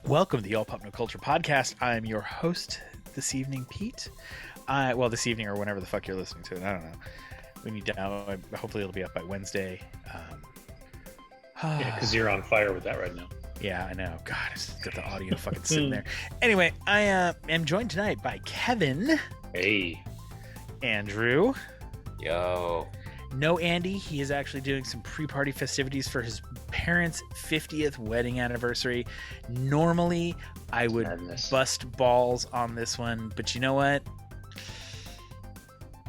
Welcome to the All Pop No Culture podcast. I'm your host this evening, Pete. This evening or whenever the fuck you're listening to it. I don't know. We need to know. Hopefully it'll be up by Wednesday. Yeah, because you're on fire with that right now. Yeah, I know. God, I just got the audio fucking sitting there. Anyway, I am joined tonight by Kevin. Hey. Andrew. Yo. No Andy. He is actually doing some pre-party festivities for his parents' 50th wedding anniversary. Normally, I would bust balls on this one, but you know what?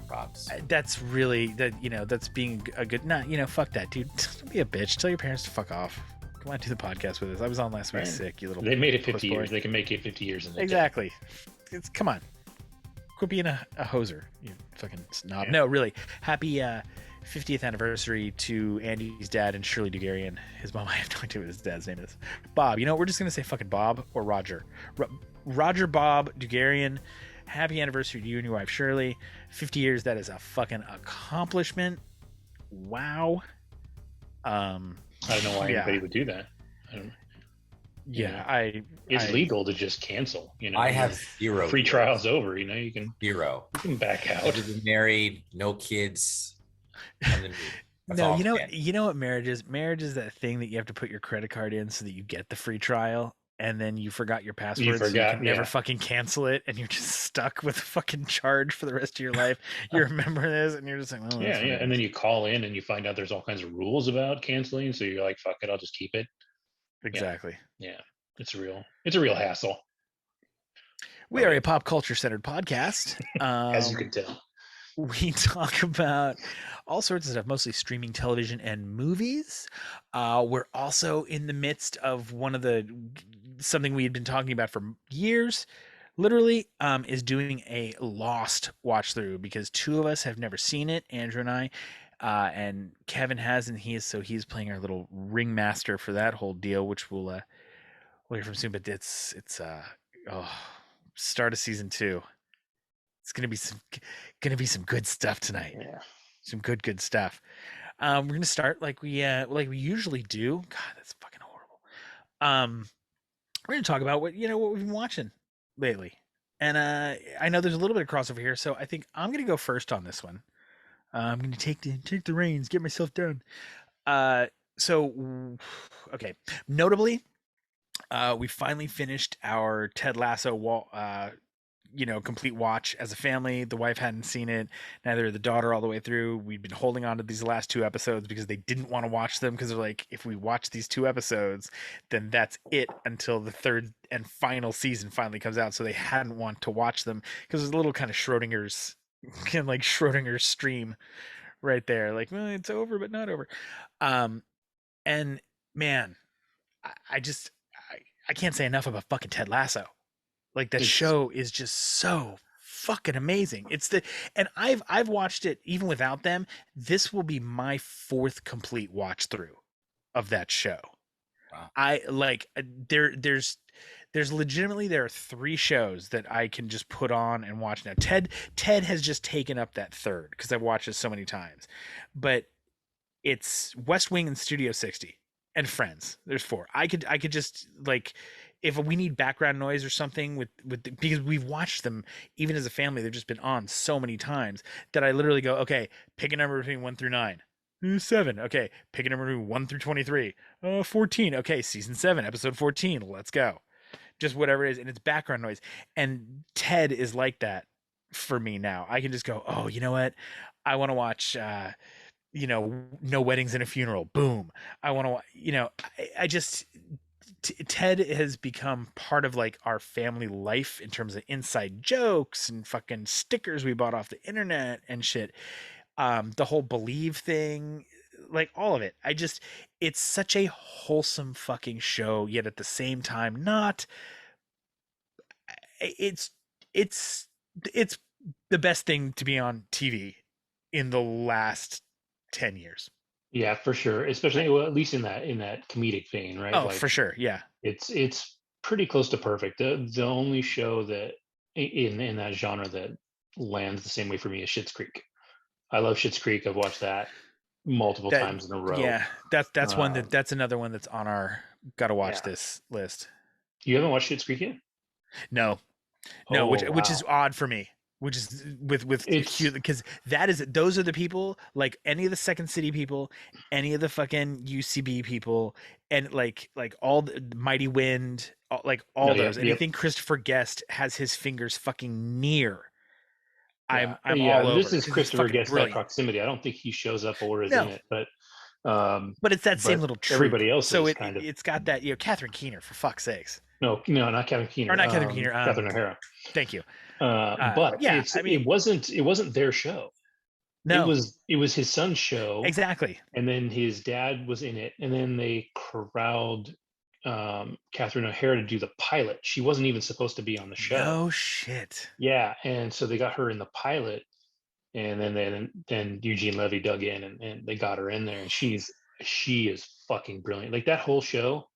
Props. That's really that's being a good. Fuck that, dude. Don't be a bitch. Tell your parents to fuck off. Come on, do the podcast with us. I was on last week sick. You little. They made it 50 years. They can make it 50 years in a exactly. Come on. Quit being a hoser, you fucking snob. Yeah. No, really. Happy 50th anniversary to Andy's dad and Shirley Dugarian. His mom, I have no idea what his dad's name is. Bob. You know, we're just going to say fucking Bob or Roger. Roger Bob Dugarian. Happy anniversary to you and your wife, Shirley. 50 years, that is a fucking accomplishment. Wow. I don't know why anybody would do that. It's legal to just cancel. I have zero. Free trial's over. You can zero. You can back out. I just married, no kids. No, you know what marriage is? Marriage is that thing that you have to put your credit card in so that you get the free trial, and then you forgot your password, so you can never fucking cancel it, and you're just stuck with a fucking charge for the rest of your life. You remember this, and you're just like, oh, yeah. And then you call in and you find out there's all kinds of rules about canceling, so you're like, fuck it, I'll just keep it. Exactly. Yeah. It's a real hassle. We are a pop culture centered podcast. As you can tell. We talk about all sorts of stuff, mostly streaming television and movies. We're also in the midst of something we had been talking about for years, literally, is doing a Lost watch through, because two of us have never seen it, Andrew and I, and Kevin has, and he's playing our little ringmaster for that whole deal, which we'll hear from soon. But it's start of season 2. It's gonna be some good stuff tonight. Yeah, some good stuff. We're gonna start like we usually do. God, that's fucking horrible. We're gonna talk about what we've been watching lately, and I know there's a little bit of crossover here, so I think I'm gonna go first on this one. I'm gonna take the reins, get myself done. Okay. Notably, we finally finished our Ted Lasso complete watch as a family. The wife hadn't seen it, neither the daughter all the way through. We'd been holding on to these last 2 episodes because they didn't want to watch them, because they're like, if we watch these 2 episodes, then that's it until the 3rd and final season finally comes out. So they hadn't want to watch them, because there's a little kind of Schrodinger's stream right there, like, well, it's over but not over. And man, I can't say enough about fucking Ted Lasso. Like, that show is just so fucking amazing. And I've watched it even without them. This will be my 4th complete watch through of that show. Wow. I like there's legitimately, there are 3 shows that I can just put on and watch now. Ted has just taken up that 3rd, because I've watched it so many times. But it's West Wing and Studio 60 and Friends. There's 4. I could just, like, if we need background noise or something because we've watched them even as a family, they've just been on so many times that I literally go, okay, pick a number between 1 through 9. 7. Okay, pick a number between 1 through 23. 14. Okay, season 7, episode 14. Let's go. Just whatever it is, and it's background noise. And Ted is like that for me now. I can just go, oh, you know what? I want to watch No Weddings and a Funeral. Boom. I want to, I just. Ted has become part of, like, our family life in terms of inside jokes and fucking stickers we bought off the internet and shit. The whole Believe thing, like, all of it. It's such a wholesome fucking show, yet at the same time not. It's the best thing to be on TV in the last 10 years. Yeah, for sure. Especially, well, at least in that comedic vein, right? Oh, like, for sure. Yeah. It's pretty close to perfect. The only show that in that genre that lands the same way for me is Schitts Creek. I love Schitts Creek. I've watched that multiple times in a row. Yeah, that's another one that's on our gotta watch this list. You haven't watched Schitts Creek yet? No, no, Oh which is wow. odd for me. Which is with It's because those are the people, like any of the Second City people, any of the fucking UCB people, and like all the Mighty Wind, like no, all yeah, those. yep. Anything Christopher Guest has his fingers fucking near, Yeah, I'm yeah. all This over is because he's Christopher fucking gets that brilliant. proximity. I don't think he shows up or is in No, it, but but it's that same but little troop. everybody else So is it kind of it's got that, Catherine Keener, for fuck's sakes, no, not Kevin or Keener, not Catherine Keener. Catherine O'Hara. Thank you. But Yeah, I mean, it wasn't their show. no, It was his son's show, exactly. and then his dad was in it, and then they corralled Catherine O'Hara to do the pilot. She wasn't even supposed to be on the show. No shit. Yeah, and so they got her in the pilot, and then Eugene Levy dug in and they got her in there, and she is fucking brilliant. Like that whole show,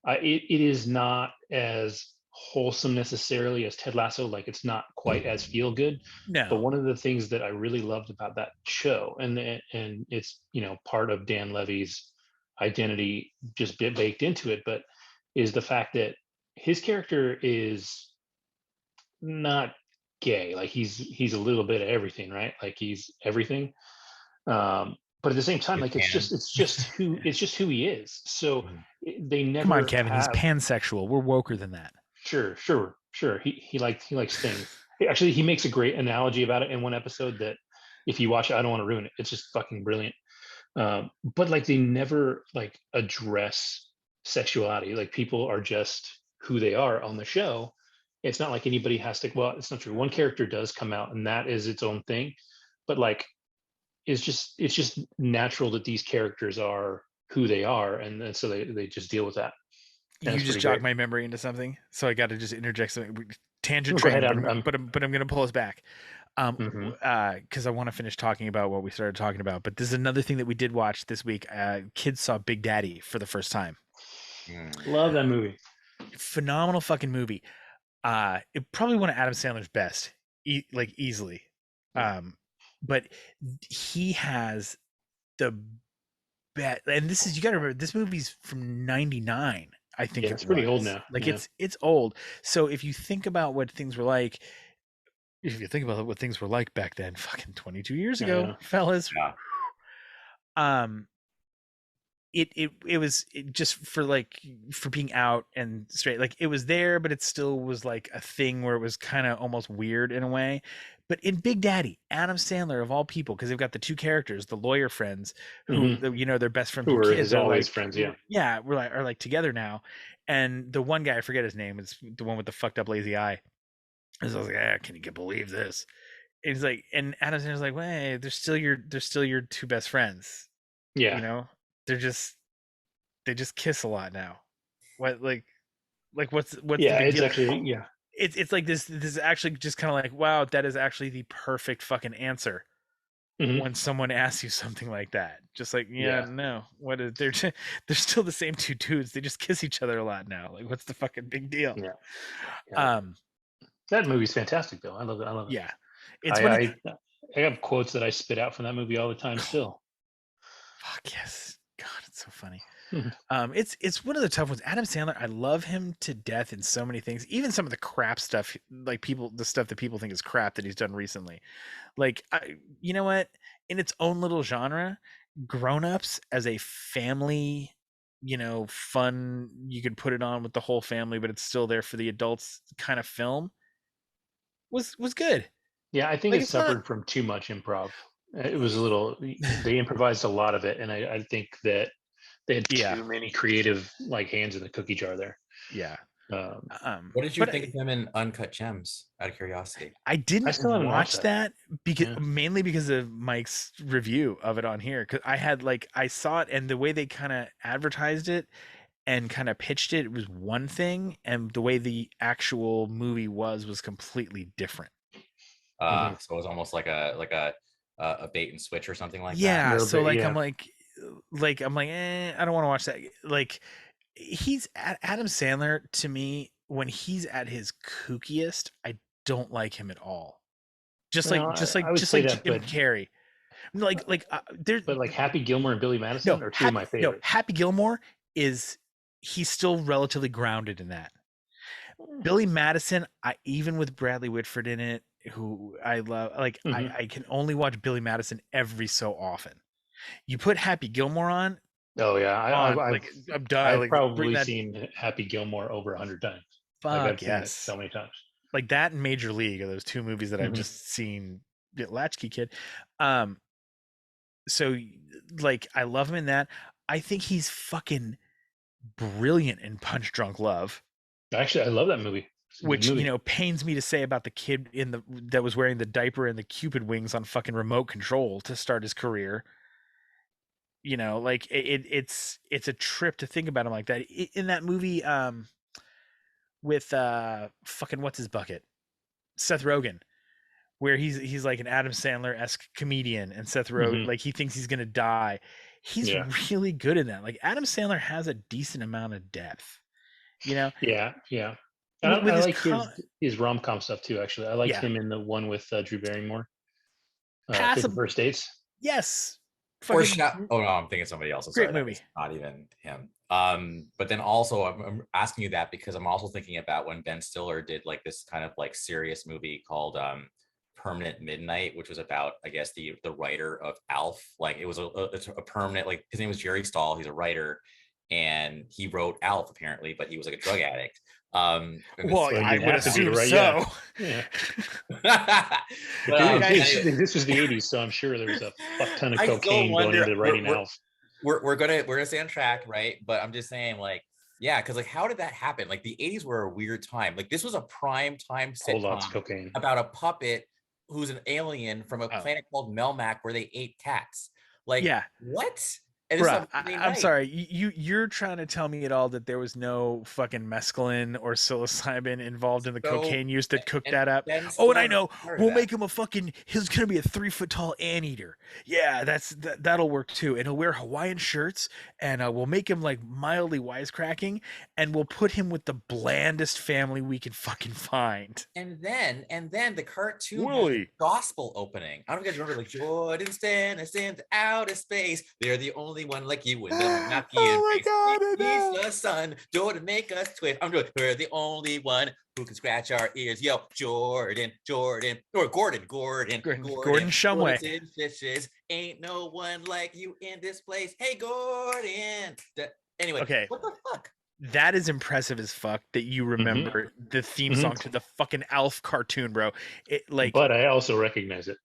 it is not as wholesome necessarily as Ted Lasso. Like it's not quite as feel good. But No. one of the things that I really loved about that show, and it's part of Dan Levy's identity, just baked into it, but is the fact that his character is not gay. Like he's a little bit of everything, right? Like he's everything. But at the same time, You like can. it's just who he is. So Mhm. they Come on, never Kevin. He's have. pansexual. We're woker than that. Sure. He likes things. Actually, he makes a great analogy about it in one episode that if you watch it, I don't want to ruin it. It's just fucking brilliant. But like they never like address sexuality. Like people are just who they are on the show. It's not like anybody has to. Well, it's not true. One character does come out, and that is its own thing. But like, it's just natural that these characters are who they are, and so they just deal with that, and You it's just pretty jogged great. my memory into something, so I got to just interject something. Tangent Go ahead, train, but Adam. I'm going to pull us back. Mhm. Because I want to finish talking about what we started talking about. But this is another thing that we did watch this week. Kids saw Big Daddy for the first time. Mm. Love that movie. Phenomenal fucking movie. It probably one of Adam Sandler's best, like easily. Yeah. But he has the best, and this is, you got to remember, this movie's from '99. I think Yeah, it it's pretty old was now. like Yeah. it's old. So if you think about what things were like, if you think about what things were like back then, fucking 22 years I ago, know. fellas. Yeah. Um, it was, just for like, for being out and straight, like it was there, but it still was like a thing where it was kind of almost weird in a way. But in Big Daddy, Adam Sandler of all people, because they've got the two characters, the lawyer friends, who, Hmm. they're best friends Who from are kids, his are always like, friends? Yeah. yeah, we're like, are like together now. And the one guy, I forget his name, it's the one with the fucked up lazy eye. And so I was like, can you believe this? And he's like, and Adam Sandler's like, wait, they're still your two best friends. Yeah. You know, they're just, they just kiss a lot now. What, like what's the Yeah. big It's deal? actually yeah. It's like this is actually just kind of like, wow, that is actually the perfect fucking answer Hmm. when someone asks you something like that. Just like, yeah, Yeah. no, what is, they're still the same two dudes. They just kiss each other a lot now. Like, what's the fucking big deal? Yeah. Yeah. Um, That movie's fantastic, though. I love it. I love it. yeah, it's I one of, I, I have quotes that I spit out from that movie all the time. Still. fuck yes, God, it's so funny. Mhm. It's one of the tough ones. Adam Sandler, I love him to death in so many things. Even some of the crap stuff, like the stuff that people think is crap that he's done recently. Like, you know what? In its own little genre, Grown Ups as a family, fun. You could put it on with the whole family, but it's still there for the adults kind of film. Was good. Yeah, I think Like it it's not. suffered from too much improv. It was a little. They improvised a lot of it, and I think that they had Yeah, too many creative like hands in the cookie jar there. yeah. Um, What did you But think of him in Uncut Gems? Out of curiosity. I I didn't still haven't watched watch that. that because Yeah. mainly because of Mike's review of it on here. Because I saw it, and the way they kind of advertised it and kind of pitched it was one thing, and the way the actual movie was completely different. Mhm. So it was almost like a bait and switch or something like that. A Yeah, little so bit, like yeah. I'm like, I don't want to watch that. Like, Adam Sandler to me, when he's at his kookiest, I don't like him at all. Just Well, like just I like would just say like that, Jim Carrey. There, but like Happy Gilmore and Billy Madison are two of my favorites. Happy Gilmore is, he's still relatively grounded in that. Billy Madison, even with Bradley Whitford in it, who I love, like Mhm. I can only watch Billy Madison every so often. You put Happy Gilmore on, Oh yeah, like I'm done. I've Like bring probably that. seen Happy Gilmore over 100 times. Like I've Fuck seen it yes. so many times. Like that and Major League are those two movies that I've Mhm. just seen. Latchkey Kid. Um, so like I love him in that. I think he's fucking brilliant in Punch Drunk Love, Actually, I love that movie. It's a good which movie. pains me to say about the kid in the that was wearing the diaper and the Cupid wings on fucking remote control to start his career. Like it's a trip to think about him like that. In that movie with fucking what's his bucket? Seth Rogen, where he's like an Adam Sandler-esque comedian, and Seth Rogen, Hmm. like he thinks he's gonna die. He's Yeah, really good in that. Like Adam Sandler has a decent amount of depth, you know, yeah, yeah. And with I his like his rom com stuff too. Actually, I liked yeah, him in the one with Drew Barrymore, 50 passable. First Dates. Yes, Or fucking oh no, I'm thinking somebody else. I'm great sorry, that movie. was not even him. But then also I'm asking you that because I'm also thinking about when Ben Stiller did like this kind of like serious movie called Permanent Midnight, which was about, I guess, the writer of Alf. Like it was it's a permanent, like his name was Jerry Stahl. He's a writer, and he wrote Alf apparently, but he was like a drug addict. And Well, it's Well, I you'd would have to be to assume write. Yeah, so. yeah. but Guy, anyway, This was the '80s, so I'm sure there was a fuck ton of I still cocaine going wonder. into writing Alf. We're gonna stay on track, right? But I'm just saying, like, yeah, because like, how did that happen? Like, the '80s were a weird time. Like, this was a prime time Whole lots sitcom of cocaine. about a puppet who's an alien from a oh planet called Melmac where they ate cats. Like, yeah, what? And this is bruh, on Monday I'm night. sorry. You're trying to tell me at all that there was no fucking mescaline or psilocybin involved in the So, cocaine use that cooked and that up? Ben Oh, and I Stiller was know. part of We'll that. make him a fucking. He's gonna be a 3 foot tall anteater. Yeah, that'll work too. And he'll wear Hawaiian shirts, and we'll make him like mildly wisecracking, and we'll put him with the blandest family we can fucking find. And then the cartoon has a Willie. gospel opening. I don't know if you guys remember, like, Jordan stands in outer space. They're the only one like you, and they'll knock you in Oh my face. god, I He's know. the sun, Jordan make us twist. I'm good. We're the only one who can scratch our ears. Yo, Jordan, or Gordon Gordon Shumway. puts in fishes. Ain't no one like you in this place. Hey, Gordon. Anyway, Okay, what the fuck? that is impressive as fuck that you Hmm. remember the theme Hmm. song to the fucking Alf cartoon, bro. It like But I also recognize it.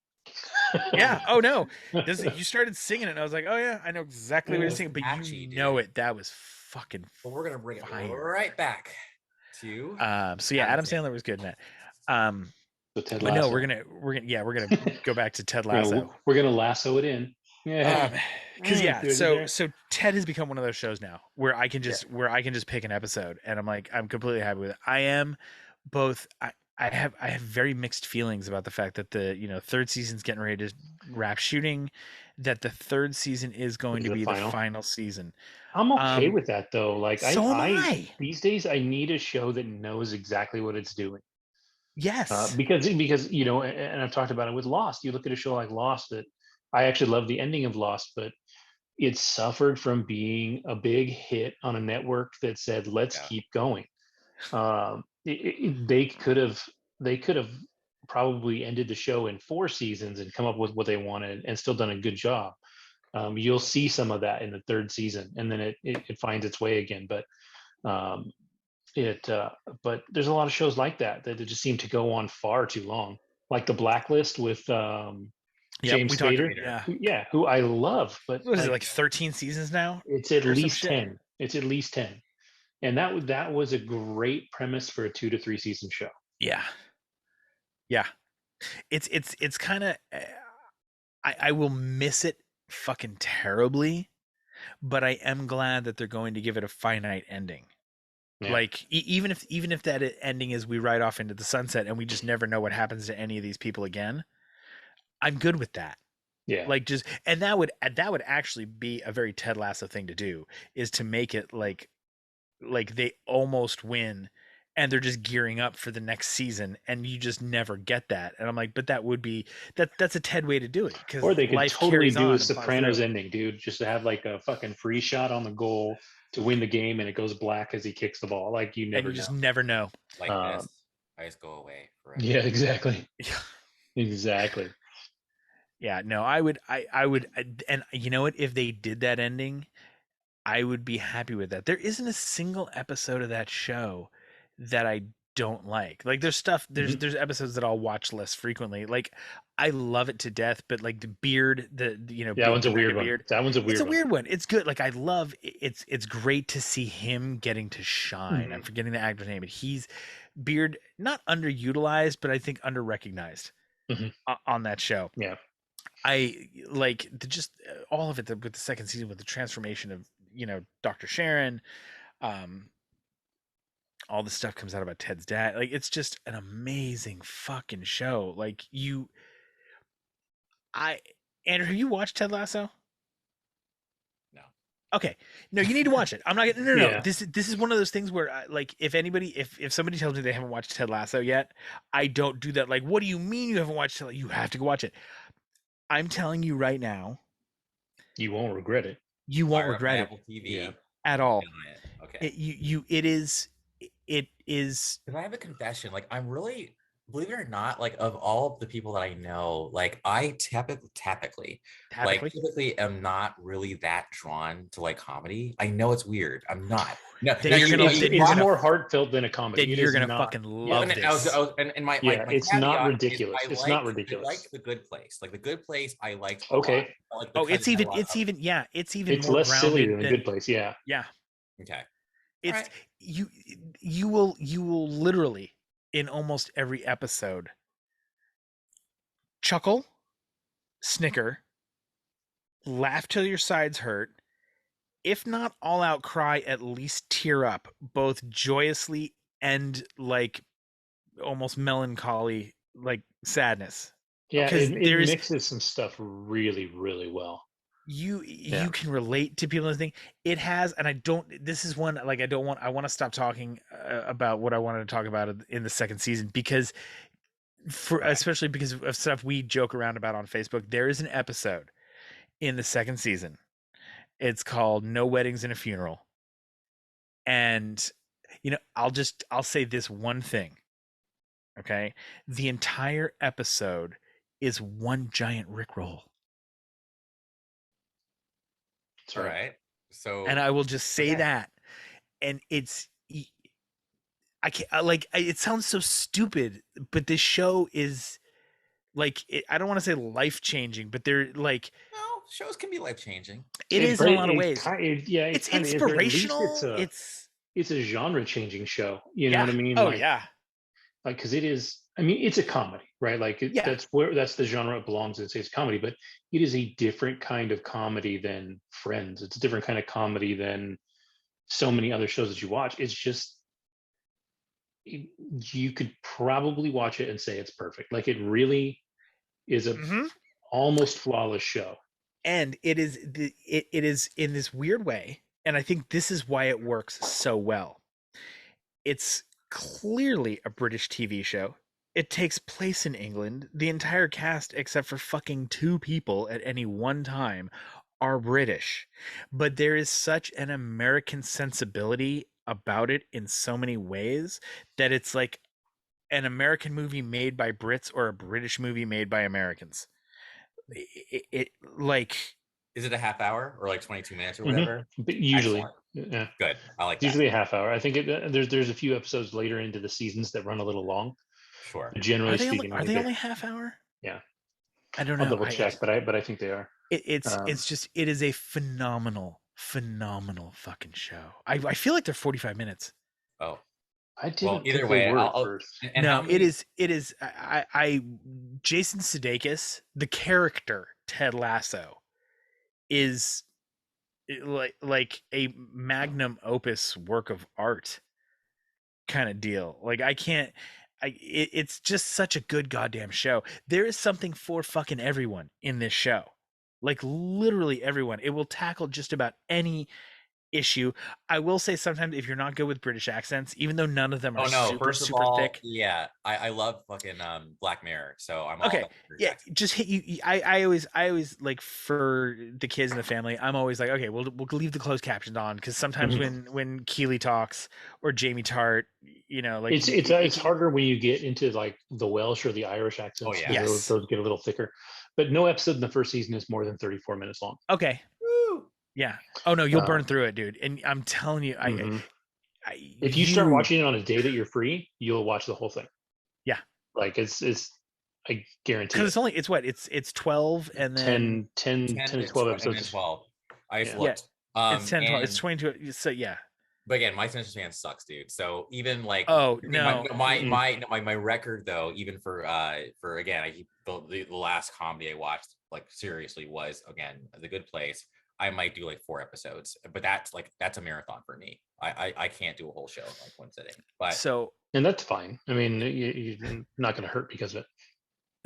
yeah. Oh no, you started singing it, and I was like, oh yeah, I know exactly what It you're Yeah. was singing, but catchy, you know dude. it. That was fucking But we're gonna bring it fire. right back to So yeah, Adam Adam Sandler. Sandler was good in that. Um, So Ted but no, Lasso. we're gonna go back to Ted Lasso. We're gonna lasso it in. Yeah. Um, because yeah, See what I did there? so Ted has become one of those shows now where Yeah. I can just pick an episode and I'm completely happy with it. I am both I have very mixed feelings about the fact that the third season's getting ready to wrap shooting, that the third season is going Is to the be the final. final season. I'm okay Um, with that though. Like so am I I. these days I need a show that knows exactly what it's doing. Yes. Because and I've talked about it with Lost. You look at a show like Lost that I actually love the ending of Lost, but it suffered from being a big hit on a network that said let's Yeah. keep going. They could have probably ended the show in 4 seasons and come up with what they wanted and still done a good job. You'll see some of that in the third season, and then it finds its way again. Um, it but there's a lot of shows like that just seem to go on far too long, like The Blacklist with Yep. James We talked. Spader, Yeah. who I love, but What is it, like like 13 seasons now it's at or some least shit? 10. It's at least 10, and that was a great premise for a 2 to 3 season show. Yeah. Yeah. It's kind of I will miss it fucking terribly, but I am glad that they're going to give it a finite ending. Yeah, Like even if that ending is we ride off into the sunset and we just never know what happens to any of these people again, I'm good with that. yeah. Like just and that would actually be a very Ted Lasso thing to do, is to make it like they almost win and they're just gearing up for the next season and you just never get that. And I'm like, but that would be that's a Ted way to do it, Or because they could life totally carries do a on and plows Sopranos through. ending, dude. Just to have like a fucking free shot on the goal to win the game, and it goes black as he kicks the ball. Like you and never you know. just never know. Like Um, this, I just go away forever. yeah, exactly, exactly. Yeah, no, and you know what? If they did that ending, I would be happy with that. There isn't a single episode of that show that I don't like. Like there's stuff Mhm. there's episodes that I'll watch less frequently. Like I love it to death, but like the beard, Yeah, that one's the a weird mega one. beard, That one's a it's weird a one. weird one. It's good. Like I love it's great to see him getting to shine. I'm Mhm. forgetting the actor's name, but he's beard not underutilized, but I think underrecognized Mhm. on that show. Yeah. I like just all of it with the second season with the transformation of Dr. Sharon, um, all the stuff comes out about Ted's dad. Like it's just an amazing fucking show. Like I Andrew, have you watched Ted Lasso? No. Okay, no, you need to watch it. I'm not gonna. No. Yeah. This is one of those things where like if somebody tells me they haven't watched Ted Lasso yet, I don't do that. Like, what do you mean you haven't watched it? You have to go watch it. I'm telling you right now, You won't regret it. you won't Fire up my regret it Apple Yeah. TV. at I'm all. feeling it. Okay. It is Can I have a confession? Like, I'm really, believe it or not, like of all of the people that I know, like I typically am not really that drawn to like comedy. I know it's weird. I'm not. No, Then now you're you gonna know, then you you're It's gonna more heartfelt than a comedy. then It you're is gonna not. fucking Yeah. love this. and my Yeah, my it's not caveat is ridiculous. It's not ridiculous. I like The Good Place. Like The Good Place, I liked a lot. Okay. Like Oh, because it had a lot it's of even yeah, it's even It's more less silly than grounded The than Good Place. Yeah. yeah. okay. All It's right. you you will literally in almost every episode chuckle, snicker, laugh till your sides hurt, if not all out cry, at least tear up, both joyously and like almost melancholy, like sadness. Yeah. Because It mixes some stuff really, really well. you Yeah. can relate to people and thing. It has, and I don't. This is one like I want to stop talking about what I wanted to talk about in the second season because Right. especially because of stuff we joke around about on Facebook. There is an episode in the second season. It's called "No Weddings and a Funeral," and I'll say this one thing. Okay, the entire episode is one giant rickroll. That's All right. right. And So I will just say okay. that, and I can't like it sounds so stupid, but this show is like I don't want to say life changing, but they're like No, shows can be life changing. it is But in a lot of ways. yeah, it It's kind of is, or at least inspirational. it's a genre changing show. You know Yeah. what I mean? Oh yeah. Like because it is. I mean, it's a comedy, right? Like Yeah. that's the genre it belongs in. It's comedy, but it is a different kind of comedy than Friends. It's a different kind of comedy than so many other shows that you watch. It's just you could probably watch it and say it's perfect. Like it really is a Hmm. almost flawless show. And it is it is in this weird way, and I think this is why it works so well. It's clearly a British TV show. It takes place in England. The entire cast, except for fucking two people at any one time, are British. But there is such an American sensibility about it in so many ways that it's like an American movie made by Brits or a British movie made by Americans. It like Is it a half hour or like 22 minutes or Mhm. whatever? But usually, Excellent. yeah, Good. I like it's that. usually a half hour. I think there's a few episodes later into the seasons that run a little long. Sure. But generally speaking, I are think they they're only half hour? yeah. I don't I'll know. double check, but I think they are. It's just it is a phenomenal fucking show. I feel like they're 45 minutes. Oh, I well, didn't either think they way, were at I'll first. and how No, many it is Jason Sudeikis, the character Ted Lasso, is like a magnum opus work of art kind of deal. Like I can't it's just such a good goddamn show. There is something for fucking everyone in this show. Like literally everyone. It will tackle just about issue. I will say sometimes if you're not good with British accents, even though none of them are Oh no! super First of super all, thick. yeah, I love fucking Black Mirror, so I'm all Okay, about British yeah, accent. just hit you. I always like for the kids in the family. I'm always like, okay, we'll leave the closed captions on because sometimes Mhm. when Keely talks or Jamie Tart, like It's harder when you get into like the Welsh or the Irish Oh accents because yeah. yes, those get a little thicker. But no episode in the first season is more than 34 minutes long. okay, Woo! yeah. Oh no, you'll Uh, burn through it, dude. And I'm telling you, mhm. I If you start you watching it on a day that you're free, you'll watch the whole thing. yeah, Like it's I guarantee because it. it's what it's 12 and then 10 10 to to 12 and then episodes. 12. I just Yeah. yeah, looked. it's 10 12. It's And 22. So yeah. but again, my attention span sucks, dude. So even like Oh my no. my my no, my record though, even for again, I keep the last comedy I watched like seriously was again The Good Place. I might do like 4 episodes, but that's a marathon for me. I can't do a whole show in like one sitting. But So And that's fine. I mean, you're not going to hurt because of it.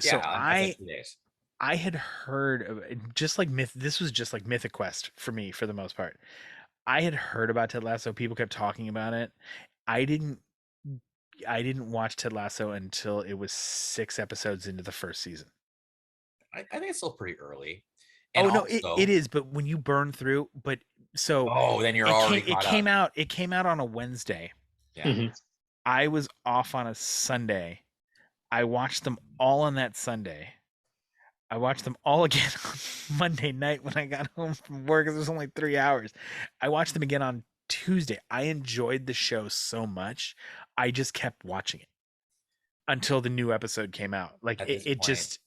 yeah, so I said 2 days. I had heard of just like myth. This was just like Mythic Quest for me for the most part. I had heard about Ted Lasso. People kept talking about it. I didn't. I didn't watch Ted Lasso until it was 6 episodes into the first season. I think it's still pretty early. And Oh no, it also, is. But when you burn through, but so oh, then you're it came. already It caught came up. out. It came out on a Wednesday. Yeah. Hmm. I was off on a Sunday. I watched them all on that Sunday. I watched them all again on Monday night when I got home from work. It was only 3 hours. I watched them again on Tuesday. I enjoyed the show so much. I just kept watching it until the new episode came out. Like At it, this it point, just,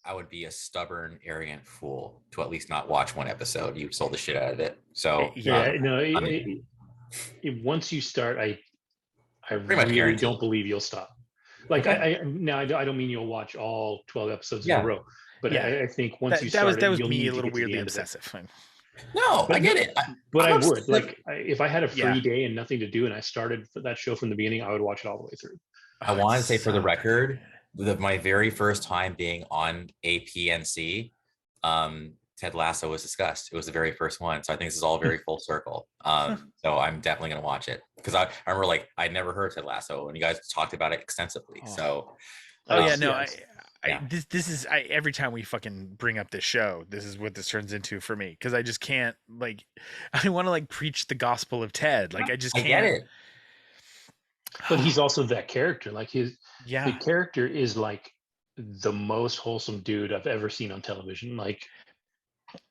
I would be a stubborn, arrogant fool to at least not watch one episode. You sold the shit out of it. So yeah. Yeah, no. I'm Once you start, I pretty much really don't guaranteed. believe you'll stop. Like Okay. I don't mean you'll watch all 12 episodes in a Yeah. row, but Yeah. I think once you That start it, was you'll me a need to little get to the weirdly end of it. obsessive. No, I But get it. but I I'm would obsessive. if I had a Yeah. free day and nothing to do, and I started that show from the beginning, I would watch it all the way through. I Oh, want to it's say for the so record, my very first time being on APNC, Ted Lasso was discussed. It was the very first one. So I think this is all very full circle. good. So I'm definitely going to watch it because I remember like I'd never heard of Ted Lasso and you guys talked about it extensively. Oh. So Oh yeah, It's no, yes. yeah. this is every time we fucking bring up this show, this is what this turns into for me because I just can't like I want to like preach the gospel of Ted. Like I just I get can't. it. But he's also that character. Like the Yeah. character is like the most wholesome dude I've ever seen on television. Like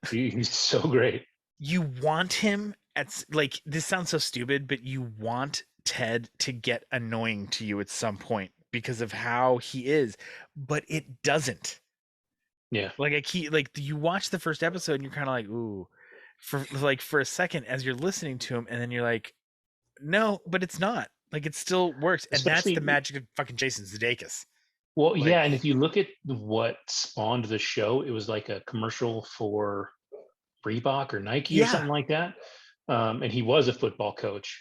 he's so great. You want him at like this sounds so stupid, but you want Ted to get annoying to you at some point because of how he is, but it doesn't. Yeah. Like I keep like you watch the first episode and you're kind of like, ooh, for a second as you're listening to him, and then you're like, no, but it's not. Like it still works, and that's the Especially magic of fucking Jason Sudeikis. well, Like, yeah, and if you look at what spawned the show, it was like a commercial for Reebok or Nike or yeah, something like that. And he was a football coach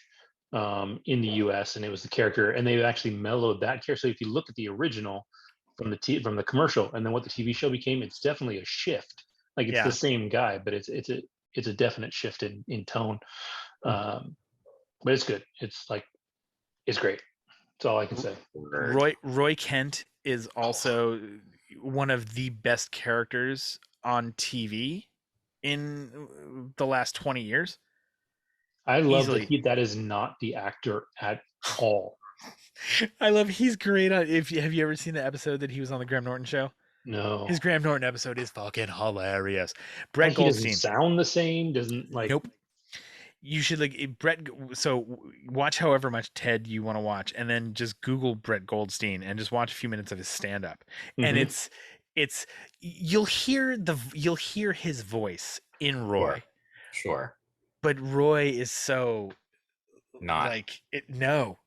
in the U.S. and it was the character, and they actually mellowed that character. So if you look at the original from the commercial and then what the TV show became, it's definitely a shift. Like it's the yeah. same guy, but it's a definite shift in tone. Um, but it's good. It's great. That's all I can say. Roy Kent is also one of the best characters on TV in the last 20 years. I love Easily. that is not the actor at all. I love he's great on if you have you ever seen the episode that he was on the Graham Norton show? No, His Graham Norton episode is fucking hilarious. like Brett he doesn't Goldstein. sound the same. Doesn't like. Nope. You should like Brett. So watch however much Ted you want to watch, and then just Google Brett Goldstein and just watch a few minutes of his stand up. And Mhm. it's you'll hear his voice in Roy, Sure. but Roy is so Not like it. No,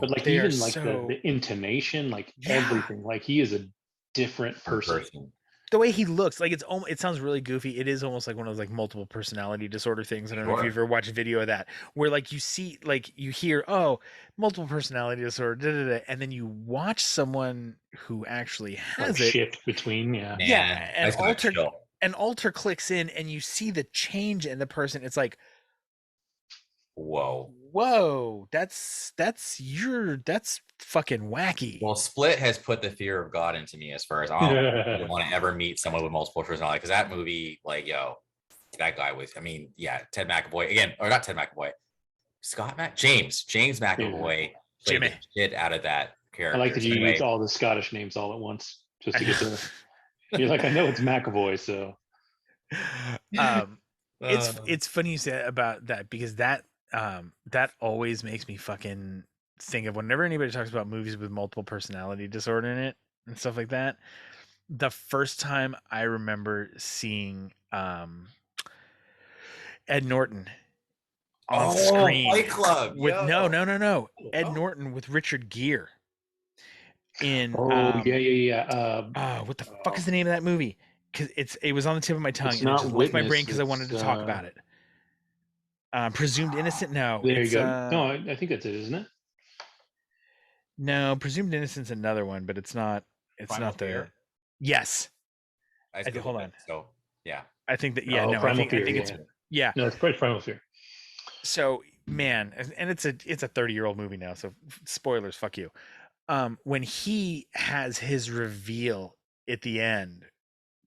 But like they are even like so the intonation, like yeah. everything, like he is a different person. The way he looks, like it sounds really goofy. It is almost like one of those like multiple personality disorder things. I don't know if you've ever watched a video of that, where like you see, like you hear, oh, multiple personality disorder, and then you watch someone who actually Like has it. shift between, yeah. Man, Yeah, I just gotta chill. and alter clicks in, and you see the change in the person. It's like, Whoa. Whoa, that's fucking wacky. Well, Split has put the fear of God into me as far as I don't want to ever meet someone with multiple personality, because that movie, like, yo, that guy was, I mean, yeah, Ted McAvoy again, or not Ted McAvoy, James Yeah. McAvoy played the Jimmy. shit out of that I like character. that So you use anyway, all the Scottish names all at once just to get the. You're like, I know it's McAvoy, so um uh, it's funny you say about that, because that always makes me fucking think of whenever anybody talks about movies with multiple personality disorder in it and stuff like that. The first time I remember seeing Ed Norton on oh, screen Fight Club, with yo. no Ed oh, Norton with Richard Gere in oh yeah, yeah, yeah. what the fuck Oh, is the name of that movie? Because it was on the tip of my tongue it's and it not just left my brain Witness. because I wanted It's to talk about it. Presumed Innocent? No, there you it's go. No, I think that's it, isn't it? no, Presumed Innocent's another one, but it's not. It's Primal not the. Fear. Yes, I just hold googled it. on. So yeah. I think that yeah, Oh, no, Primal I Fear. think it's Yeah, yeah. no, it's probably Primal Fear. So man, and it's a 30-year-old movie now, so spoilers, fuck you. When he has his reveal at the end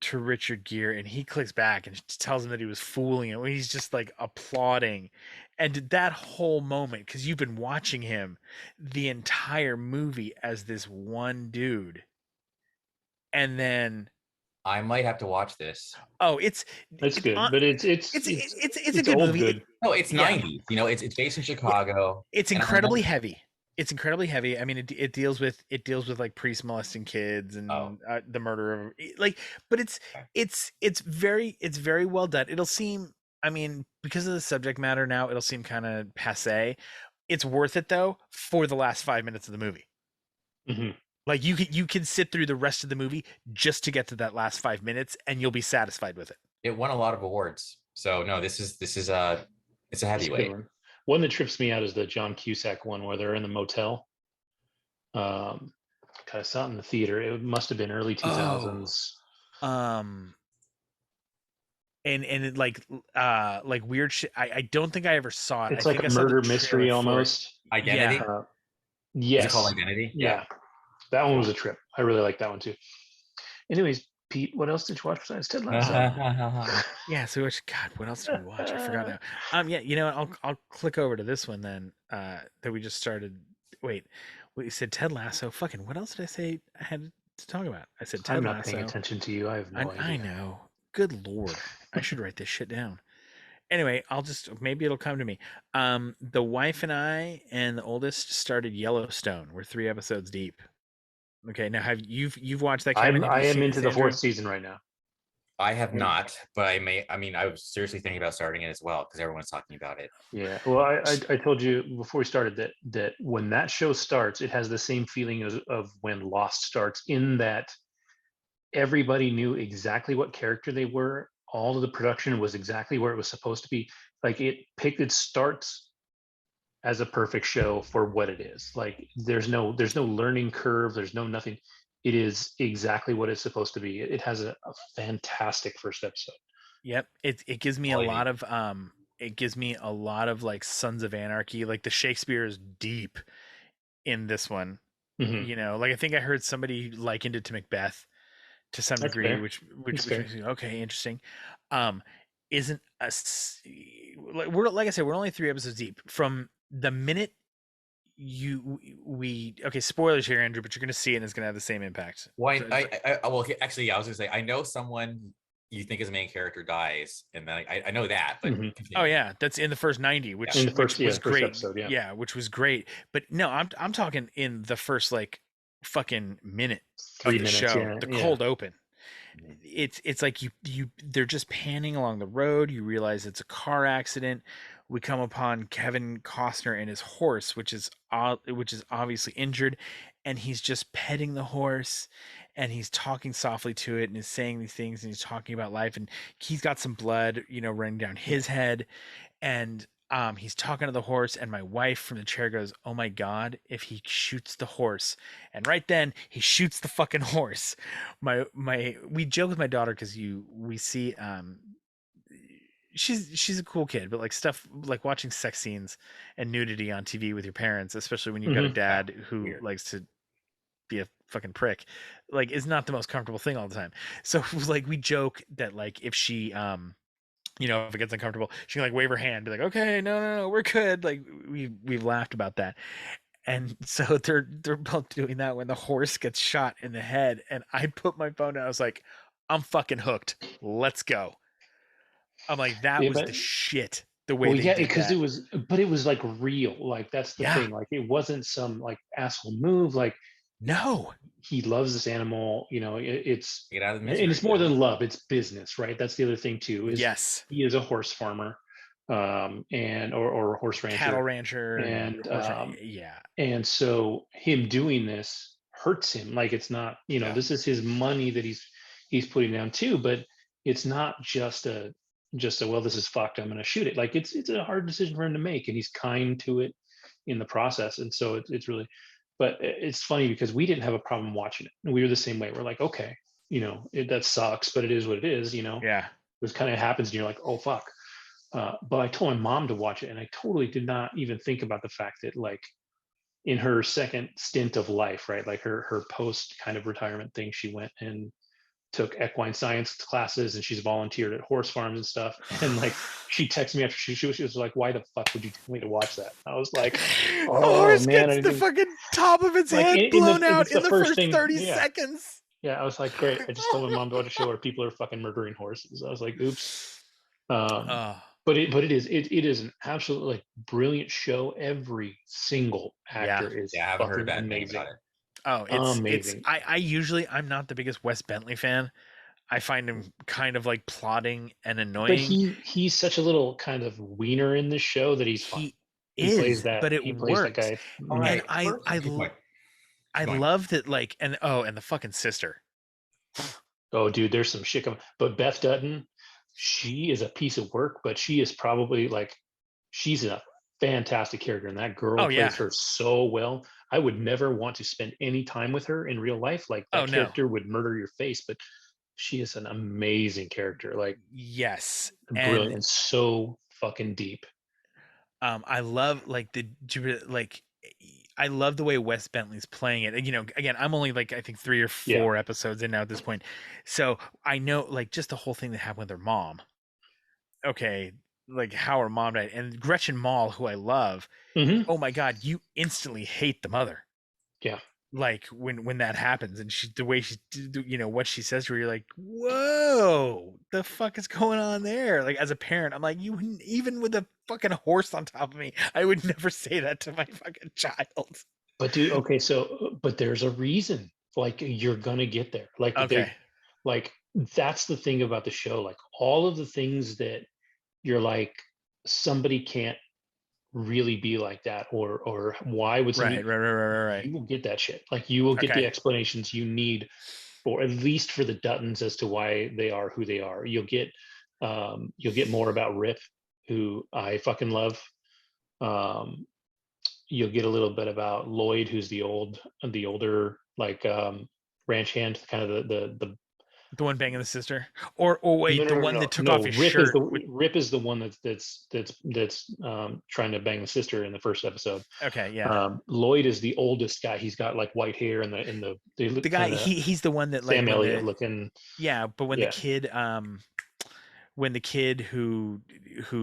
to Richard Gere and he clicks back and tells him that he was fooling him, when he's just like applauding, and that whole moment, because you've been watching him the entire movie as this one dude, and then I might have to watch this. oh, That's it's good, but it's a it's good old movie. good. No, it's Yeah, 90s. It's based in yeah, Chicago. it's And I remember, incredibly heavy. It's incredibly heavy. I mean, it deals with like priests molesting kids oh, and the murder of like, but okay. it's very well done. It'll seem, I mean, because of the subject matter now, it'll seem kind of passe. It's worth it though for the last 5 minutes of the movie. Hmm. Like you can sit through the rest of the movie just to get to that last 5 minutes, and you'll be satisfied with it. It won a lot of awards. So no, this is it's a It's a good heavyweight. one. One that trips me out is the John Cusack one where they're in the motel. Um, God, I saw it in the theater. It must have been early Oh, 2000s. um, and it like weird shit. I don't think I ever saw it. I It's like think a I saw the murder trailer mystery for it. almost. Yeah. Identity. Uh, Is it called yes, Identity? Yeah. yeah, that one was Cool. a trip. I really like that one too. Anyways, Pete, what else did you watch besides Ted Lasso? Yeah, so God, what else did we watch? I forgot now. Yeah, you know what? I'll click over to this one then. That we just started. Wait, we said Ted Lasso. Fucking, what else did I say I had to talk about? I said I'm Ted not paying Lasso. attention to you. I have no I idea. know. Good lord, I should write this shit down. Anyway, I'll just maybe it'll come to me. The wife and I and the oldest started Yellowstone. We're 3 episodes deep. Okay, now have you've watched that, Kevin? Have I you am seen into this, the fourth Andrew? season right now. I have not, but I may. I mean, I was seriously thinking about starting it as well because everyone's talking about it. Yeah. Well, I told you before we started that when that show starts, it has the same feeling of when Lost starts, in that everybody knew exactly what character they were. All of the production was exactly where it was supposed to be. Like it starts as a perfect show for what it is. Like there's no learning curve. There's no nothing. It is exactly what it's supposed to be. It has a fantastic first episode. Yep. It gives me a Quality. lot of it gives me a lot of like Sons of Anarchy. Like the Shakespeare is deep in this one. Hmm. You know, like I think I heard somebody likened it to Macbeth to some That's degree, fair. That's which fair. makes me okay, interesting. Um, isn't like we're like I said, we're only 3 episodes deep. From the minute we okay, spoilers here, Andrew, but you're gonna see it and it's gonna have the same impact. Why? Well, actually, yeah, I was gonna say I know someone you think his main character dies, and then I know that, but Hmm. Oh continue. yeah, that's in the first 90, Yeah. In the which first, was first great. episode, yeah. Yeah, which was great. But no, I'm talking in the first like fucking minute of Three the minutes, show, yeah, the yeah. cold open. It's like you they're just panning along the road. You realize it's a car accident. We come upon Kevin Costner and his horse, which is obviously injured, and he's just petting the horse, and he's talking softly to it, and is saying these things, and he's talking about life, and he's got some blood, you know, running down his head, and he's talking to the horse, and my wife from the chair goes, "Oh my god, if he shoots the horse!" And right then he shoots the fucking horse. We joke with my daughter because we see she's a cool kid, but like stuff like watching sex scenes and nudity on TV with your parents, especially when you've got a Hmm. dad who Weird. likes to be a fucking prick, like is not the most comfortable thing all the time. So like we joke that like if she if it gets uncomfortable, she can like wave her hand, be like, okay, no, we're good. Like we've laughed about that. And so they're both doing that when the horse gets shot in the head, and I put my phone down. I was like, I'm fucking hooked. Let's go. I'm like, that Yeah, was but the shit. The way well, they yeah, did because that. it was like real. Like that's the Yeah. thing. Like it wasn't some like asshole move. Like No. he loves this animal. It's Get out of the and misery. it's more than love. It's business, right? That's the other thing too. Is Yes. he is a horse farmer, and or a horse Cattle rancher, rancher and and horse. Yeah. and so him doing this hurts him. Like it's not, Yeah. this is his money that he's putting down too, but it's not just a well, this is fucked, I'm gonna shoot it. Like it's a hard decision for him to make, and he's kind to it in the process. And so it's really, but it's funny because we didn't have a problem watching it. We were the same way. We're like, okay, that sucks, but it is what it is. Yeah. This kind of happens and you're like, oh fuck. But I told my mom to watch it, and I totally did not even think about the fact that, like, in her second stint of life, right? Like her post kind of retirement thing, she went and took equine science classes, and she's volunteered at horse farms and stuff. And like she texted me after she was like, "Why the fuck would you tell me to watch that?" I was like, The "Oh horse man, I gets the didn't fucking top of its like head in the blown if out it's the in the first first thing." 30 Yeah, seconds. yeah. I was like, "Great." I just told my mom to watch a show where people are fucking murdering horses. I was like, "Oops." Um, Oh, but it is an absolutely like brilliant show. Every single yeah. actor is Yeah, I haven't heard fucking bad things about amazing. it. Oh, it's Amazing. I usually I'm not the biggest Wes Bentley fan. I find him kind of like plotting and But annoying. he's such a little kind of wiener in this show that he's fun. He He plays is, that but it he plays that works. guy. All Mhm. And right. First, keep going. I Keep going. love that, like, and the fucking sister. Oh, dude, there's some shit coming. But Beth Dutton, she is a piece of work, but she is probably like she's a fantastic character, and that girl Oh yeah. plays her so well. I would never want to spend any time with her in real life. Like Oh that no. character would murder your face, but she is an amazing character, like Yes. brilliant And and so fucking deep. I love like like I love the way Wes Bentley's playing it. Again, I'm only like I think 3 or Yeah. 4 episodes in now at this point. So I know like just the whole thing that happened with her mom. Okay, like how her mom died, and Gretchen Mol, who I love. Hmm. Oh my God, you instantly hate the mother. Yeah. Like when that happens, and the way what she says to her, you're like, whoa, the fuck is going on there? Like as a parent, I'm like, you wouldn't, even with a fucking horse on top of me, I would never say that to my fucking child. But dude, okay, so but there's a reason. Like you're gonna get there. Like Okay. like that's the thing about the show. Like all of the things that you're like, somebody can't really be like that, or why would Right, somebody, right, right, right, right, right. you will get that shit. Like you will get the Okay. explanations you need, or at least for the Duttons as to why they are who they are. You'll get more about Rip, who I fucking love. Um, you'll get a little bit about Lloyd, who's the older like ranch hand, kind of the The one banging the sister, or no wait, no the no one no that took off no his shirt with. Rip is the one that's trying to bang the sister in the first episode. Okay, yeah. Lloyd is the oldest guy. He's got like white hair and they The look guy, kind of he's the one that like Sam when Elliott the looking. yeah, but Yeah. when the kid who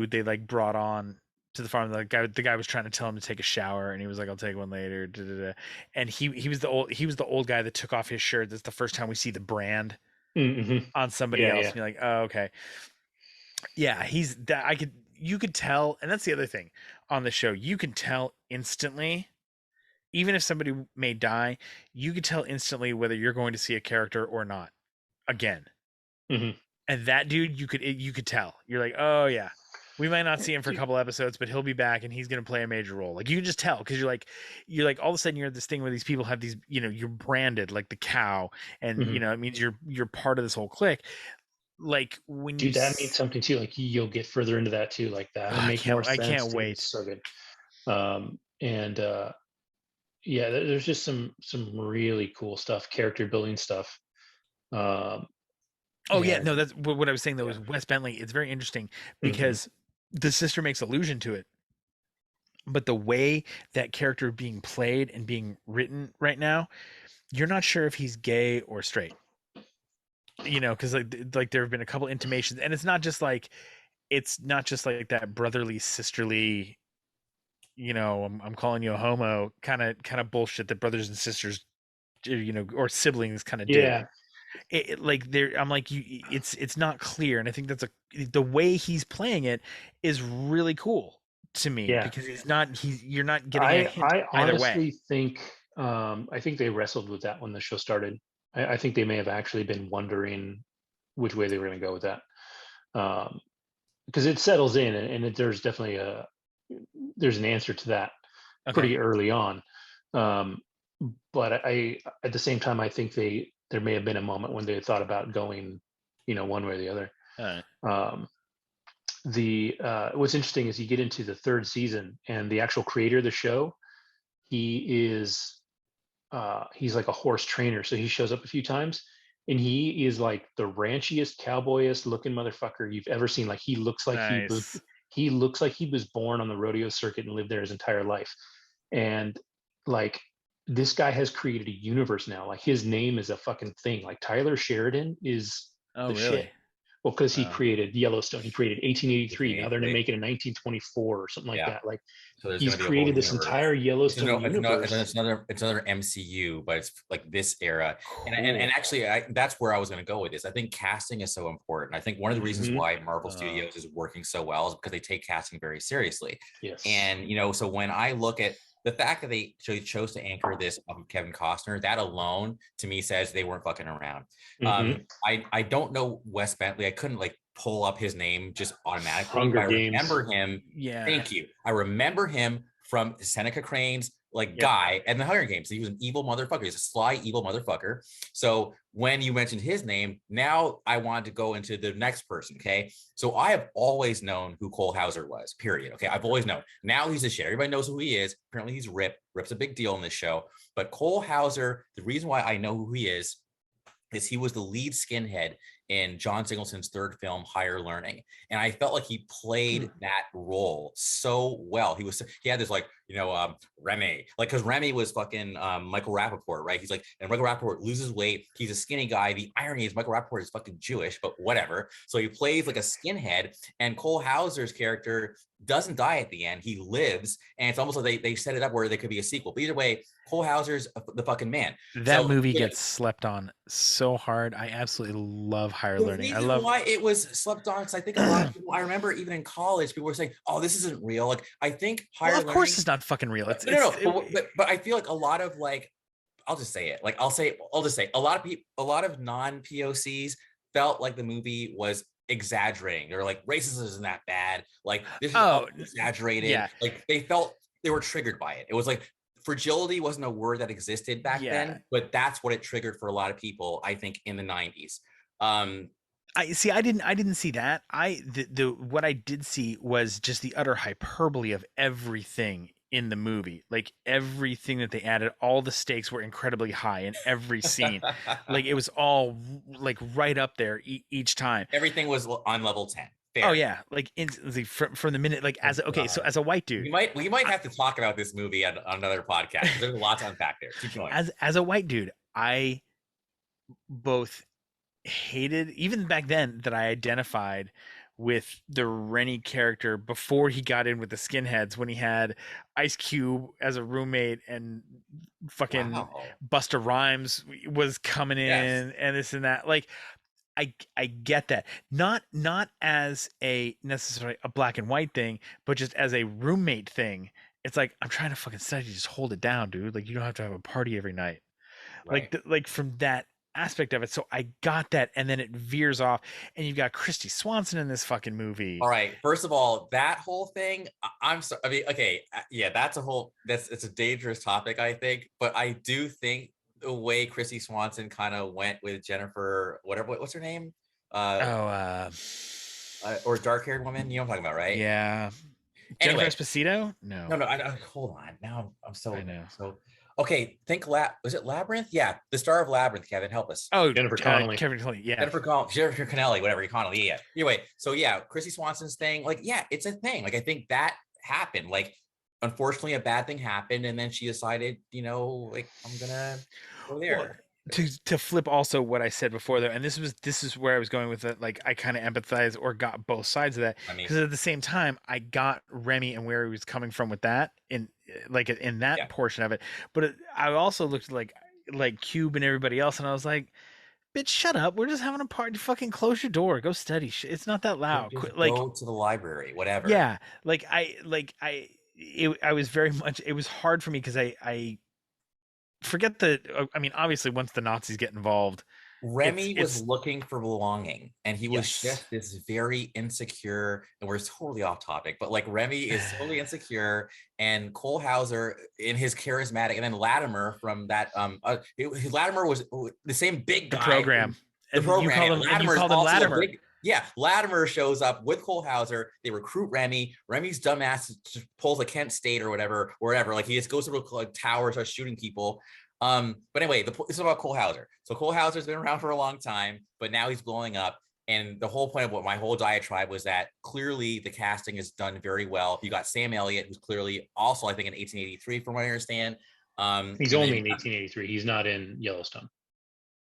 they like brought on to the farm, the guy was trying to tell him to take a shower, and he was like, I'll take one later, da, da, da. And he was the old guy that took off his shirt. That's the first time we see the brand Mm-hmm. on somebody Yeah, else, yeah. and you're like, oh, okay. Yeah, he's that. You could tell, and that's the other thing on the show. You can tell instantly, even if somebody may die, you could tell instantly whether you're going to see a character or not again. Hmm. And that dude, you could tell. You're like, oh yeah, we might not see him for a couple episodes, but he'll be back and he's gonna play a major role. Like you can just tell because you're like all of a sudden you're at this thing where these people have these, you're branded like the cow, and Hmm. it means you're part of this whole clique. Like when Dude, that means something too. Like you'll get further into that too. Like that'll I make more can't I sense, can't dude. wait. It's so good. And yeah, there's just some really cool stuff, character building stuff. Um, Oh yeah, And no, that's what I was saying though. yeah. Was Wes Bentley? It's very interesting Hmm. because the sister makes allusion to it, but the way that character being played and being written right now, you're not sure if he's gay or straight. Because like there have been a couple intimations, and it's not just like that brotherly sisterly. I'm calling you a homo kind of bullshit that brothers and sisters, or siblings kind of do. Yeah, Like there, I'm like you. It's not clear, and I think the way he's playing it is really cool to me yeah. because you're not getting a hint I either way. honestly think I think they wrestled with that when the show started. I think they may have actually been wondering which way they were going to go with that, because it settles in, and there's definitely there's an answer to that Okay. pretty early on. Um, but I at the same time I think there may have been a moment when they thought about going, one way or the other. All right. Um, the What's interesting is you get into the third season, and the actual creator of the show, he's like a horse trainer, so he shows up a few times, and he is like the ranchiest, cowboyest looking motherfucker you've ever seen. Like Nice. he looks like he was born on the rodeo circuit and lived there his entire life. And like, this guy has created a universe now. Like, his name is a fucking thing. Like, Tyler Sheridan is Oh, the shit. really? Well, because he Oh, created Yellowstone, he created 1883. Now they're gonna 1883. make it in 1924 or something like Yeah. that. Like, So there's he's going to be a whole created this universe. entire Yellowstone universe. It's another MCU, but it's like this era. And cool. actually, that's where I was going to go with this. I think casting is so important. I think one of the reasons Hmm. why Marvel Uh, Studios is working so well is because they take casting very seriously. Yes. And so when I look at the fact that they chose to anchor this off of Kevin Costner, that alone to me says they weren't fucking around. Hmm. I don't know Wes Bentley. I couldn't like pull up his name just automatically, but Hunger I Games. remember him. yeah. Thank you. I remember him from Seneca Crane's like Yep. guy and the Hunger Games. He was an evil motherfucker. He's a sly, evil motherfucker. So when you mentioned his name, now I wanted to go into the next person. Okay. So I have always known who Cole Hauser was, period. Okay. I've always known. Now he's a shit. Everybody knows who he is. Apparently he's Rip. Rip's a big deal in this show. But Cole Hauser, the reason why I know who he is he was the lead skinhead in John Singleton's third film, Higher Learning. And I felt like he played that role so well. He had this like, Remy, like, because Remy was fucking Michael Rappaport, right? He's like, and Michael Rappaport loses weight. He's a skinny guy. The irony is Michael Rappaport is fucking Jewish, but whatever. So he plays like a skinhead, and Cole Hauser's character doesn't die at the end. He lives, and it's almost like they set it up where there could be a sequel. But either way, Cole Hauser's the fucking man. That So movie yeah, gets slept on so hard. I absolutely love Higher the Learning. I reason love. why it was slept on is I think a lot of people, I remember even in college, people were saying, "Oh, this isn't real." Like, I think Well, Higher of course Learning, it's not fucking real. It's no, it's no, it, but I feel like a lot of like, I'll just say it. Like, I'll just say a lot of people, a lot of non-POCs felt like the movie was exaggerating. They're like, racism isn't that bad. Like, this is all oh exaggerated. yeah, Like, they felt they were triggered by it. It was like fragility wasn't a word that existed back yeah. then, but that's what it triggered for a lot of people, I think, in the 90s. Um, I see. I didn't see that. The what I did see was just the utter hyperbole of everything in the movie. Like everything that they added, all the stakes were incredibly high in every scene. Like it was all like right up there each time. Everything was on level 10. Oh Fair. yeah, like instantly from the minute. Like Oh, so God. as a white dude, We might have to talk about this movie on another podcast because there's a lot to unpack there. Keep going. as a white dude, I both hated even back then that I identified with the Rennie character before he got in with the skinheads when he had Ice Cube as a roommate and fucking Wow. Busta Rhymes was coming Yes. in and this and that. Like I get that. Not as a necessarily a black and white thing, but just as a roommate thing. It's like I'm trying to fucking study, just hold it down, dude. Like you don't have to have a party every night Right. like from that aspect of it. So I got that, and then it veers off, and you've got Christy Swanson in this fucking movie. All right. First of all, that whole thing, I'm sorry. I mean, okay, yeah, it's a dangerous topic, I think. But I do think the way Chrissy Swanson kind of went with Jennifer, what's her name? Uh, Oh, or dark-haired woman. You know what I'm talking about, right? yeah, Jennifer Anyway, Esposito. No, no, hold on. Now I'm I so know. so. Okay, think was it Labyrinth? Yeah, the star of Labyrinth. Kevin, help us. Oh, Jennifer Connelly. Kevin Connelly. Yeah. Jennifer Connelly, whatever, Connelly. Yeah. Anyway, so yeah, Chrissy Swanson's thing, like, yeah, it's a thing. Like, I think that happened. Like, unfortunately, a bad thing happened, and then she decided, like, I'm gonna go there. Well, to flip also what I said before though, and this is where I was going with it. Like I kind of empathize or got both sides of that I mean, because at the same time I got Remy and where he was coming from with that in that Yeah. portion of it. But I also looked like Cube and everybody else, and I was like, "Bitch, shut up! We're just having a party. Fucking close your door. Go study. It's not that loud. just Like, go to the library, whatever. yeah. I was very much. It was hard for me because I forget the. I mean, obviously, once the Nazis get involved, Remy was it's looking for belonging, and he was Yes. just this very insecure, and we're totally off topic, but like Remy is totally insecure, and Cole Hauser in his charismatic, and then Latimer from that Latimer was the same big the guy. program. The And program. you call him, and you Latimer's call them also a Latimer. big- Yeah, Latimer shows up with Cole Hauser. They recruit Remy. Remy's dumbass just pulls a Kent State or whatever. Like he just goes to a tower, starts shooting people. But anyway, this is about Cole Hauser. So Cole Hauser's been around for a long time, but now he's blowing up. And the whole point of what my whole diatribe was that clearly the casting is done very well. You got Sam Elliott, who's clearly also, I think, in 1883, from what I understand. He's only in 1883. He's not in Yellowstone.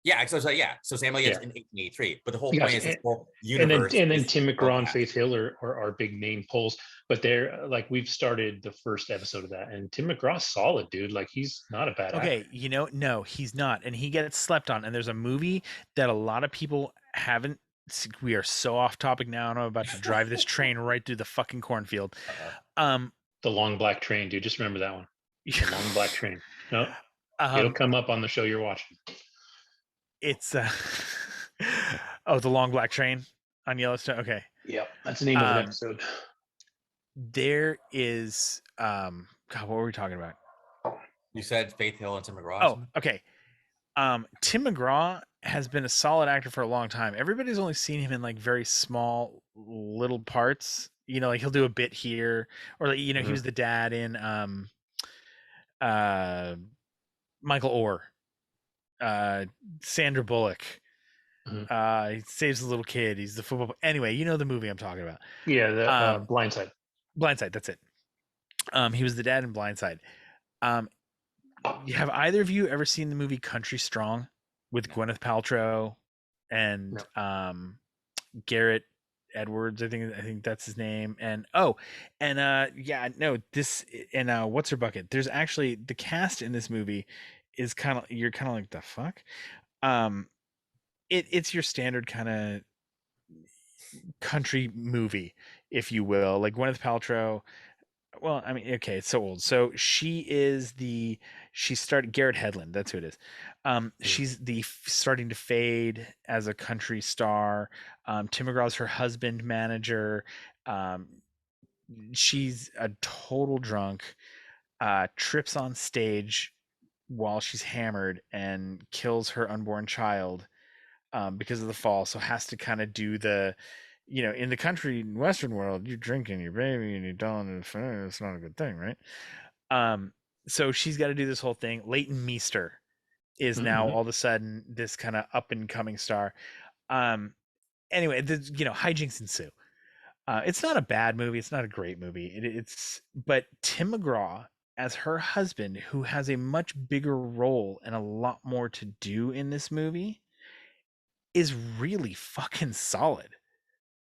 Yeah, so Sam Elliott's in 1883, but the whole point is this whole universe. And then is Tim McGraw and Faith Hill are big name pulls, but they're like, we've started the first episode of that, and Tim McGraw's solid, dude. Like, he's not a bad actor. No, he's not, and he gets slept on. And there's a movie that a lot of people haven't. We are so off topic now, and I'm about to drive this train right through the fucking cornfield. The Long Black Train, dude. Just remember that one. The Long Black Train. No, it'll come up on the show you're watching. It's the Long Black Train on Yellowstone. Okay. Yeah, that's the name of the episode. There is God, what were we talking about? You said Faith Hill and Tim McGraw. Oh, okay. Tim McGraw has been a solid actor for a long time. Everybody's only seen him in like very small little parts. Like he'll do a bit here, or like, he was the dad in Michael Orr. Sandra Bullock. He saves the little kid. He's the football. Anyway, you know the movie I'm talking about. Yeah, the Blindside. Blindside. That's it. He was the dad in Blindside. Have either of you ever seen the movie Country Strong with Gwyneth Paltrow and Garrett Edwards? I think that's his name. And this and what's her bucket? There's actually the cast in this movie is you're kind of like, the fuck. It's your standard kind of country movie, if you will. Like Gwyneth Paltrow. Well, I mean, okay, it's so old. So she started Garrett Hedlund. That's who it is. She's starting to fade as a country star. Tim McGraw's her husband manager. She's a total drunk. Trips on stage while she's hammered and kills her unborn child because of the fall. So has to kind of do the, in the country Western world, you're drinking your baby and you don't, it's not a good thing, right? So she's got to do this whole thing. Leighton Meester is now all of a sudden this kind of up and coming star. Anyway, hijinks ensue. It's not a bad movie. It's not a great movie. But Tim McGraw as her husband, who has a much bigger role and a lot more to do in this movie, is really fucking solid.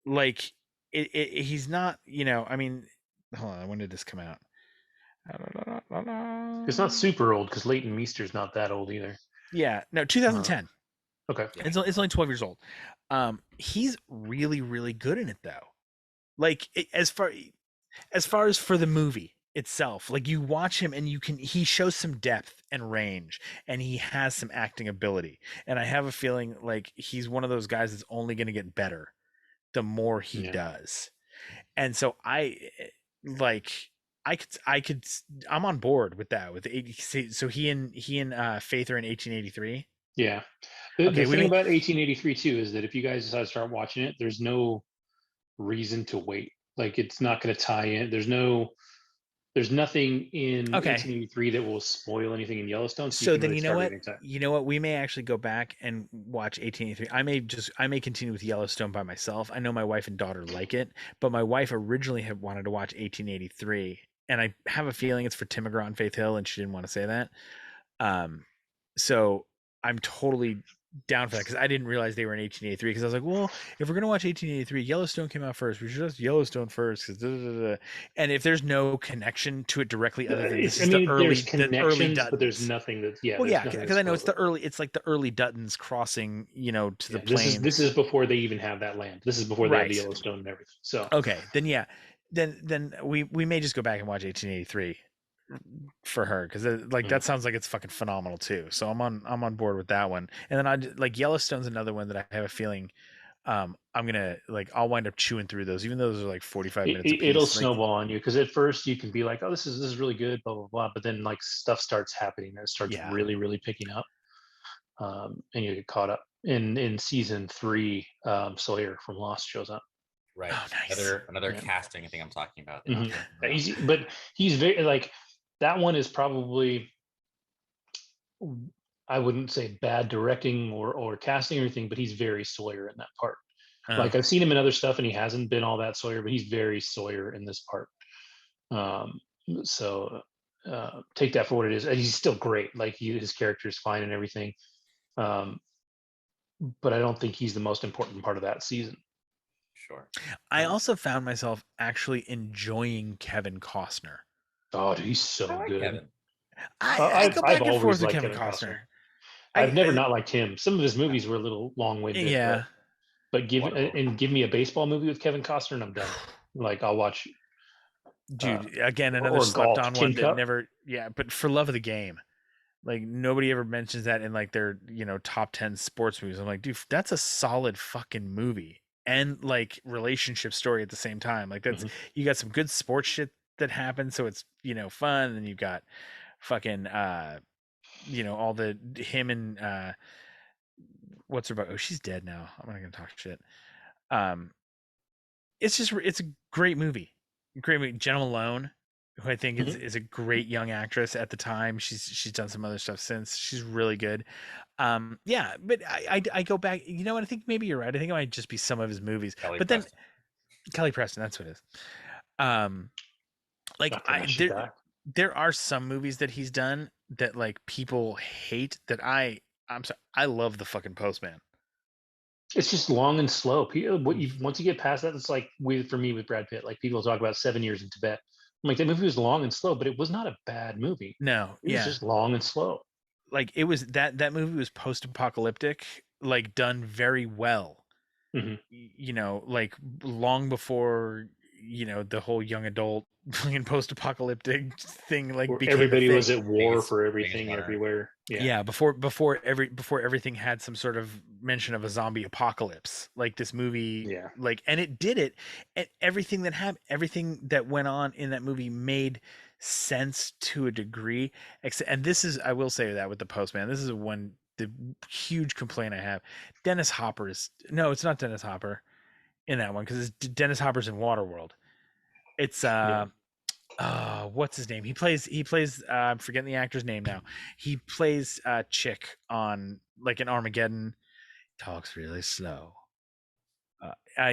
Like he's not, I mean, hold on, when did this come out? It's not super old because Leighton Meester's not that old either. Yeah, no, 2010. Okay. It's only 12 years old. He's really, really good in it though. Like as far as for the movie itself, like you watch him and he shows some depth and range, and he has some acting ability. And I have a feeling like he's one of those guys that's only going to get better the more he does. And so I'm on board with that. So he and Faith are in 1883. Yeah. The thing about 1883 too is that if you guys decide to start watching it, there's no reason to wait. Like, it's not going to tie in. There's no There's nothing in Okay. 1883 that will spoil anything in Yellowstone, so you So can then really you know start at what? any time. You know what? We may actually go back and watch 1883. I may continue with Yellowstone by myself. I know my wife and daughter like it, but my wife originally had wanted to watch 1883, and I have a feeling it's for Tim McGraw and Faith Hill, and she didn't want to say that. Um, so I'm totally down for that because I didn't realize they were in 1883. Because I was like, well, if we're gonna watch 1883, Yellowstone came out first. We should just Yellowstone first. Because and if there's no connection to it directly, other than this I is mean, there's the early connections, but there's Duttons. nothing that, yeah, Well, there's yeah, nothing that because I know spills over. it's like the early Duttons crossing, to the Yeah, this is plains. before they even have that land. This is before they have the Right. Yellowstone and everything. So Okay. Then yeah. Then we may just go back and watch 1883 for her because like mhm. that sounds like it's fucking phenomenal too. So I'm on board with that one. And then I like Yellowstone's another one that I have a feeling I'm gonna like I'll wind up chewing through those even though those are like 45 minutes a it'll piece. Like snowball on you because at first you can be like, oh, this is really good, blah blah blah, but then like stuff starts happening and it starts yeah. really picking up, and you get caught up. In season 3, Sawyer from Lost shows up. Right. Oh, nice. Another Yeah. casting thing I'm talking about. That hmm I'm thinking about. But he's very like that one is probably, I wouldn't say bad directing or casting or anything, but he's very Sawyer in that part. Oh. Like I've seen him in other stuff and he hasn't been all that Sawyer, but he's very Sawyer in this part. Um, so take that for what it is. And he's still great. Like his character is fine and everything. Um, but I don't think he's the most important part of that season. Sure. I Um, also found myself actually enjoying Kevin Costner. oh, dude, he's I so like good. Kevin. I go I've back and forth always with liked Kevin Kevin Costner. Costner. I've never I not liked him. Some of his movies were a little long-winded, yeah. but Wonderful. give me a baseball movie with Kevin Costner and I'm done. Like I'll watch, uh, Dude, again, another or slept golf, on Tin one that Cup. never, yeah, but for love of the game. Like nobody ever mentions that in like their, top 10 sports movies. I'm like, dude, that's a solid fucking movie. And like relationship story at the same time. Like that's Mhm. you got some good sports shit that happens, so it's, fun, and you've got fucking all the him and what's her about? Oh, she's dead now. I'm not gonna talk shit. Um it's a great movie. Great movie. Jenna Malone, who I think is Mhm. is a great young actress at the time. She's done some other stuff since. She's really good. Yeah, but I go back. You know what? I think maybe you're right. I think it might just be some of his movies. Kelly But then Preston. Kelly Preston, that's what it is. Um, like I forgot she died. there are some movies that he's done that like people hate that I'm sorry. I love The fucking Postman. It's just long and slow. Once you get past that, it's like for me with Brad Pitt. Like people talk about 7 Years in Tibet. I'm like that movie was long and slow, but it was not a bad movie. No, It was yeah. just long and slow. Like it was that movie was post-apocalyptic, like done very well. hmm Like long before, the whole young adult fucking post-apocalyptic thing like Where became a everybody was thing. at war Biggest for biggest everything runner. everywhere. Yeah, Yeah, before everything had some sort of mention of a zombie apocalypse. Like this movie, yeah. like, and it did it, and everything that happened, everything that went on in that movie made sense to a degree. And this is, I will say that with the Postman, this is the huge complaint I have. Dennis Hopper is no, it's not Dennis Hopper in that one because it's Dennis Hopper's in Waterworld. It's Yeah. what's his name? He plays I'm forgetting the actor's name now. He plays Chick on like an Armageddon. Talks really slow.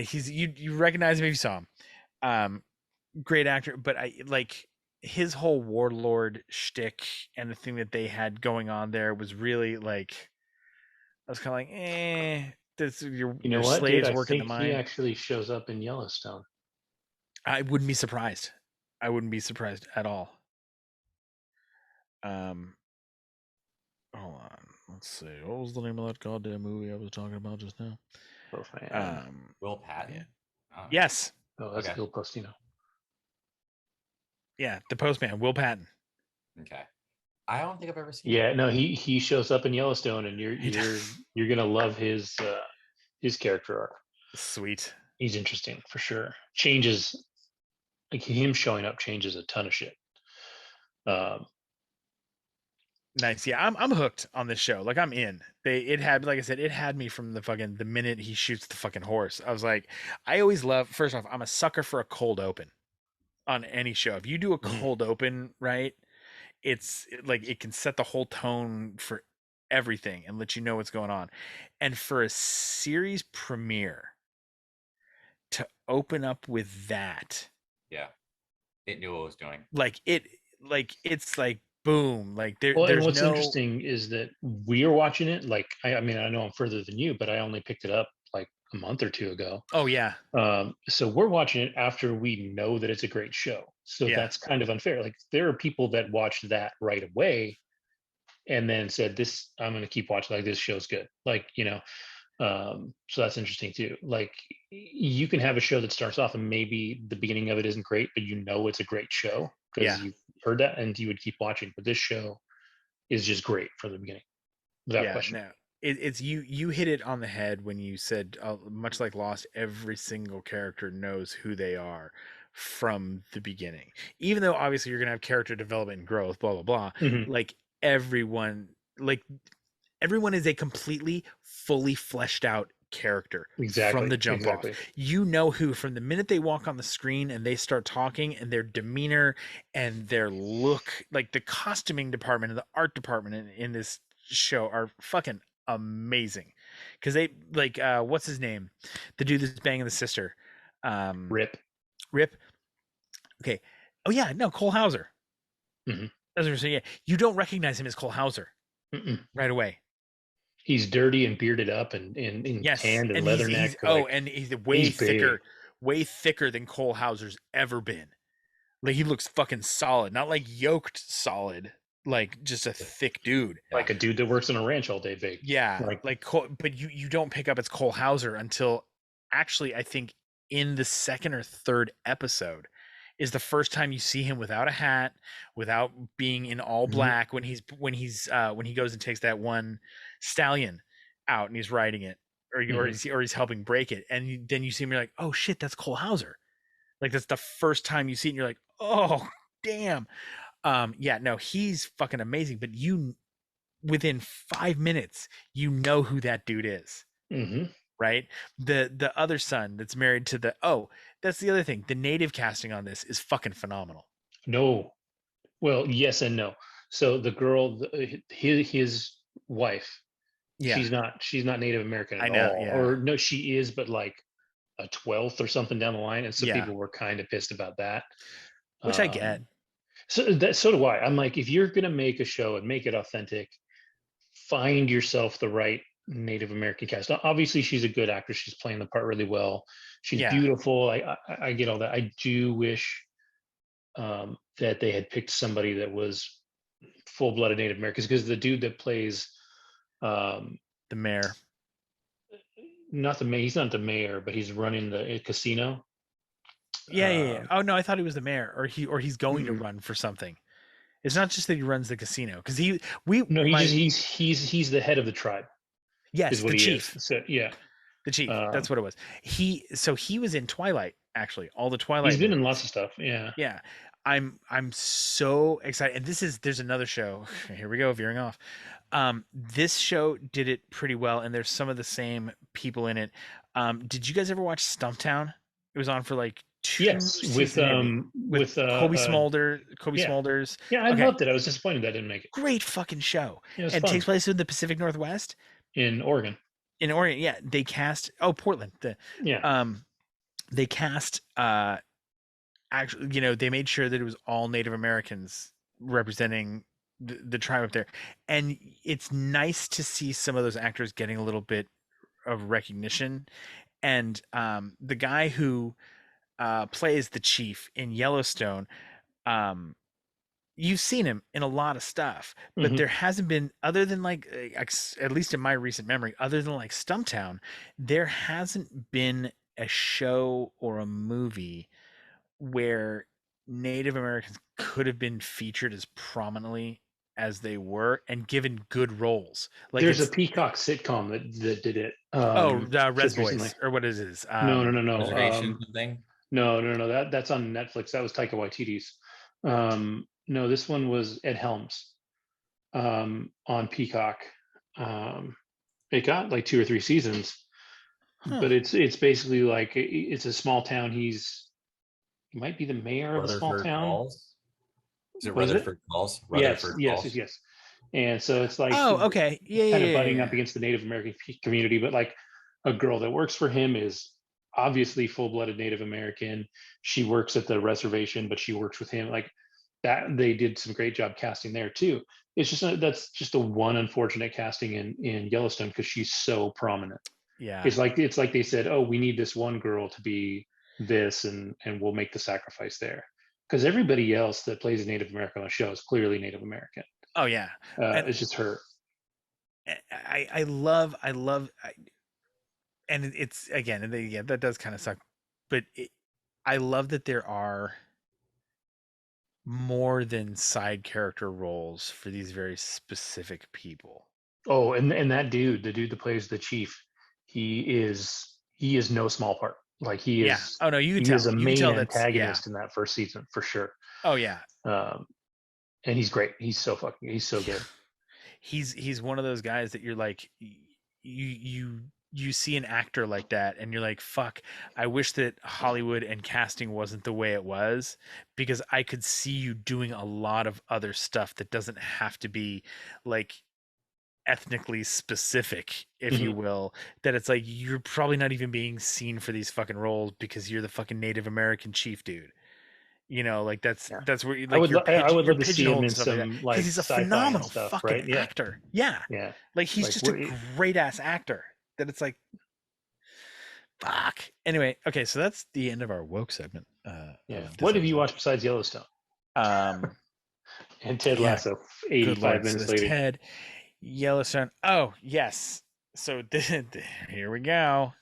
He's you recognize him if you saw him. Um, great actor, but I like his whole warlord shtick and the thing that they had going on there was really like I was kind of like, this You your know what, dude? slaves I work in the think he mine. actually shows up in Yellowstone. I wouldn't be surprised. I wouldn't be surprised at all. Um, Hold on. Let's see. What was the name of that goddamn movie I was talking about just now? Postman. Will Yeah. Patton. Oh, Yes. Oh, that's okay. Bill Postino. Yeah, The Postman, Will Patton. Okay. I don't think I've ever seen Yeah, that. no, he shows up in Yellowstone, and you're He you're does. you're gonna love his character arc. Sweet. He's interesting for sure. Changes, like him showing up changes a ton of shit. Um, Nice. Yeah, I'm hooked on this show. Like I'm in. It had like I said, it had me from the minute he shoots the fucking horse. I was like, I always love first off, I'm a sucker for a cold open. on any show. If you do a Mhm. cold open right, it's like it can set the whole tone for everything and let you know what's going on. And for a series premiere to open up with that, Yeah, it knew what it was doing. like it's like boom, like Well, and there's what's no. interesting is that we're watching it. Like, I mean, I know I'm further than you, but I only picked it up like a month or two ago. Oh yeah, So we're watching it after we know that it's a great show. So yeah, that's kind of unfair. Like, there are people that watched that right away and then said, "This, I'm going to keep watching. Like, this show's good." Like, so that's interesting too. Like, you can have a show that starts off and maybe the beginning of it isn't great, but you know it's a great show yeah, because you've heard that and you would keep watching. But this show is just great from the beginning, without yeah. question. No, it's you hit it on the head when you said much like Lost, every single character knows who they are from the beginning. Even though obviously you're gonna have character development and growth, blah blah blah. Hmm. Like everyone, like everyone is a completely fully fleshed out character from Exactly, the jump off. exactly. You know who from the minute they walk on the screen and they start talking, and their demeanor and their look, like the costuming department and the art department in this show are fucking amazing. Because they like what's his name, the dude that's banging the sister, um Rip. Rip. Okay. Oh yeah, no, Cole Hauser. Hmm. That's what I'm saying. Yeah, you don't recognize him as Cole Hauser right away. He's dirty and bearded up and Yes, tanned and and he's leatherneck. he's oh, Like, and he's he's big. way thicker than Cole Hauser's ever been. Like he looks fucking solid, not like yoked solid, like just a thick dude. Like a dude that works on a ranch all day, big. Yeah, Like, like Cole, but you don't pick up it's Cole Hauser until actually I think in the second or third episode is the first time you see him without a hat, without being in all mhm, black when he goes and takes that one stallion out and he's riding it mhm, or he's helping break it and then you see him, you're like, oh shit, that's Cole Hauser. Like that's the first time you see it and you're like, oh damn. Yeah, no, he's fucking amazing, but you within 5 minutes you know who that dude is, mhm. right? The other son that's married to the oh, that's the other thing, the native casting on this is fucking phenomenal. No. Well, yes and no. So the girl, his wife, Yeah, she's not Native American I at know, all. yeah, Or no, she is, but like a 12th or something down the line. And so yeah, people were kind of pissed about that. which I get. Um, so do I. I'm like, if you're gonna make a show and make it authentic, find yourself the right Native American cast. Now, obviously, she's a good actress. She's playing the part really well. She's Yeah, beautiful. I get all that. I do wish that they had picked somebody that was full-blooded Native Americans, because the dude that plays, um, the mayor. not the mayor, he's not the mayor, but he's running the casino. Yeah, yeah, yeah. Um, Oh no, I thought he was the mayor, or he's going to mm-mm. run for something. It's not just that he runs the casino because he we No, he just my he's the head of the tribe, yes, is what the he is. chief. So yeah, The chief. That's um, what it was. He was in Twilight, actually, all the he's Twilight been in lots movies. of stuff. Yeah. Yeah. I'm so excited. And there's another show. Here we go, veering off. This show did it pretty well, and there's some of the same people in it. Did you guys ever watch Stumptown? It was on for like two Yes, seasons, maybe, with Kobe yeah, Smulders. yeah, I Okay, loved it. I was disappointed that didn't make it. great fucking show. It was And it takes fun place in the Pacific Northwest in Oregon. in Oregon. Yeah, they cast Portland. Yeah. Um they cast actually, they made sure that it was all Native Americans representing the tribe up there. And it's nice to see some of those actors getting a little bit of recognition. And the guy who plays the chief in Yellowstone, um, you've seen him in a lot of stuff, but Hmm. there hasn't been, other than like, at least in my recent memory, other than like Stumptown, there hasn't been a show or a movie where Native Americans could have been featured as prominently as they were and given good roles. Like There's a it's Peacock sitcom that did it Res just recently. Boys or what is it? No, no, no, no. Reservation thing. No, no, no. That's on Netflix. That was Taika Waititi's. No, this one was Ed Helms on Peacock. Um, it got like 2 or 3 seasons, Huh. but it's basically like it's a small town. he might be the mayor of a small Rutherford town. Falls. Is it Was it? Rutherford Falls? Yes, Rutherford yes, Falls. yes, yes. And so it's like Oh, okay. Yeah, kind yeah, of yeah, butting up yeah. against the Native American community, but like a girl that works for him is obviously full-blooded Native American. She works at the reservation, but she works with him. Like that, they did some great job casting there too. It's just that's just the one unfortunate casting in Yellowstone because she's so prominent. Yeah. It's like they said, oh, we need this one girl to be this, and we'll make the sacrifice there because everybody else that plays a Native American on the show is clearly Native American. Oh yeah. And It's just her. I love and it's again, and yeah, that does kind of suck, but I love that there are more than side character roles for these very specific people. Oh, and that dude, the dude that plays the chief, he is no small part. Like Yeah. Oh no, he is a you can main tell that's yeah. antagonist in that first season for sure. Oh yeah. Um, and he's great. He's so good. He's one of those guys that you're like you see an actor like that and you're like, fuck, I wish that Hollywood and casting wasn't the way it was, because I could see you doing a lot of other stuff that doesn't have to be like ethnically specific, if you Mhm. will, that it's like you're probably not even being seen for these fucking roles because you're the fucking Native American chief dude. You know, like Yeah. that's where I would I would you're love to see him pigeonholed and in stuff like that, some because like he's a sci-fi and phenomenal stuff, fucking right? Yeah. actor. Yeah, Yeah. like he's Like just a great ass actor. That it's like, fuck. Anyway, okay, so that's the end of our woke segment. yeah. Of this What have you episode. watched besides Yellowstone? And Ted Yeah, Lasso, good 85 lord. So minutes this later. Ted, Yellowstone. Oh yes. So here we go.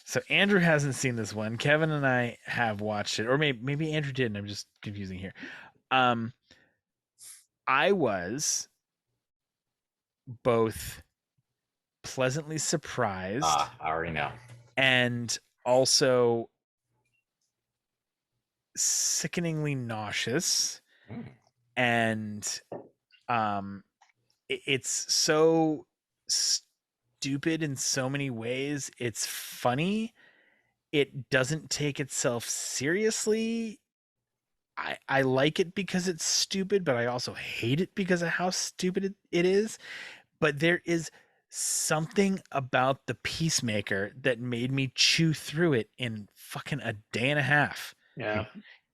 So Andrew hasn't seen this one. Kevin and I have watched it, or maybe Andrew did, and I'm just confusing here. I was both pleasantly surprised I already know. and also sickeningly nauseous. And it's so stupid in so many ways. It's funny. It doesn't take itself seriously. I like it because it's stupid, but I also hate it because of how stupid it is. But there is something about the Peacemaker that made me chew through it in fucking a day and a half. Yeah.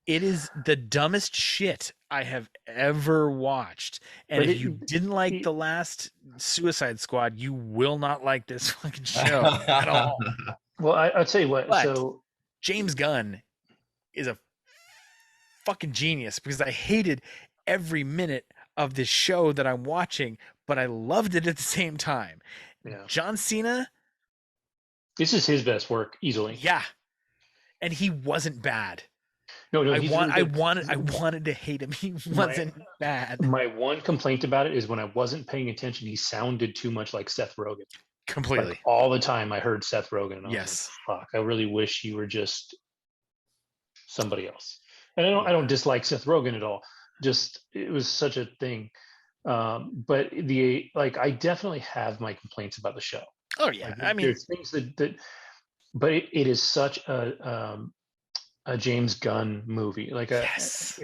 It is the dumbest shit I have ever watched. And But if you didn't like the last Suicide Squad, you will not like this fucking show at all. well, I'll tell you what. But So James Gunn is a fucking genius, because I hated every minute of this show that I'm watching, but I loved it at the same time. yeah, John Cena, this is his best work easily. yeah, and he wasn't bad. No, he's really good. I wanted to hate him. He wasn't bad. My one complaint about it is when I wasn't paying attention, he sounded too much like Seth Rogen. Completely. Like all the time, I heard Seth Rogen, and I Yes. was like, "Fuck! I really wish you were just somebody else." And I don't dislike Seth Rogen at all. Just it was such a thing. But I definitely have my complaints about the show. Oh yeah, Like, I mean, there's things but it is such a James Gunn movie, yes,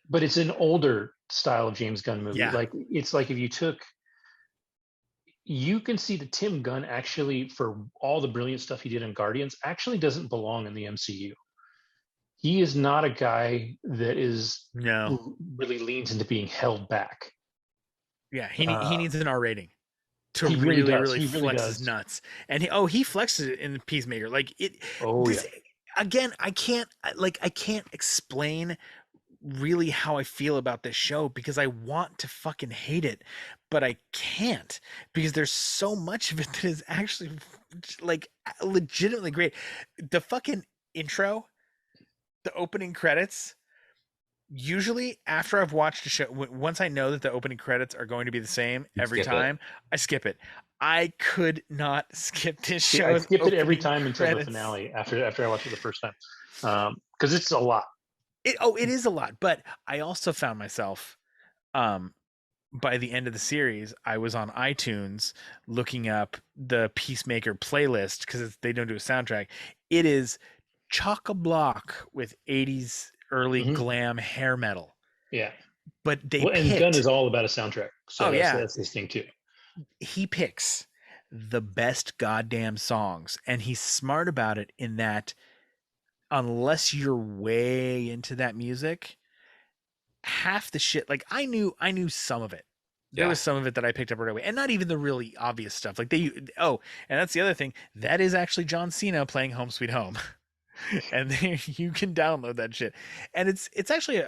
but it's an older style of James Gunn movie. Yeah. Like it's like if you can see that Tim Gunn actually, for all the brilliant stuff he did in Guardians, actually doesn't belong in the MCU. He is not a guy that really leans into being held back. Yeah, he needs an R rating to he really does. really He really flex does. his nuts. And he flexes it in Peacemaker. Like it. Oh this, yeah. Again, I can't explain really how I feel about this show, because I want to fucking hate it, but I can't, because there's so much of it that is actually like legitimately great. The fucking intro, the opening credits, usually after I've watched a show, once I know that the opening credits are going to be the same every time, I skip it. I could not skip this show. I skip it every time until credits. the finale, after I watch it the first time, because it's a lot. It is a lot, but I also found myself, by the end of the series, I was on iTunes looking up the Peacemaker playlist, because they don't do a soundtrack. It is chock-a-block with 80s early Mhm. glam hair metal. Yeah. But they Well, and Gunn picked, is all about a soundtrack, so oh yeah, that's his thing too. he picks the best goddamn songs, and he's smart about it in that unless you're way into that music, half the shit, like I knew some of it. There Yeah. was some of it that I picked up right away, and not even the really obvious stuff. Like they, oh, and that's the other thing. That is actually John Cena playing "Home Sweet Home," and you can download that shit. And it's actually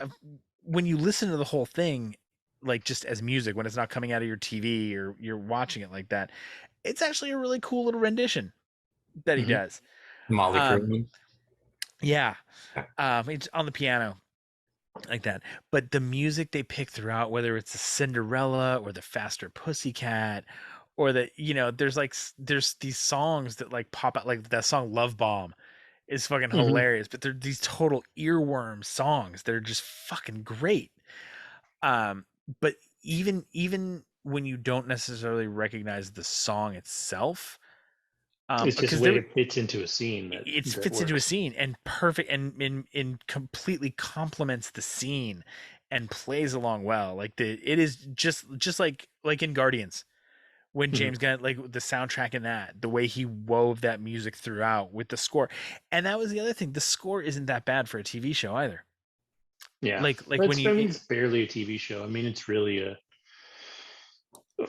when you listen to the whole thing, like just as music, when it's not coming out of your TV or you're watching it like that, it's actually a really cool little rendition that he Mhm. does. Molly Um, Crew. yeah, Yeah. it's on the piano like that. But the music they pick throughout, whether it's the Cinderella or the Faster Pussycat, or the, there's like there's these songs that like pop out, like that song Love Bomb is fucking Mhm. hilarious, but they're these total earworm songs. They're just fucking great. Um, but even when you don't necessarily recognize the song itself, It's just the because way there it fits into a scene it that fits into a works. scene and perfect and in completely complements the scene and plays along well. Like it is just like in Guardians when Mhm. James Gunn, like the soundtrack in that, the way he wove that music throughout with the score. And that was the other thing. The score isn't that bad for a TV show either. Yeah, Like when it's, I mean, you it's barely a TV show. I mean, it's really a.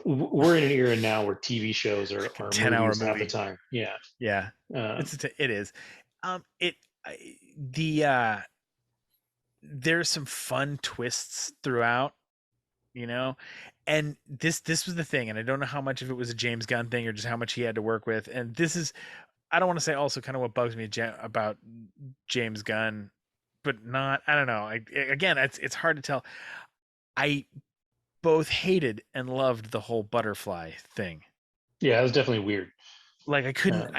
We're in an era now where TV shows like a are 10-hour movies half the movie. time. Yeah. Yeah. Um, It is. It the there's some fun twists throughout, you know, and this was the thing, and I don't know how much of it was a James Gunn thing or just how much he had to work with. And this is, I don't want to say also kind of what bugs me about James Gunn, but not, I don't know. Again, it's hard to tell. I both hated and loved the whole butterfly thing. yeah, it was definitely weird. Like I couldn't, Um,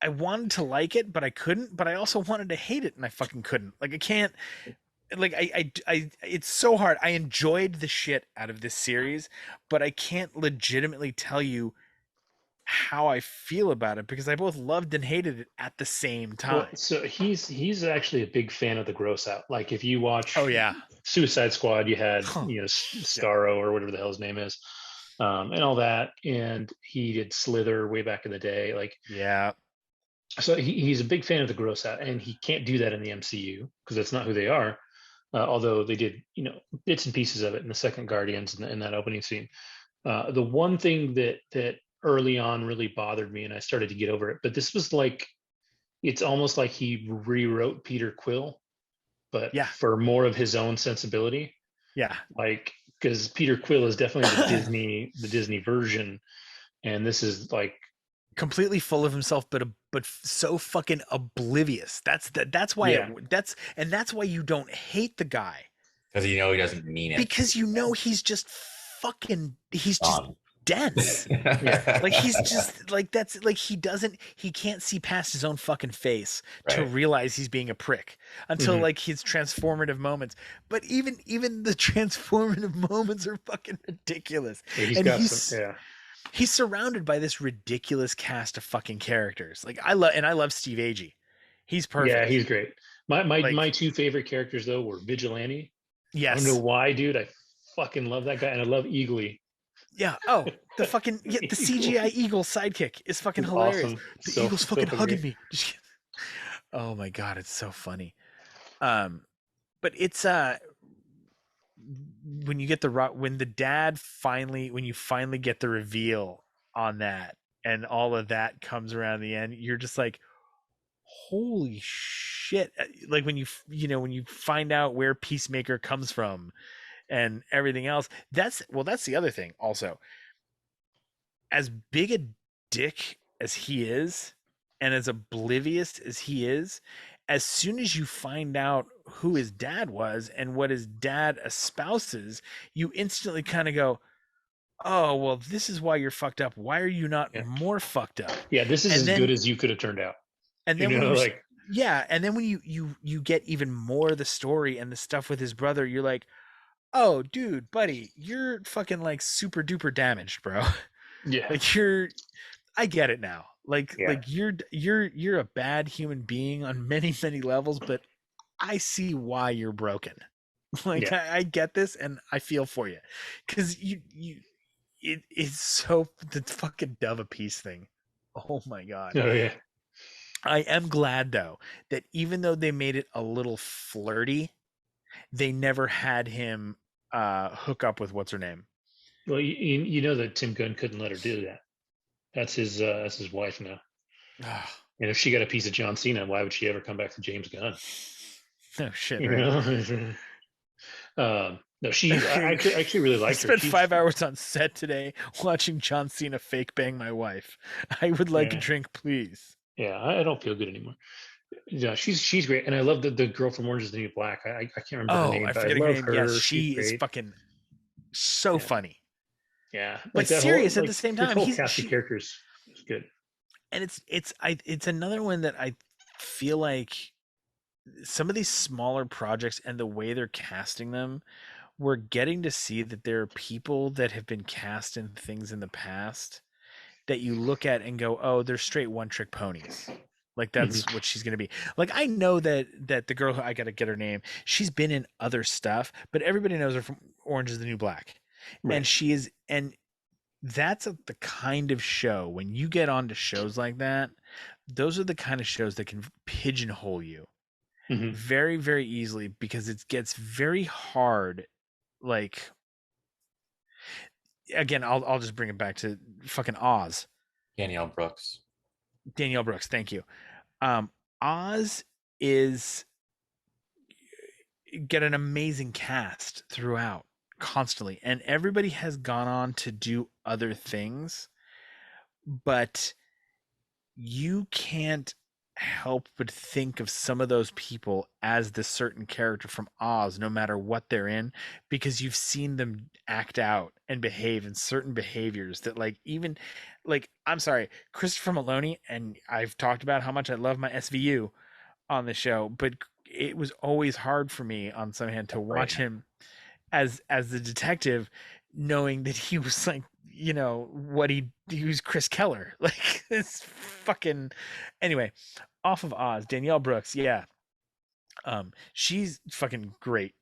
I wanted to like it, but I couldn't. But I also wanted to hate it, and I fucking couldn't. Like I can't. Like it's so hard. I enjoyed the shit out of this series, but I can't legitimately tell you how I feel about it because I both loved and hated it at the same well, time. so he's actually a big fan of the gross out. Like if you Oh watch yeah. Suicide Squad, you had Huh. Yeah. Starro or whatever the hell his name is, and all that, and he did Slither way back in the day. Like Yeah. so, he's a big fan of the gross out, and he can't do that in the MCU because that's not who they are. Although they did, bits and pieces of it in the second Guardians and in that opening scene. The one thing that early on really bothered me, and I started to get over it, but this was like it's almost like he rewrote Peter Quill, but Yeah. for more of his own sensibility. Yeah. Like because Peter Quill is definitely the Disney version, and this is like Completely full of himself, but so fucking oblivious. That's why yeah, that's why you don't hate the guy Because you know he doesn't mean it. because he's just Um, dense. yeah, Like he's just like that's like he can't see past his own fucking face to right. realize he's being a prick until hmm like his transformative moments. But even the transformative moments are fucking ridiculous. yeah, he's And got some yeah. he's surrounded by this ridiculous cast of fucking characters. Like I love Steve Agee. He's Yeah, perfect. he's great. My Like two favorite characters though were Vigilante. I don't know yes. why, dude. I fucking love that guy, and I love Eagly. Yeah. Oh, the fucking yeah, the CGI Eagly eagle sidekick is fucking is hilarious. awesome. The So eagle's fucking fucking hugging great. me. Oh my god, it's so funny. But it's when you get when the dad finally when you finally get the reveal on that and all of that comes around the end, you're just like, holy shit! Like when when you find out where Peacemaker comes from and everything else. That's the other thing also. As big a dick as he is and as oblivious as he is, as soon as you find out who his dad was and what his dad espouses, you instantly kind of go, oh, well, this is why you're fucked up. Why are you not Yeah, more fucked up? yeah. This is And as good then, as you could have turned out. and then when Like yeah, and then when you get even more of the story and the stuff with his brother, you're like, oh, dude, buddy, you're fucking like super duper damaged, bro. yeah, Like I get it now. Yeah. Like you're a bad human being on many many levels, but I see why you're broken. Like Yeah. I get this and I feel for you, because it's so the fucking dove a piece thing. Oh my god. Oh yeah. I am glad though that even though they made it a little flirty, they never had him hook up with what's her name. Well, you know that Tim Gunn couldn't let her do that. That's his wife now. And if she got a piece of John Cena, why would she ever come back to James Gunn? No shit, You right? know. No, I actually really I liked her. spent She's 5 hours on set today watching John Cena fake bang my wife. I would like a yeah, drink, please. yeah. I don't feel good anymore. Yeah, she's great, and I love the girl from Orange Is the New Black. I can't remember her Oh, name, I'm but I forgetting her love name. Yes, her. She's she is great. fucking so Yeah, funny, yeah. but Like that whole serious at the like same his time. whole He's cast of she, characters is good. and it's another one that I feel like some of these smaller projects and the way they're casting them, we're getting to see that there are people that have been cast in things in the past that you look at and go, oh, they're straight one trick ponies. Like Mhm. that's what she's gonna be. Like I know that the girl who I gotta get her name, she's been in other stuff, but everybody knows her from Orange is the New Black. And Right. she is and that's the kind of show when you get onto shows like that, those are the kind of shows that can pigeonhole you Hmm. very, very easily because it gets very hard. Like again, I'll just bring it back to fucking Oz. Danielle Brooks. Danielle Brooks, thank you. Um, Oz is get an amazing cast throughout constantly, and everybody has gone on to do other things, but you can't help but think of some of those people as the certain character from Oz, no matter what they're in, because you've seen them act out and behave in certain behaviors that, like, even like, I'm sorry, Christopher Maloney, and I've talked about how much I love my SVU on the show, but it was always hard for me on some hand to Right. watch him as the detective, knowing that he was like, what he was Chris Keller. Like it's fucking anyway, off of Oz, Danielle Brooks, yeah. She's fucking great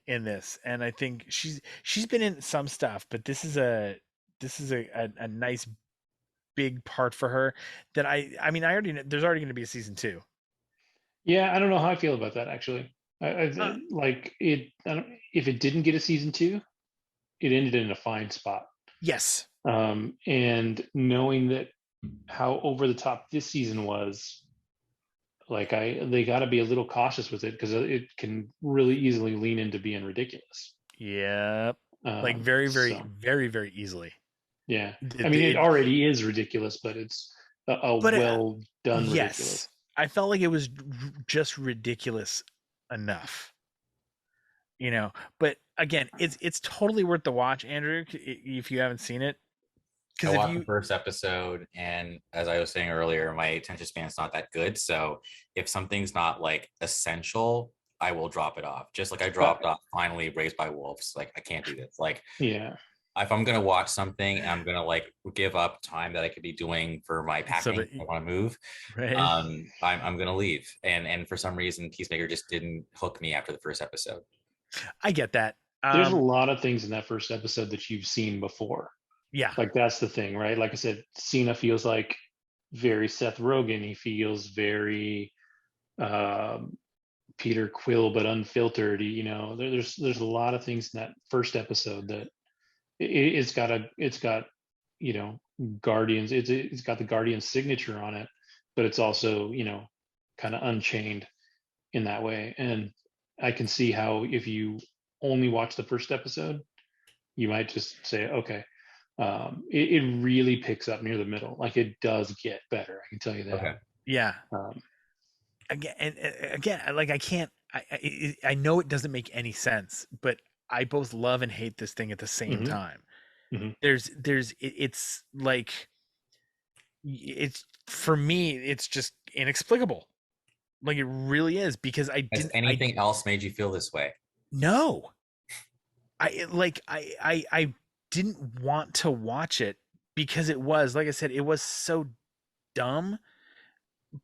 in this. And I think she's been in some stuff, but this is a nice big part for her that I mean I already know there's already going to be a season two. Yeah, I don't know how I feel about that actually. Uh, Like it. I don't, if it didn't get a season two, it ended in a fine spot. yes. And knowing that how over the top this season was, like they got to be a little cautious with it because it can really easily lean into being ridiculous. Yep. Like very, very, So very, very easily. yeah, I It, mean it it, already is ridiculous, but it's a but well done ridiculous. yes, I felt like it was just ridiculous enough, you know. But again, it's totally worth the watch, Andrew, if you haven't seen it. I Because if watched the you, first episode, and as I was saying earlier, my attention span's not that good. So if something's not like essential, I will drop it off. Just like I Uh, dropped off finally Raised by Wolves. Like I can't do this. Like yeah, if I'm gonna watch something and I'm gonna like give up time that I could be doing for my so packing, that I want to move. right, I'm gonna leave. And for some reason, Peacemaker just didn't hook me after the first episode. I get that. there's a lot of things in that first episode that you've seen before. Yeah, Like that's the thing, right? Like I said, Cena feels like very Seth Rogen. He feels very um, Peter Quill, but unfiltered. There's a lot of things in that first episode that it's got Guardians. It's got the Guardian signature on it, but it's also kind of unchained in that way. And I can see how if you only watch the first episode, you might just say, okay. It really picks up near the middle. Like it does get better. I can tell you that. Okay. yeah. Um, Again, like I can't. I know it doesn't make any sense, but I both love and hate this thing at the same mhm, time. mhm. It's like it's for me it's just inexplicable, like it really is, because Has I anything else made you feel this way? no, I didn't want to watch it because it was, like I said, it was so dumb,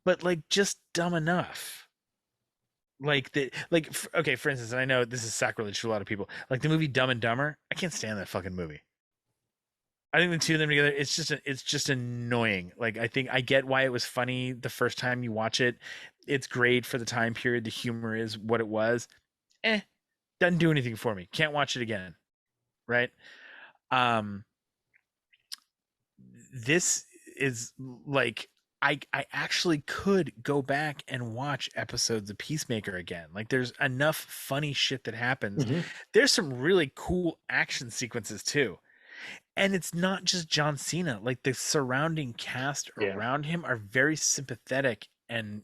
but like just dumb enough. Like the like okay, for instance, and I know this is sacrilege to a lot of people. Like the movie Dumb and Dumber, I can't stand that fucking movie. I think the two of them together, it's just annoying. Like I think I get why it was funny the first time you watch it. It's great for the time period. The humor is what it was. Doesn't do anything for me. Can't watch it again. Right? Um, this is like I actually could go back and watch episodes of Peacemaker again. Like there's enough funny shit that happens. Mhm. There's some really cool action sequences too. And it's not just John Cena. Like the surrounding cast Yeah. around him are very sympathetic and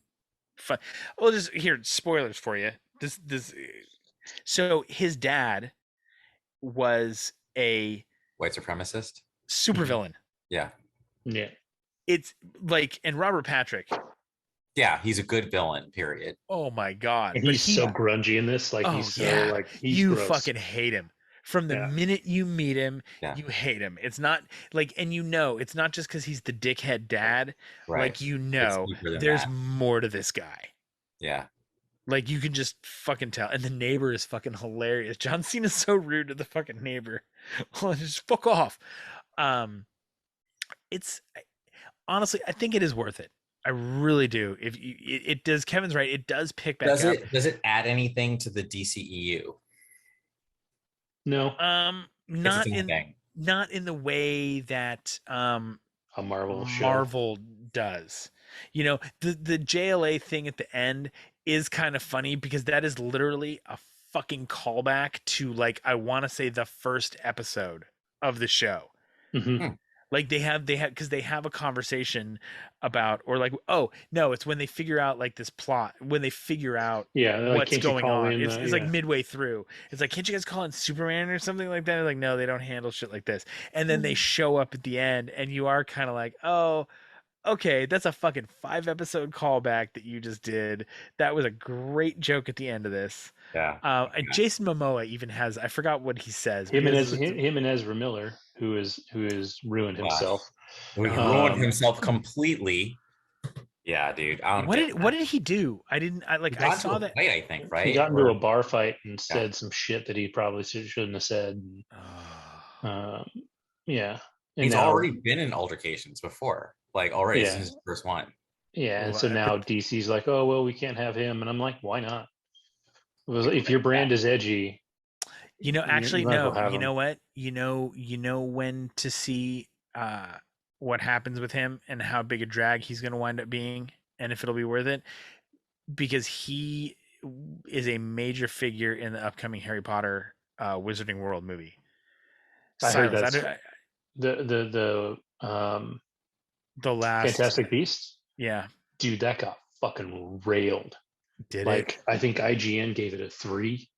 fun. Well, just here spoilers for you. This so his dad was a White supremacist. supervillain. Yeah. Yeah. It's like, and Robert Patrick, Yeah, he's a good villain, period. oh my god. And But he's so grungy in this. Like oh he's so yeah, like he's you gross. fucking hate him. From the Yeah. minute you meet him, Yeah. you hate him. It's not like, and you know, it's not just because he's the dickhead dad. Right. Like, you know, deeper than there's that. more to this guy. Yeah. Like, you can just fucking tell. And the neighbor is fucking hilarious. John Cena's so rude to the fucking neighbor. Well, just fuck off. It's honestly, I think it is worth it. I really do. If you, it does, Kevin's right. It does pick back up. Does it add anything to the DCEU? No. Not its own in thing. not in the way that A Marvel show. Marvel does. You know, the JLA thing at the end is kind of funny because that is literally a fucking callback to, like, I want to say the first episode of the show. Mhm. Like they have because they have a conversation about, or like, oh no, it's when they figure out like this plot, when they figure out Yeah. Like, what's can't you going call on. in, It's like yeah. midway through. It's like, can't you guys call in Superman or something like that? Like, no, they don't handle shit like this. And then they show up at the end, and you are kind of like, oh, okay, that's a fucking 5-episode callback that you just did. That was a great joke at the end of this. Yeah. And Jason Momoa even has, I forgot what he says. Him but and he has- him and Ezra Miller, who is ruined himself. He ruined Um, himself completely. Yeah, dude. I don't what did he do? I didn't. I like. He got I into saw a that. fight, I think, right? He got into Or- a bar fight and said some shit that he probably shouldn't have said. Yeah. And he's now, already been in altercations before, like already Yeah. since his first one. yeah. And so Well, now DC's like, oh, well, we can't have him. And I'm like, why not? If your brand is edgy, You know, you actually, might as well no. have You him. know what? You know when to see what happens with him and how big a drag he's going to wind up being, and if it'll be worth it, because he is a major figure in the upcoming Harry Potter Wizarding World movie. I heard Silence. that's the The last Fantastic Beasts. Yeah. Dude, that got fucking railed. Did Like, it? I think IGN gave it a 3.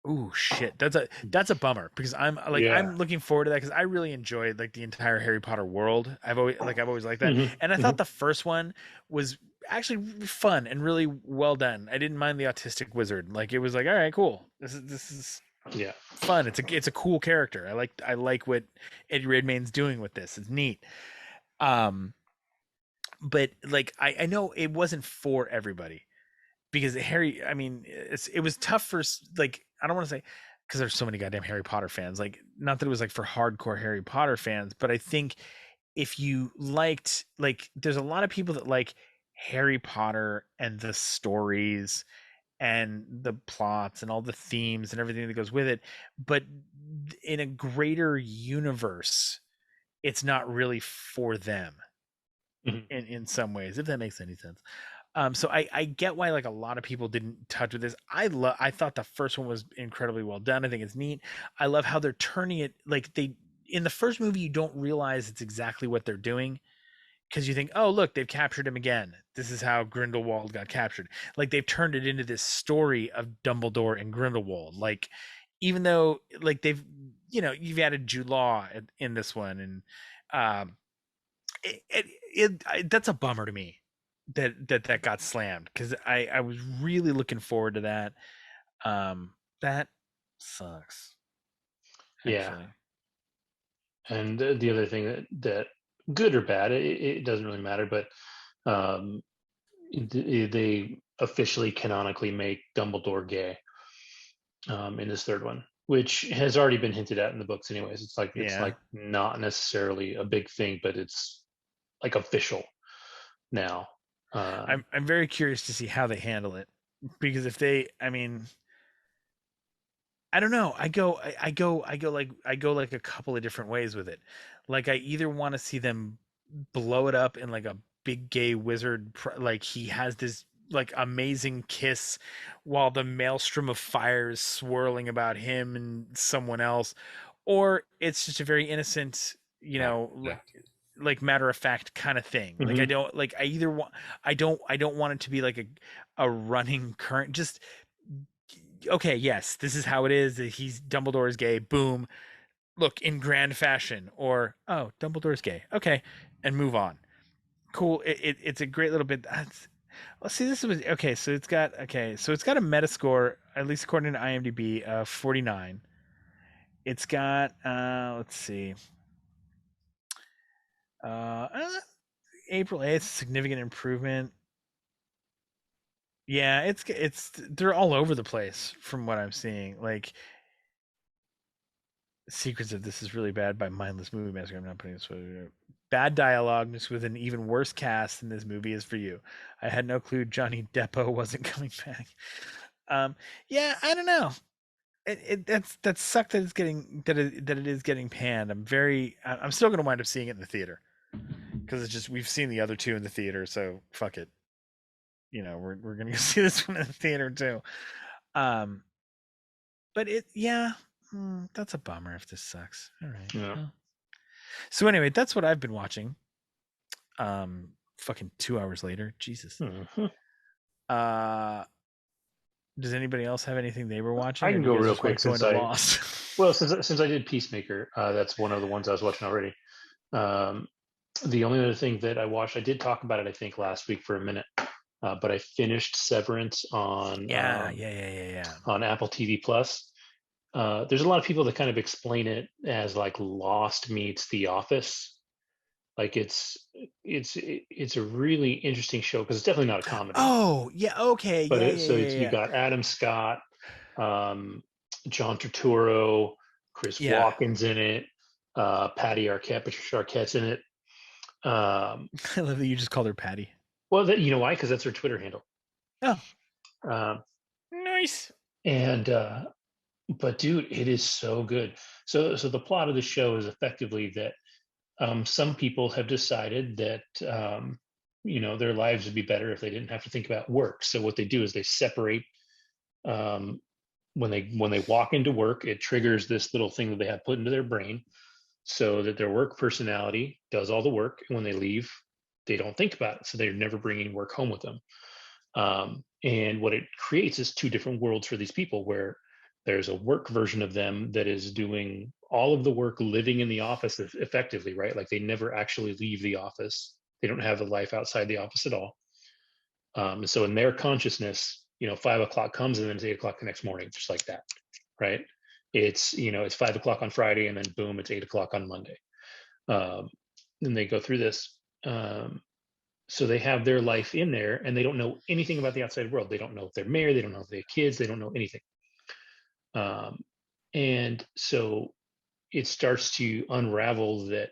Ooh, shit. That's a bummer because I'm like, Yeah. I'm looking forward to that because I really enjoyed like the entire Harry Potter world. I've always liked that. Mhm, And I thought the first one was actually fun and really well done. I didn't mind the autistic wizard. Like, it was like, all right, cool. This is Yeah. fun. It's a cool character. I like what Eddie Redmayne's doing with this. It's neat. But like I know it wasn't for everybody because Harry, I mean, it was tough for, like, I don't want to say because there's so many goddamn Harry Potter fans. Like, not that it was like for hardcore Harry Potter fans, but I think if you liked, like, there's a lot of people that like Harry Potter and the stories and the plots and all the themes and everything that goes with it, but in a greater universe, it's not really for them Mhm. in some ways, if that makes any sense. So I get why like a lot of people didn't touch with this. I thought the first one was incredibly well done. I think it's neat. I love how they're turning it, like, they, in the first movie you don't realize it's exactly what they're doing because you think, oh look, they've captured him again. This is how Grindelwald got captured. Like, they've turned it into this story of Dumbledore and Grindelwald. Like, even though like they've, you've added Jude Law in this one, and that's a bummer to me that got slammed because I was really looking forward to that. That sucks. Yeah. Actually. And the other thing that good or bad, it doesn't really matter, but Um, they officially canonically make Dumbledore gay in this third one, which has already been hinted at in the books anyways. It's Yeah. like not necessarily a big thing, but it's like official now. I'm very curious to see how they handle it, because if they, I mean, I don't know. I go like a couple of different ways with it. Like I either want to see them blow it up in like a big gay wizard, like he has this like amazing kiss while the maelstrom of fire is swirling about him and someone else, or it's just a very innocent, Yeah. Yeah. like matter of fact kind of thing. Like I Mhm. don't like I either want I don't want it to be like a running current. Just okay, yes, this is how it is. He's Dumbledore is gay. Boom. Look in grand fashion, or oh, Dumbledore's gay. Okay, and move on. Cool. It's a great little bit. Let's see. This was okay. So it's got So it's got a Metascore, at least according to IMDb, 49. It's got let's see. Uh, uh April 8th, significant improvement. Yeah, it's they're all over the place from what I'm seeing. Like Secrets of This Is Really Bad by Mindless Movie Massacre. I'm not putting this. Bad dialogue mixed with an even worse cast than this movie is for you. I had no clue Johnny Depp wasn't coming back. Um, yeah, I don't know. That sucked that it's getting that it is getting panned. I'm still gonna wind up seeing it in the theater because it's just we've seen the other two in the theater, so fuck it. We're gonna go see this one in the theater too. Um, but that's a bummer if this sucks. All right. Yeah. Well. So anyway, that's what I've been watching. Fucking 2 hours later, Jesus. Mhm. Uh, does anybody else have anything they were I watching, or can do you go guys real just want quick to go since into Lost? since I did Peacemaker, that's one of the ones I was watching already. Um, the only other thing that I watched, I did talk about it, I think, last week for a minute, but I finished Severance Yeah. on Apple TV Plus. There's a lot of people that kind of explain it as like Lost meets The Office. Like it's a really interesting show because it's definitely not a comedy. Oh, yeah. Okay. But Yeah, yeah, so it's you yeah, got Adam Scott, um, John Turturro, Chris yeah. Walken's in it, Patty Arquette, Patricia Arquette's in it. Um, Yeah. I love that you just called her Patty. well, you know why? Because that's her Twitter handle. Oh, Um, nice. and but dude, it is so good. So the plot of the show is effectively that some people have decided that their lives would be better if they didn't have to think about work. So what they do is they separate. Um, when they walk into work, it triggers this little thing that they have put into their brain, so that their work personality does all the work, and when they leave, they don't think about it. So they're never bringing work home with them. And what it creates is two different worlds for these people, where there's a work version of them that is doing all of the work, living in the office effectively, right? Like they never actually leave the office. They don't have a life outside the office at all. And so in their consciousness, 5 o'clock comes and then it's 8 o'clock the next morning, just like that, right? It's 5 o'clock on Friday and then boom, it's 8 o'clock on Monday. Um, and they go through this. So they have their life in there and they don't know anything about the outside world. They don't know if they're married. They don't know if they have kids. They don't know anything. Um, and so it starts to unravel that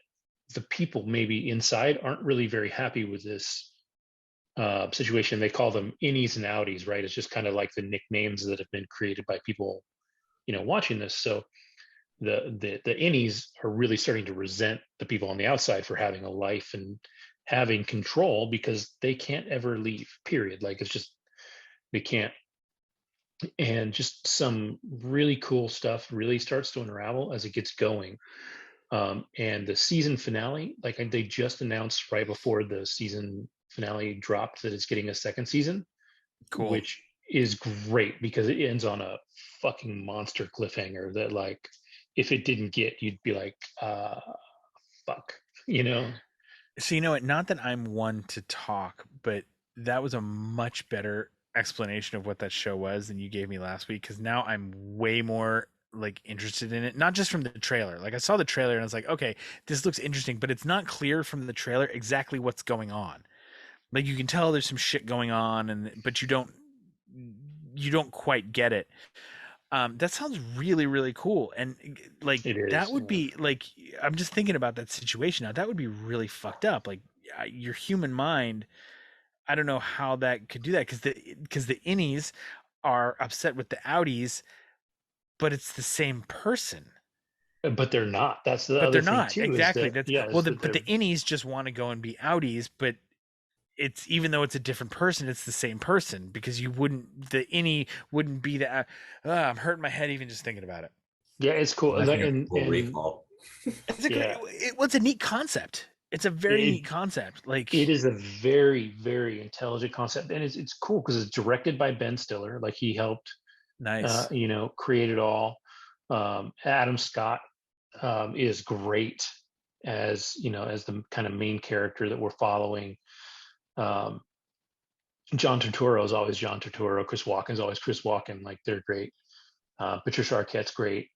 the people maybe inside aren't really very happy with this situation. They call them innies and outies, right? It's just kind of like the nicknames that have been created by people, watching this. So the innies are really starting to resent the people on the outside for having a life and having control because they can't ever leave. Period. Like it's just they can't. And just some really cool stuff really starts to unravel as it gets going. And the season finale, like they just announced right before the season finale dropped that it's getting a second season, Cool. which is great because it ends on a fucking monster cliffhanger that, like, if it didn't get, you'd be like, fuck, you know? So you know what? Not that I'm one to talk, but that was a much better explanation of what that show was than you gave me last week. Because now I'm way more like interested in it. Not just from the trailer. Like I saw the trailer and I was like, okay, this looks interesting, but it's not clear from the trailer exactly what's going on. Like you can tell there's some shit going on, and but you don't quite get it. That sounds really, really cool. And like It that is. would be like I'm just thinking about that situation now. That would be really fucked up. Like your human mind, I don't know how that could do that because the innies are upset with the outies, but it's the same person. But they're not. That's the But other they're thing not too. Is exactly. that That's yeah? well, Is that but the they're innies just want to go and be outies, but it's even though it's a different person, it's the same person because the innie wouldn't be the. I'm hurting my head even just thinking about it. yeah. It's cool. Reminds Like, me of Total and Recall. It's a great. yeah, It's a neat concept. It's a very it neat concept. it Like is a very very intelligent concept, and it's cool because it's directed by Ben Stiller. Like he helped, nice. create it all. Adam Scott is great as as the kind of main character that we're following. Um, John Turturro is always John Turturro. Chris Walken is always Chris Walken. Like they're great. Patricia Arquette's great.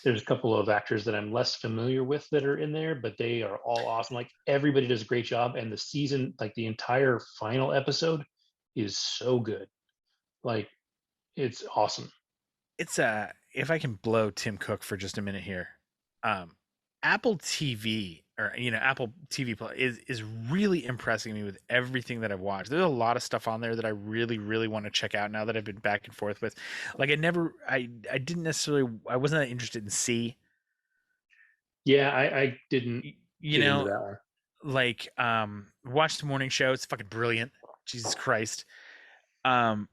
There's a couple of actors that I'm less familiar with that are in there, but they are all awesome. Like everybody does a great job, and the season, like the entire final episode, is so good. Like it's awesome. It's if I can blow Tim Cook for just a minute here. Um Apple TV or Apple TV Plus is really impressing me with everything that I've watched. There's a lot of stuff on there that I really really want to check out now that I've been back and forth with. Like I didn't necessarily I wasn't that interested in C. Yeah, I didn't You get into know, that one. like watch the morning show. It's fucking brilliant. Jesus Christ. Um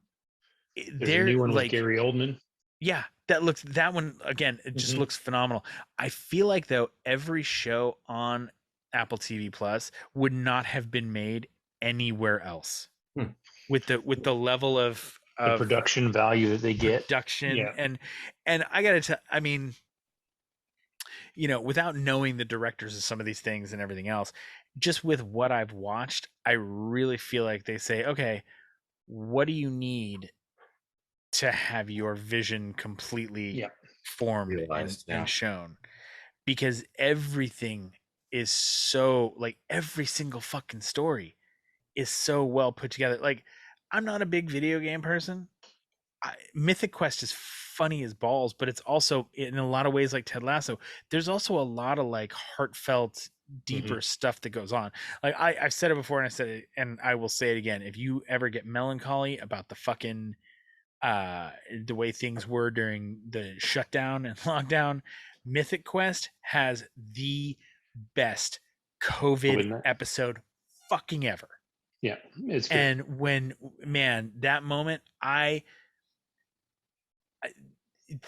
There's a they're new one with like Gary Oldman. yeah, that one again, it just Hmm. looks phenomenal. I feel like though every show on Apple TV Plus would not have been made anywhere else Hmm. with the level of The of production value that they get. production Yeah. and I gotta tell I mean, without knowing the directors of some of these things and everything else, just with what I've watched, I really feel like they say, okay, what do you need to have your vision completely Yeah. formed and Realized, and yeah. shown? Because everything is so like every single fucking story is so well put together. Like I'm not a big video game person. Mythic Quest is funny as balls, but it's also in a lot of ways like Ted Lasso. There's also a lot of like heartfelt, deeper Hmm. stuff that goes on. Like I've said it before, and I said it, and I will say it again. If you ever get melancholy about the fucking the way things were during the shutdown and lockdown, Mythic Quest has the best COVID COVID. episode fucking ever. Yeah, it's good. And when man, that moment,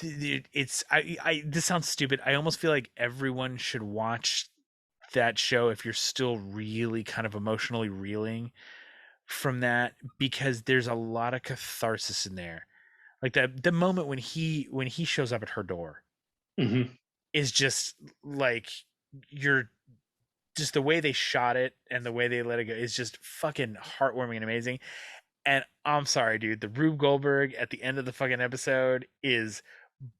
it's I this sounds stupid. I almost feel like everyone should watch that show if you're still really kind of emotionally reeling from that because there's a lot of catharsis in there. Like the moment when he shows up at her door Hmm. is just like you're just the way they shot it and the way they let it go is just fucking heartwarming and amazing. And I'm sorry, dude, the Rube Goldberg at the end of the fucking episode is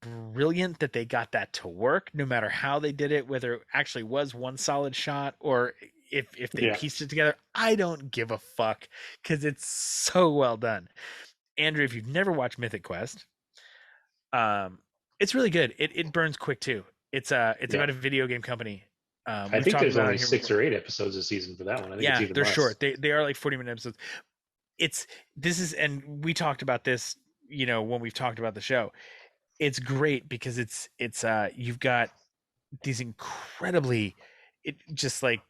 brilliant that they got that to work, no matter how they did it, whether it actually was one solid shot or if they Yeah. pieced it together. I don't give a fuck because it's so well done. Andrew, if you've never watched Mythic Quest, um, it's really good. It burns quick too. It's Yeah. about a video game company. I We've think talked there's about it only on here six before. or eight episodes a season for that one. I think it's Yeah, even they're less. short. They are like 40-minute episodes. It's this is and we talked about this, when we've talked about the show. It's great because it's you've got these incredibly it just like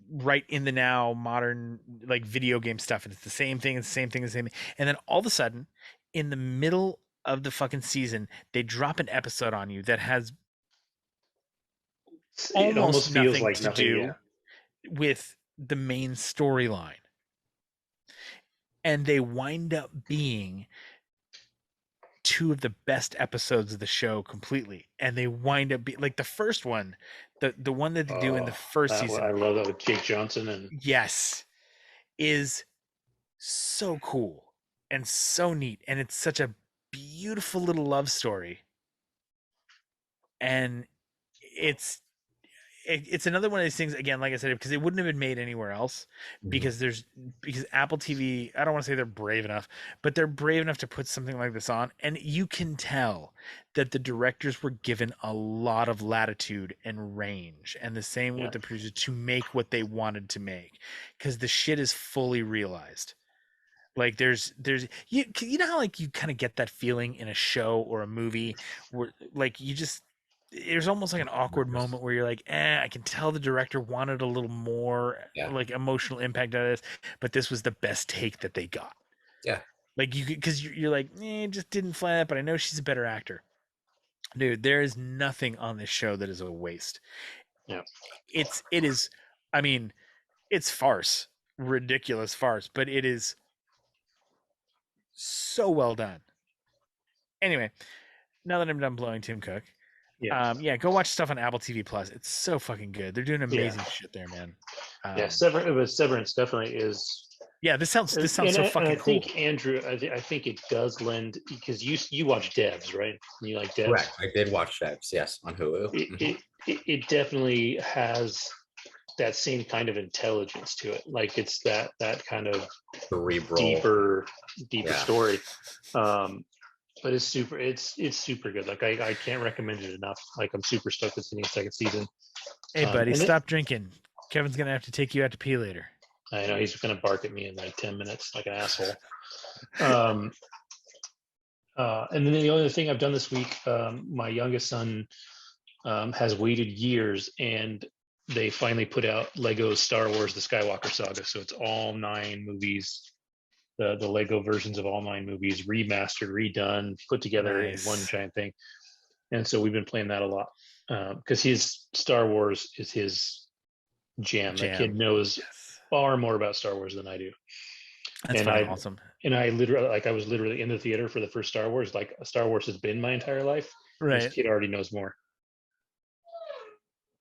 right in the now modern like video game stuff and it's the same thing it's the same thing the same thing. And then all of a sudden in the middle of the fucking season they drop an episode on you that has It almost almost feels nothing like to nothing. Yeah. do with the main storyline and they wind up being two of the best episodes of the show completely and they wind up being like the first one, the one that they do in the Oh, first I season, love that with Jake Johnson and yes, is so cool and so neat and it's such a beautiful little love story and it's it's another one of these things, again, like I said, because it wouldn't have been made anywhere else, Mhm. because Apple TV, I don't want to say they're brave enough, but they're brave enough to put something like this on, and you can tell that the directors were given a lot of latitude and range, and the same Yeah. with the producers, to make what they wanted to make, because the shit is fully realized. Like you know how like you kind of get that feeling in a show or a movie where like you just there's almost like an awkward moment where you're like, I can tell the director wanted a little more Yeah. like emotional impact out of this, but this was the best take that they got. Yeah. Like you could, because you're like, it just didn't fly out, but I know she's a better actor. Dude, there is nothing on this show that is a waste. Yeah. It is, I mean, it's farce, ridiculous farce, but it is so well done. Anyway, now that I'm done blowing Tim Cook, Yeah. yeah, go watch stuff on Apple TV Plus. It's so fucking good. They're doing Yeah. amazing shit there, man. Yeah. Um, Severance definitely is. yeah, this sounds so And I fucking cool. think Andrew, I think it does lend, because you watch Devs, right? You like Devs. Correct. I did watch Chefs, yes, on Hulu. It definitely has that same kind of intelligence to it. Like it's that kind of Cerebral. deeper Yeah. story. But it's super good. Like I can't recommend it enough. Like I'm super stoked it's getting a second season. Hey, buddy, And stop drinking. Kevin's gonna have to take you out to pee later. I know he's gonna bark at me in like 10 minutes like an asshole. Um, and then the only thing I've done this week, my youngest son has waited years, and they finally put out Lego Star Wars: The Skywalker Saga. So it's all 9 movies, the Lego versions of all 9 movies, remastered, redone, put together in one Nice. giant thing. And so we've been playing that a lot, because his Star Wars is his jam. That kid knows Yes. far more about Star Wars than I do. That's And fucking I awesome. I was literally in the theater for the first Star Wars. Like Star Wars has been my entire life. This Right. kid already knows more.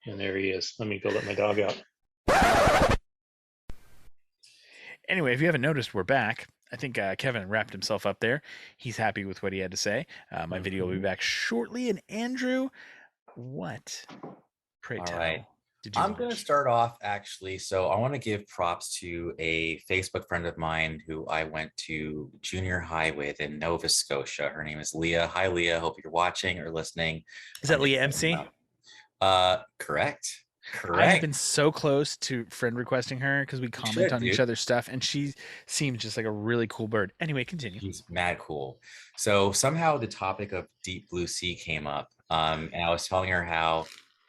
And there he is. Let me go let my dog out. Anyway, if you haven't noticed, we're back. I think Kevin wrapped himself up there. He's happy with what he had to say. My video will be back shortly. And Andrew, what, pray All tell, right. did you I'm going to watch? start off actually. So I want to give props to a Facebook friend of mine who I went to junior high with in Nova Scotia. Her name is Leah. Hi, Leah. Hope you're watching or listening. Is that Leah MC? Correct. I have Correct. been so close to friend requesting her because we You comment should, on each dude. other's stuff, and she seems just like a really cool bird. Anyway, continue. She's mad cool. So somehow the topic of Deep Blue Sea came up. And I was telling her how,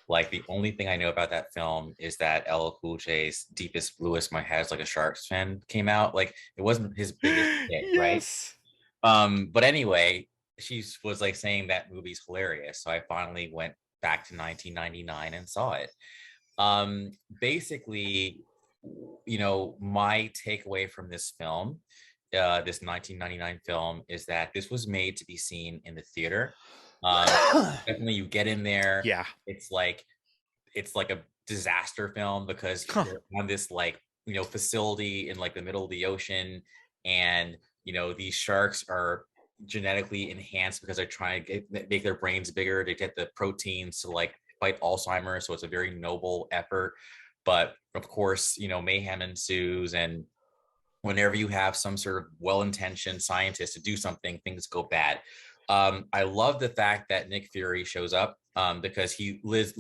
like, the only thing I know about that film is that LL Cool J's Deepest Bluest My Head's Like a Shark's Fin came out. Like, it wasn't his biggest hit, right? Yes. But anyway, she was like saying that movie's hilarious. So I finally went back to 1999 and saw it. Basically, my takeaway from this film, this 1999 film, is that this was made to be seen in the theater. Definitely, you get in there, Yeah. it's like a disaster film because Huh. you're on this facility in like the middle of the ocean, and these sharks are genetically enhanced because they're trying to make their brains bigger to get the proteins to like fight Alzheimer's. So it's a very noble effort. But of course, mayhem ensues, and whenever you have some sort of well-intentioned scientist to do something, things go bad. I love the fact that Nick Fury shows up, because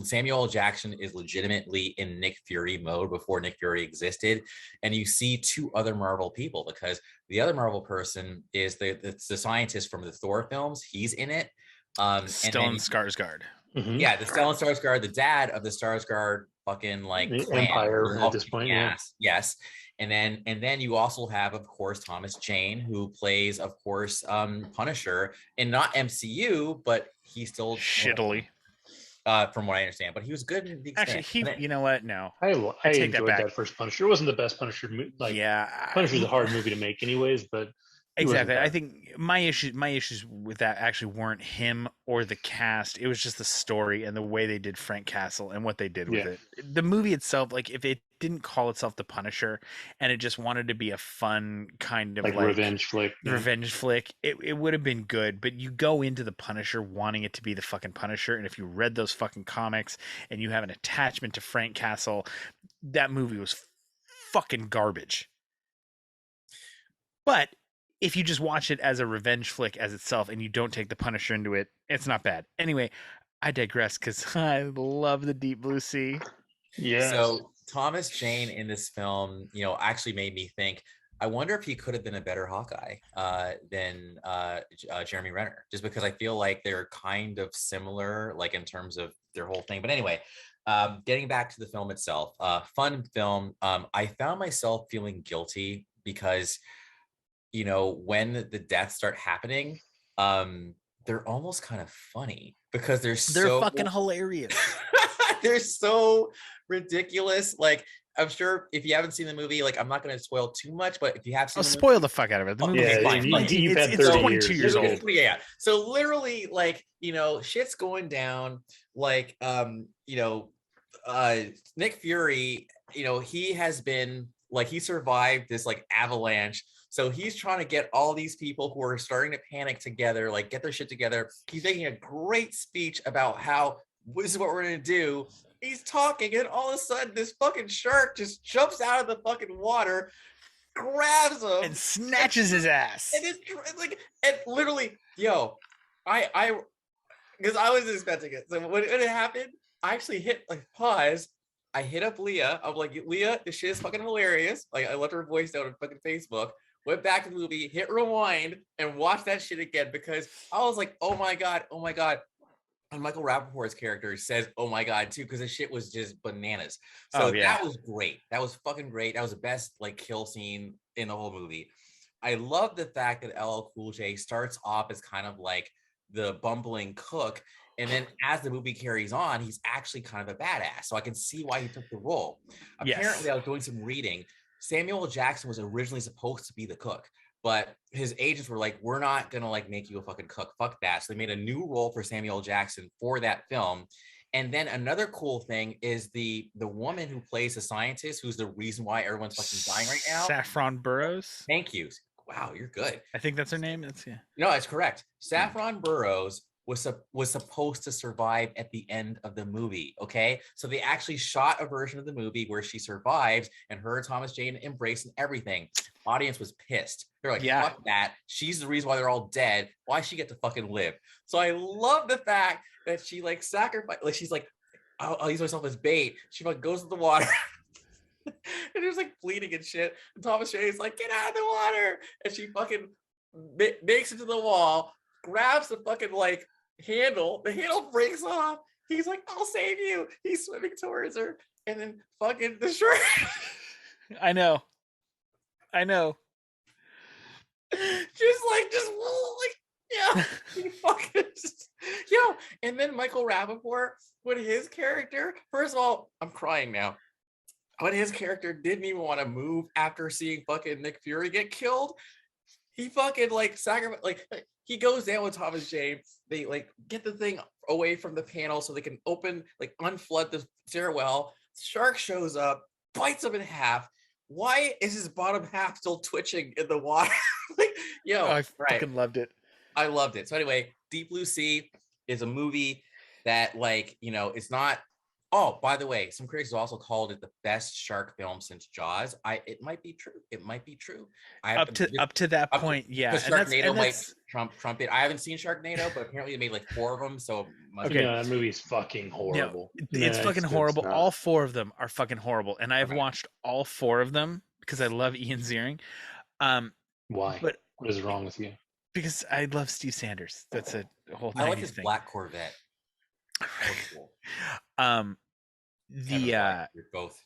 Samuel L. Jackson is legitimately in Nick Fury mode before Nick Fury existed, and you see 2 other Marvel people, because the other Marvel person is the scientist from the Thor films. He's in it. Stellan Skarsgård. Mm-hmm. Yeah, the Stellan Skarsgård, the dad of the Skarsgård fucking like The clan. Empire at this point, yeah. Yes. And then you also have, of course, Thomas Jane, who plays, of course, Punisher in not MCU, but he still Shittily. From what I understand. But he was good in the Actually, you know what? No. I take that enjoyed back. that first Punisher. It wasn't the best Punisher. Yeah. Punisher's a hard movie to make anyways, but Exactly. I bad. think my issues with that actually weren't him or the cast. It was just the story and the way they did Frank Castle and what they did with Yeah. it. The movie itself, like if it didn't call itself The Punisher and it just wanted to be a fun kind of Like like revenge flick. Yeah. revenge flick, it would have been good. But you go into The Punisher wanting it to be the fucking Punisher, and if you read those fucking comics and you have an attachment to Frank Castle, that movie was fucking garbage. But if you just watch it as a revenge flick as itself and you don't take the Punisher into it, it's not bad. Anyway, I digress because I love the Deep Blue Sea. Yes. So Thomas Jane in this film, actually made me think. I wonder if he could have been a better Hawkeye than Jeremy Renner, just because I feel like they're kind of similar, like in terms of their whole thing. But anyway, getting back to the film itself, fun film. I found myself feeling guilty because, when the deaths start happening, they're almost kind of funny because they're fucking hilarious. they're so ridiculous. Like, I'm sure if you haven't seen the movie, like I'm not going to spoil too much, but if you have seen, spoil the fuck out of it. The movie is fine. You've had 30 it's 22 years old. Yeah. So literally, like, shit's going down. Like, Nick Fury, he has been like, he survived this like avalanche. So he's trying to get all these people who are starting to panic together, like get their shit together. He's making a great speech about how this is what we're going to do. He's talking, and all of a sudden, this fucking shark just jumps out of the fucking water, grabs him, and snatches his ass. And it's like, and literally, because I was expecting it. So when it happened, I actually hit like pause. I hit up Leah. I'm like, Leah, this shit is fucking hilarious. Like, I left her voice down on fucking Facebook. Went back to the movie, hit rewind, and watched that shit again because I was like, oh my god. And Michael Rappaport's character says, oh my god, too, because the shit was just bananas. So that was great. That was fucking great. That was the best like kill scene in the whole movie. I love the fact that LL Cool J starts off as kind of like the bumbling cook. And then as the movie carries on, he's actually kind of a badass. So I can see why he took the role. Apparently, I was doing some reading. Samuel Jackson was originally supposed to be the cook, but his agents were like, we're not going to like make you a fucking cook. Fuck that. So they made a new role for Samuel Jackson for that film. And then another cool thing is the woman who plays the scientist, who's the reason why everyone's fucking dying right now. Saffron Burrows. Thank you. Wow, you're good. I think that's her name. No, that's correct. Saffron Burrows was supposed to survive at the end of the movie. Okay, so they actually shot a version of the movie where she survives and her and Thomas Jane embrace and everything. Audience was pissed. They're like, fuck that. She's the reason why they're all dead. Why she get to fucking live? So I love the fact that she like sacrificed. Like she's like, I'll use myself as bait. She fucking goes to the water. And there's like bleeding and shit. And Thomas Jane's like, get out of the water. And she fucking makes it to the wall, grabs the fucking like handle. The handle breaks off. He's like, I'll save you. He's swimming towards her. And then fucking the shark. I know. just yeah. He fucking and then Michael Rappaport, when his character, first of all, I'm crying now. But his character didn't even want to move after seeing fucking Nick Fury get killed. He fucking like sacrifice, like he goes down with Thomas Jane. They like get the thing away from the panel so they can unflood the stairwell. Shark shows up, bites him in half. Why is his bottom half still twitching in the water? I fucking loved it. I loved it. So anyway, Deep Blue Sea is a movie that it's not. Oh, by the way, some critics have also called it the best shark film since Jaws. It might be true. It might be true. Up to that point, yeah. Sharknado might trump it. I haven't seen Sharknado, but apparently they made like 4 of them. So that movie's fucking horrible. It's fucking horrible. All 4 of them are fucking horrible, and I've watched all 4 of them because I love Ian Ziering. Why? But what is wrong with you? Because I love Steve Sanders. That's a whole. I like his thing. black Corvette. Cool. You're both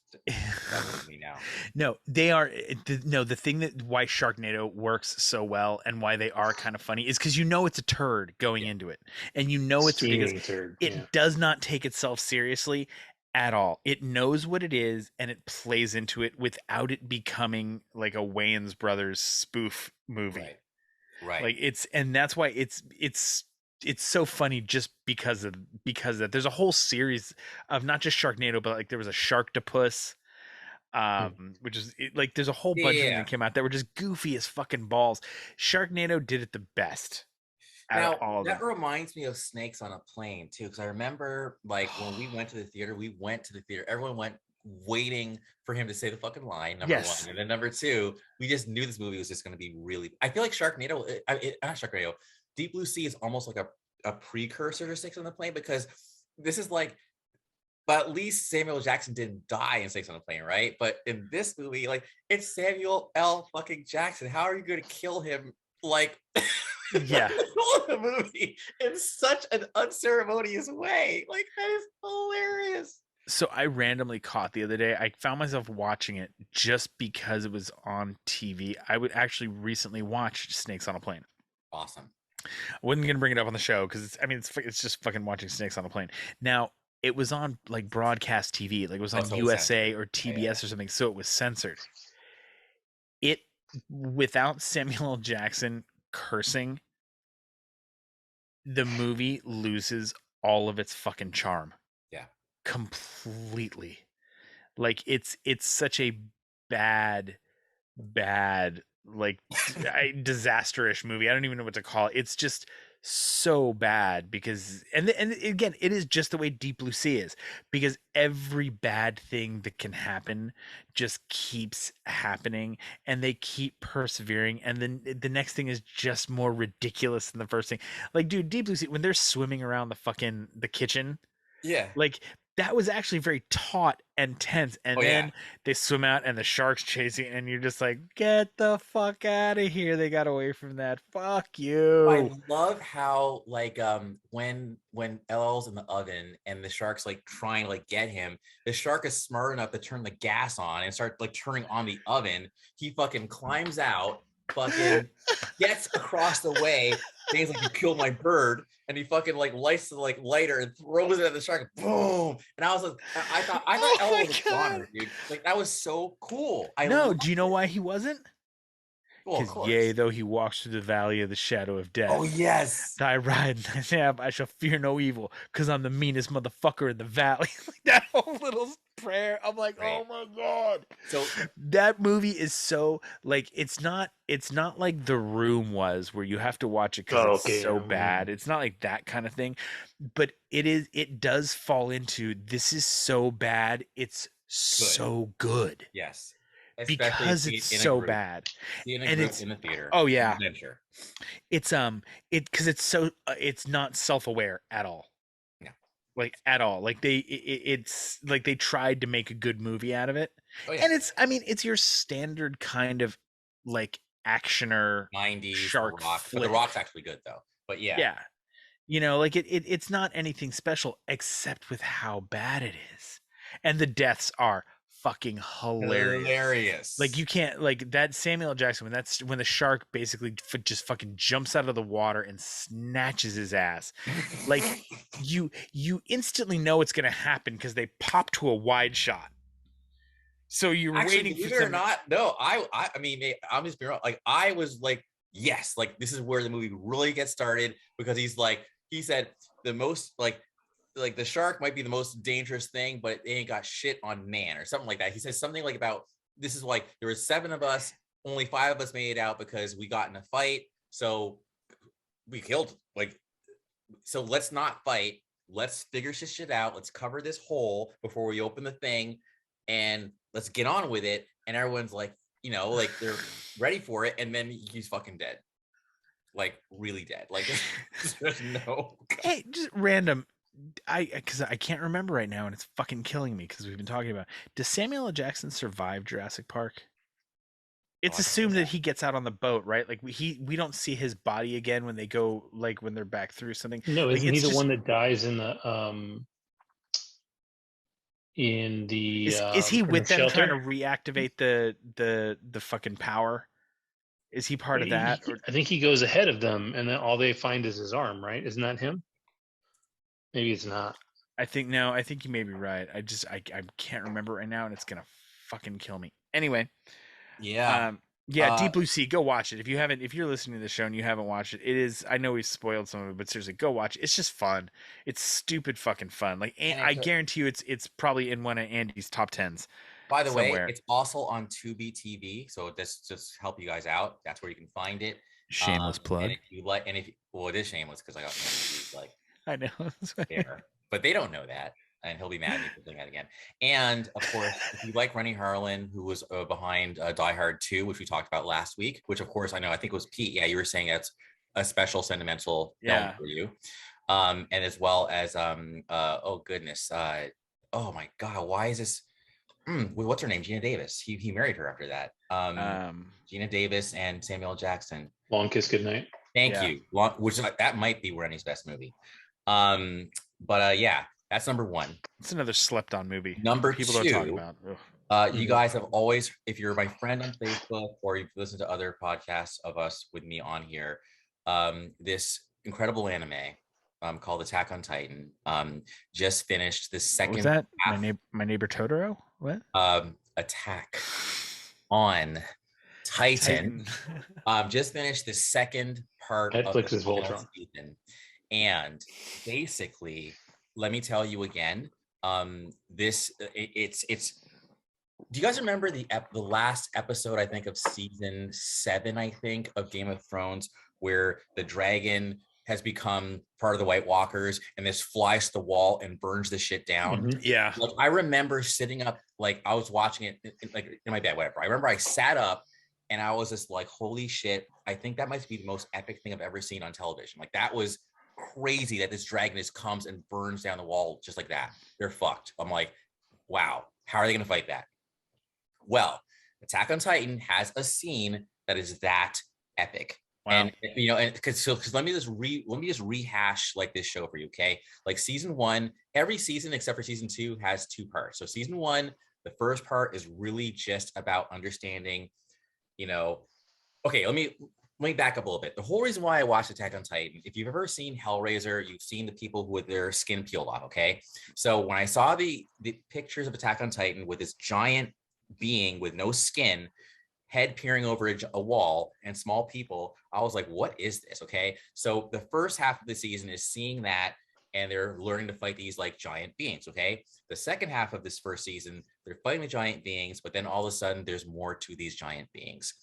me now. No, they are. The thing that why Sharknado works so well and why they are kind of funny is because it's a turd going into it, and it's ridiculous. It does not take itself seriously at all. It knows what it is and it plays into it without it becoming like a Wayans Brothers spoof movie. Right. Right. Like and that's why it's so funny just because that there's a whole series of not just Sharknado, but like there was a Sharktopus, Hmm. which is like there's a whole Yeah, bunch of them yeah. that came out that were just goofy as fucking balls. Sharknado did it the best out of Now all of that them. reminds me of Snakes on a Plane too, because I remember like when we went to the theater, we went to the theater, everyone went waiting for him to say the fucking line, number one, Yes. and then number two, we just knew this movie was just going to be really. I feel like Sharknado, not Sharknado, Deep Blue Sea is almost like a precursor to Snakes on the Plane because this is like. But at least Samuel Jackson didn't die in Snakes on a Plane, right? But in this movie, like it's Samuel L. fucking Jackson. How are you going to kill him like Yeah. the movie in such an unceremonious way? Like that is hilarious. So I randomly caught the other day. I found myself watching it just because it was on TV. I would actually recently watch Snakes on a Plane. Awesome. I wasn't gonna bring it up on the show because it's just fucking watching snakes on a plane. Now it was on like broadcast TV, like it was Oh, on so it's USA censored. or Yeah. TBS or something, so it was censored. It without Samuel L. Jackson cursing, the movie loses all of its fucking charm Yeah. completely. Like it's such a bad bad like disastrous movie. I don't even know what to call it. It's just so bad because and again it is just the way Deep Blue Sea is because every bad thing that can happen just keeps happening and they keep persevering and then the next thing is just more ridiculous than the first thing. Like dude, Deep Blue Sea when they're swimming around the kitchen, Yeah. like that was actually very taut and tense. And Oh yeah. then they swim out and the shark's chasing, and you're just like, get the fuck out of here. They got away from that. Fuck I you. love how like when LL's in the oven and the shark's like trying to like get him, the shark is smart enough to turn the gas on and start like turning on the oven. He fucking climbs out, fucking gets across the way, things like you killed my bird, and he fucking like lights the like lighter and throws it at the shark. Boom! And I was like, I thought Oh my LL was a god. goner, dude. Like that was so cool. I No, loved do you know it. why he wasn't? Well, of Because yea, course. though he walks through the valley of the shadow of Oh death, yes. thy ride and thy nap, I shall fear no evil, because I'm the meanest motherfucker in the valley. Like that whole little prayer. I'm like, Right. oh my god. So That movie is so like it's not like The Room was where you have to watch it because Oh, it's okay. so bad. It's not like that kind of thing. But it does fall into this is so bad, it's good. so good Yes. Especially because see it's it in a so group. bad. See it in a And group it's in the theater. oh It's an yeah, adventure. it because it's so it's not self-aware at all. Yeah. Like at all. Like it's like they tried to make a good movie out of it. Oh yeah. And it's I mean, it's your standard kind of like actioner 90s, The shark Rock. But The flick. Rock's actually good though. But yeah. Yeah. You know, like it's not anything special except with how bad it is. And the deaths are fucking hilarious. Like Hilarious. you can't like that Samuel L. Jackson when the shark basically just fucking jumps out of the water and snatches his ass. Like you instantly know it's going to happen because they pop to a wide shot. So you're Actually, waiting for believe it or something. not, no, I mean, I'm just being wrong. Like, I was like, yes, like this is where the movie really gets started because he said the most like the shark might be the most dangerous thing, but it ain't got shit on man or something like that. He says something like about this is like there was 7 of us, only 5 of us made it out because we got in a fight, so we killed like so let's not fight. Let's figure this shit out. Let's cover this hole before we open the thing and let's get on with it. And everyone's like, like they're ready for it. And then he's fucking dead. Like really dead. Like there's no. Hey, just random. Because I can't remember right now, and it's fucking killing me because we've been talking about. Does Samuel L. Jackson survive Jurassic Park? Oh, It's I don't know assumed that that. he gets out on the boat, right? Like we don't see his body again when they go like when they're back through something. No, Like isn't he it's the just one that dies in the is he kind with of them trying to shelter? reactivate the fucking power? Is he part of that or I think he goes ahead of them, and then all they find is his arm. Right? Isn't that him? Maybe it's not. I think no, I think you may be right. I can't remember right now and it's gonna fucking kill me. Anyway, Yeah. Yeah, Deep Blue Sea. Go watch it if you haven't. If you're listening to the show and you haven't watched it, it is. I know we've spoiled some of it, but seriously, go watch it. It's just fun. It's stupid fucking fun. Like, And I guarantee you, it's probably in one of Andy's top tens by the way, somewhere. it's also on Tubi TV, so this just help you guys out. That's where you can find it. Shameless plug. And if you like, and if well, it is shameless because I got like I know. there, but they don't know that, and he'll be mad at me for doing that again. And of course, if you like Rennie Harlan, who was behind Die Hard 2, which we talked about last week, which of course I know, I think it was Pete. Yeah, you were saying that's a special sentimental film for you. And as well as oh goodness, oh my god, why is this? What's her name? Gina Davis. He married her after that. Gina Davis and Samuel Jackson. Long Kiss Goodnight. Thank you. Which that might be Rennie's best movie. But yeah, that's number one. It's another slept-on movie. Number people two, don't talk about. You guys have always, if you're my friend on Facebook or you've listened to other podcasts of us with me on here, this incredible anime called Attack on Titan just finished the second. What was that? My neighbor Totoro. What? Attack on Titan. Just finished the second part Netflix's of the Voltron season. And basically, let me tell you again, it's do you guys remember the last episode, I think, of season 7, I think, of Game of Thrones, where the dragon has become part of the White Walkers and this flies to the wall and burns the shit down? Yeah. Like, I remember sitting up, like I was watching it like in my bed, whatever. I remember I sat up and I was just like, holy shit, I think that might be the most epic thing I've ever seen on television. Like, that was crazy that this dragon just comes and burns down the wall just like that. They're fucked. I'm like, wow, how are they going to fight that? Well, Attack on Titan has a scene that is that epic. Wow. And you know, and because let me just rehash like this show for you, okay? Like season 1, every season except for season 2 has 2 parts. So season 1, the first part is really just about understanding, you know, okay, let me back up a little bit. The whole reason why I watched Attack on Titan, if you've ever seen Hellraiser, you've seen the people with their skin peeled off, okay? So when I saw the pictures of Attack on Titan with this giant being with no skin, head peering over a wall and small people, I was like, what is this? Okay, so the first half of the season is seeing that, and they're learning to fight these like giant beings. Okay, the second half of this first season, they're fighting the giant beings, but then all of a sudden there's more to these giant beings.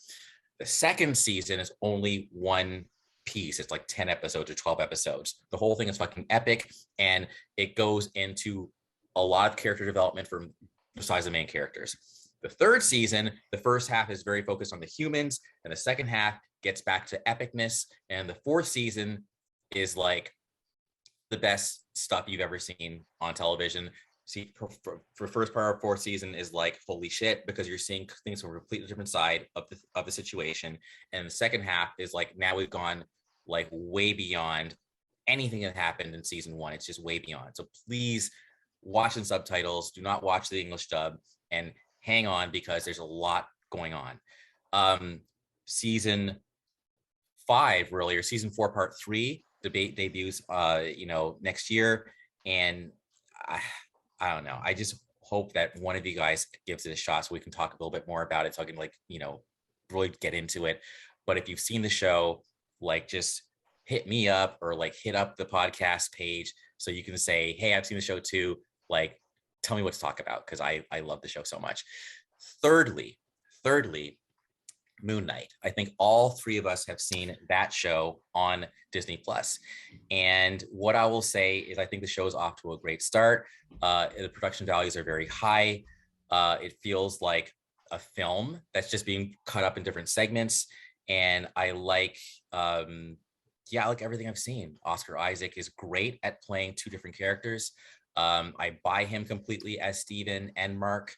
The second season is only one piece. It's like 10 episodes or 12 episodes. The whole thing is fucking epic, and it goes into a lot of character development for besides the main characters. The third season, the first half is very focused on the humans, and the second half gets back to epicness. And the fourth season is like the best stuff you've ever seen on television. See, for first part of fourth season is like, holy shit, because you're seeing things from a completely different side of the situation. And the second half is like, now we've gone like way beyond anything that happened in season 1. It's just way beyond. So please watch in subtitles. Do not watch the English dub, and hang on, because there's a lot going on. Season 5, really, or season 4, part 3, debuts, next year. And I don't know. I just hope that one of you guys gives it a shot so we can talk a little bit more about it, so I can really get into it. But if you've seen the show, like, just hit me up or like hit up the podcast page so you can say, hey, I've seen the show too. Like, tell me what to talk about, because I love the show so much. Thirdly, Moon Knight. I think all 3 of us have seen that show on Disney Plus. And what I will say is I think the show is off to a great start. The production values are very high. It feels like a film that's just being cut up in different segments. And I like, I like everything I've seen. Oscar Isaac is great at playing 2 different characters. I buy him completely as Steven and Mark.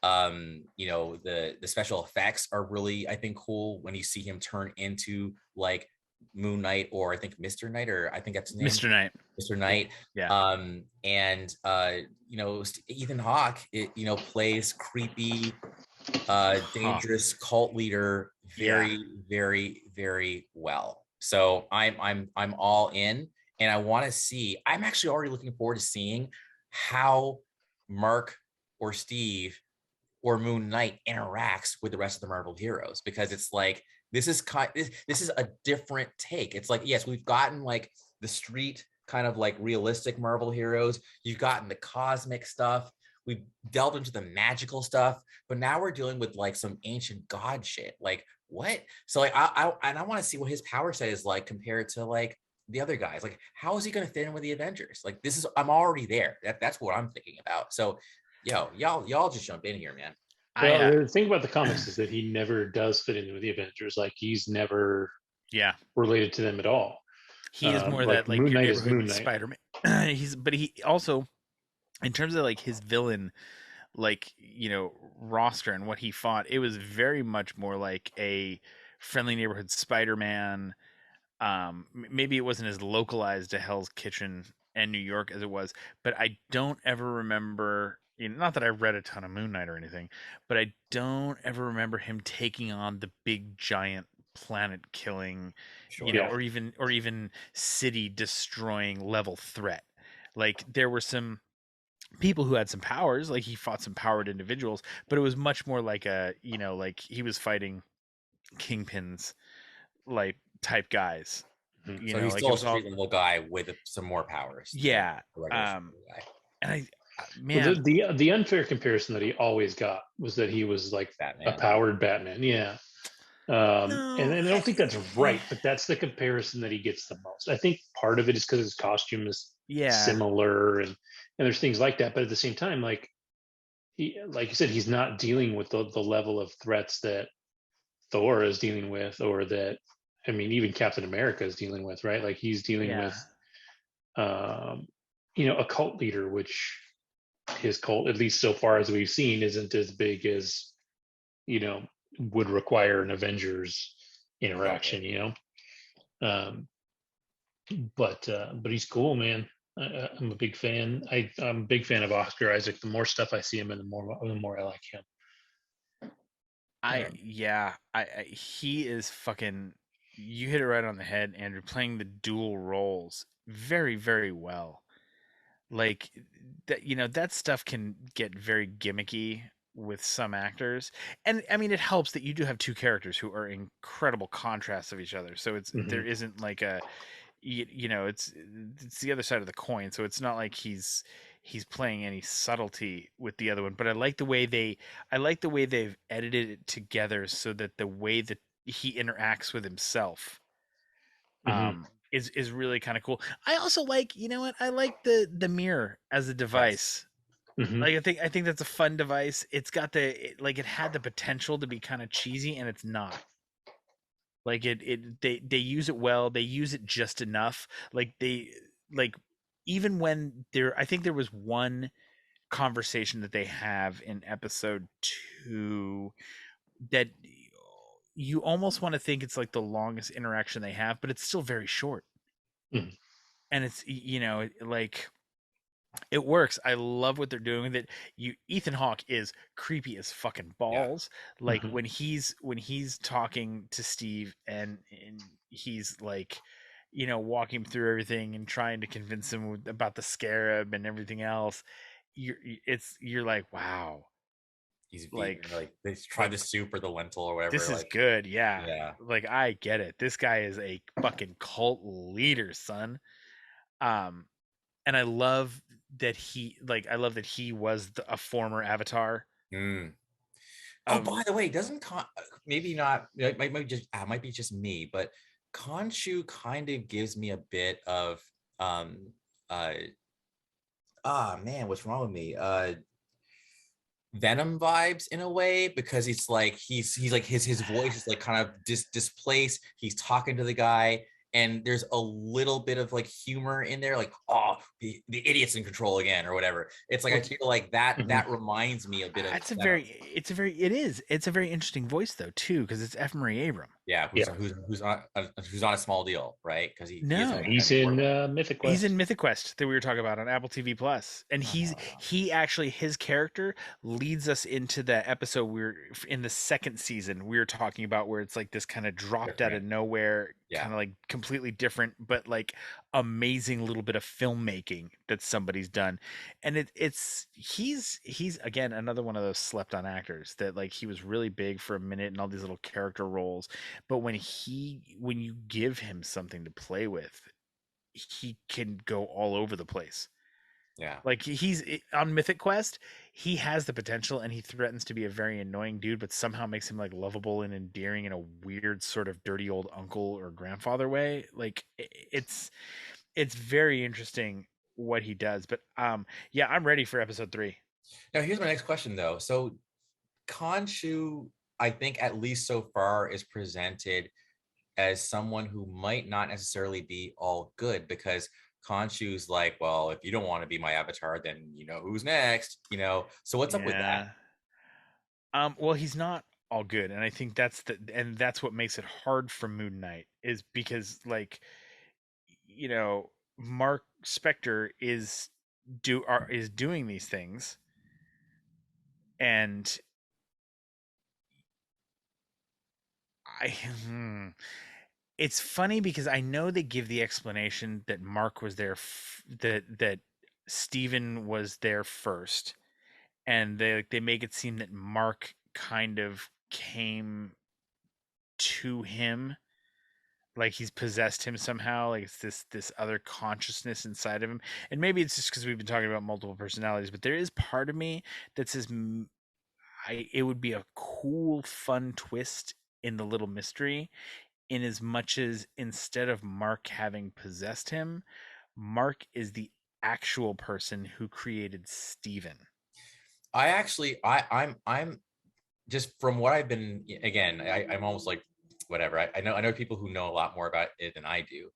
The special effects are really, I think, cool when you see him turn into like Moon Knight, or I think Mr. Knight, or I think that's his name. Mr. Knight. Yeah. Ethan Hawke, plays creepy, dangerous cult leader very, very, very well. So I'm all in. And I want to see, I'm actually already looking forward to seeing how Mark or Steve or Moon Knight interacts with the rest of the Marvel heroes, because it's like this is a different take. It's like, yes, we've gotten like the street kind of like realistic Marvel heroes, you've gotten the cosmic stuff, we've delved into the magical stuff, but now we're dealing with like some ancient god shit. Like what? So like I want to see what his power set is like compared to like the other guys. Like how is he going to fit in with the Avengers? Like this is, I'm already there. That's what I'm thinking about. So y'all just jump in here, man. Well, I the thing about the comics is that he never does fit in with the Avengers. Like he's never yeah, related to them at all. he is more Like that like Moon your Knight is neighborhood Moon Knight. Spider-Man. But he also, in terms of like his villain, like, you know, roster and what he fought, it was very much more like a friendly neighborhood Spider-Man. Maybe it wasn't as localized to Hell's Kitchen and New York as it was, but I don't ever remember, you know, not that I read a ton of Moon Knight or anything, but I don't ever remember him taking on the big giant planet killing, Sure. you know, Yeah. or even city destroying level threat. Like there were some people who had some powers, like he fought some powered individuals, but it was much more like a, you know, like he was fighting kingpins like type guys. Mhm. You So know, he's like it still a was all, street level guy with some more powers than yeah. the regular street level guy. And Well, man, the unfair comparison that he always got was that he was like a Batman. powered Batman. Yeah. no, And I don't think that's right, but that's the comparison that he gets the most. I think part of it is because his costume is yeah, similar, and there's things like that. But at the same time, like he, like you said, he's not dealing with the level of threats that Thor is dealing with, or that, I mean, even Captain America is dealing with, right? Like he's dealing yeah, with, um, a cult leader, which his cult, at least so far as we've seen, isn't as big as, you know, would require an Avengers Totally. interaction, Um, but he's cool, man. I'm a big fan. I'm a big fan of Oscar Isaac. The more stuff I see him in, the more I like him. yeah, he is fucking, you hit it right on the head, Andrew, playing the dual roles very, very well. Like that, you know, that stuff can get very gimmicky with some actors. And I mean, it helps that you do have two characters who are incredible contrasts of each other. So Hmm. there isn't like a, you know, it's the other side of the coin. So it's not like he's playing any subtlety with the other one. But I like the way they've edited it together so that the way that he interacts with himself Hmm. is really kind of cool. I also like, you know what? I like the mirror as a Yes. device. Hmm. Like I think that's a fun device. It's got like it had the potential to be kind of cheesy and it's not. Like they use it well. They use it just enough. Like even when there, I think there was one conversation that they have in episode 2 that you almost want to think it's like the longest interaction they have, but it's still very short. Hmm. And it's, you know, like it works. I love what they're doing with it. Ethan Hawke is creepy as fucking Yeah. balls. Like Hmm. when he's talking to Steve and he's like, you know, walking through everything and trying to convince him about the scarab and everything else. You're like, wow, He's vegan. like Like they try like the soup or the lentil or whatever. this is Like good. Yeah. yeah. Like I get it. This guy is a fucking cult leader, son. Um and I love that he was a former avatar Mm. Oh, of by the way, doesn't maybe not, might be just me, but Khonshu kind of gives me a bit of um uh man, what's wrong with me? Venom vibes in a way, because it's like he's like his voice is like kind of displaced. He's talking to the guy, and there's a little bit of like humor in there, like, oh, the idiot's in control again or whatever. It's like I Well, feel like that mhm. reminds me a bit of it's a Venom. very it's a very interesting voice though too because it's F. Murray Abram. Yeah, Yeah. who's on a small deal, right? Because he is No, He's in Mythic he's Quest. in Mythic Quest that we were talking about on Apple TV Plus, and he actually his character leads us into the episode we're in the second season we were talking about where it's like this kind of dropped out of different. nowhere, Yeah. kind of like completely different, but like amazing little bit of filmmaking that somebody's done. And he's again another one of those slept on actors that like he was really big for a minute and all these little character roles, but when you give him something to play with, he can go all over the place. Yeah. Like on Mythic Quest, he has the potential, and he threatens to be a very annoying dude, but somehow makes him like lovable and endearing in a weird sort of dirty old uncle or grandfather way. Like it's very interesting what he does. But yeah, I'm ready for episode 3. Now here's my next question though. So Khonshu, I think at least so far, is presented as someone who might not necessarily be all good, because Khonshu's like, well, if you don't want to be my avatar, then you know who's next, you know. So what's up with that? Yeah. Well, he's not all good, and I think that's what makes it hard for Moon Knight is because like Mark Spector is doing these things, and I it's funny because I know they give the explanation that Mark was there that Steven was there first, and they make it seem that Mark kind of came to him, like he's possessed him somehow, like it's this other consciousness inside of him. And maybe it's just because we've been talking about multiple personalities, but there is part of me that says it would be a cool fun twist in the little mystery, in as much as instead of Mark having possessed him, Mark is the actual person who created Steven. I'm just from what I've been, again, I'm almost like whatever. I know people who know a lot more about it than I do,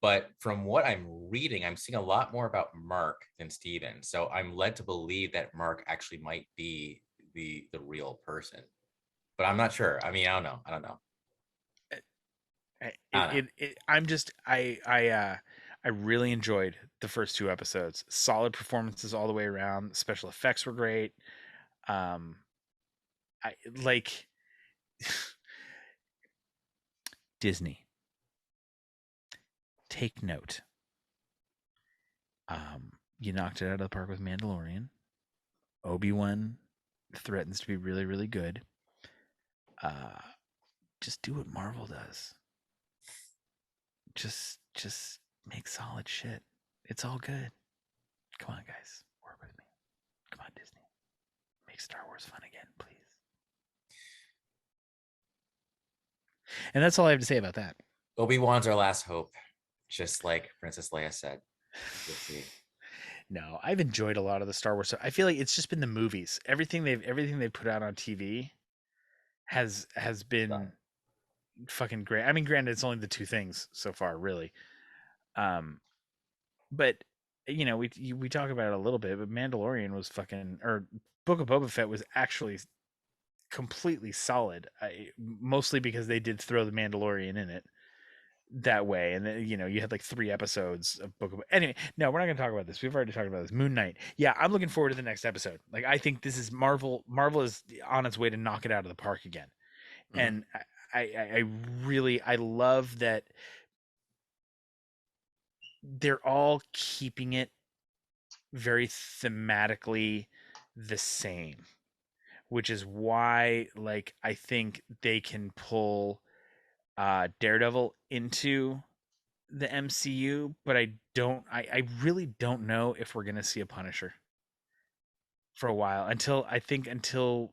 but from what I'm reading, I'm seeing a lot more about Mark than Steven. So I'm led to believe that Mark actually might be the real person, but I'm not sure. I mean, I don't know. I don't know. I'm just I really enjoyed the first 2 episodes. Solid performances all the way around. Special effects were great. um I like Disney, take note. You knocked it out of the park with Mandalorian. Obi-Wan threatens to be really, really good. Uh, just do what Marvel does. Just make solid shit. It's all good. Come on, guys, work with me. Come on, Disney, make Star Wars fun again, please. And that's all I have to say about that. Obi-Wan's our last hope, just like Princess Leia said. We'll see. No, I've enjoyed a lot of the Star Wars stuff. I feel like it's just been the movies. Everything they've put out on TV has been fucking great. I mean, granted, it's only the 2 things so far, really. Um, but we talk about it a little bit, but Mandalorian was fucking, or Book of Boba Fett was actually completely solid. Mostly because they did throw the Mandalorian in it that way, and then you had like 3 episodes of Book of. Anyway, no, we're not going to talk about this. We've already talked about this. Moon Knight. Yeah, I'm looking forward to the next episode. Like, I think this is Marvel. Marvel is on its way to knock it out of the park again, and I really I love that they're all keeping it very thematically the same, which is why like I think they can pull Daredevil into the MCU, but I really don't know if we're gonna see a Punisher for a while, until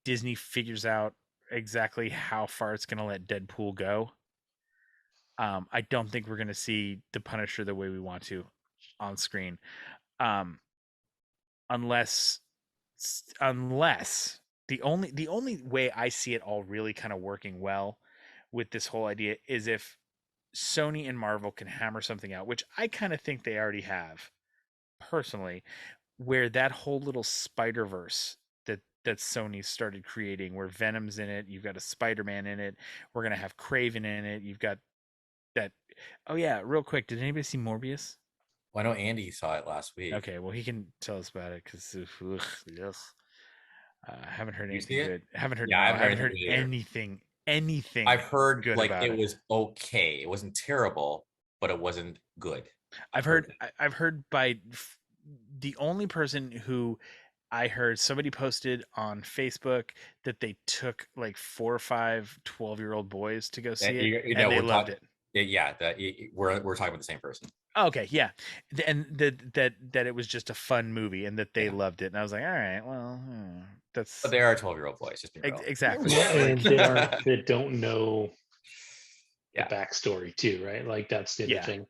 Disney figures out exactly how far it's gonna let Deadpool go. I don't think we're gonna see the Punisher the way we want to on screen. Um, unless unless the only way I see it all really kind of working well with this whole idea is if Sony and Marvel can hammer something out, which I kind of think they already have personally, where that whole little Spider-Verse that Sony started creating, where Venom's in it, you've got a Spider-Man in it, we're gonna have Craven in it, you've got that. Oh yeah, real quick, did anybody see Morbius? Well, I know Andy saw it last week. Okay, well he can tell us about it because yes. I haven't heard You see anything it? good. Haven't heard Yeah, I no. I haven't heard haven't anything heard either. anything I've heard good like about it it. was okay. It wasn't terrible, but it wasn't good. I've heard by the only person who I heard, somebody posted on Facebook that they took like 4 or 5 12-year-old boys to go see it, You and know, they we're loved talking. it. Yeah, we're talking about the same person. Oh, okay, yeah, and that it was just a fun movie, and that they Yeah, loved it, and I was like, all right, well, but that's they are 12-year-old boys. Just be real. exactly Well, and like, that don't know the Yeah, backstory too, right? Like that's the other yeah, thing.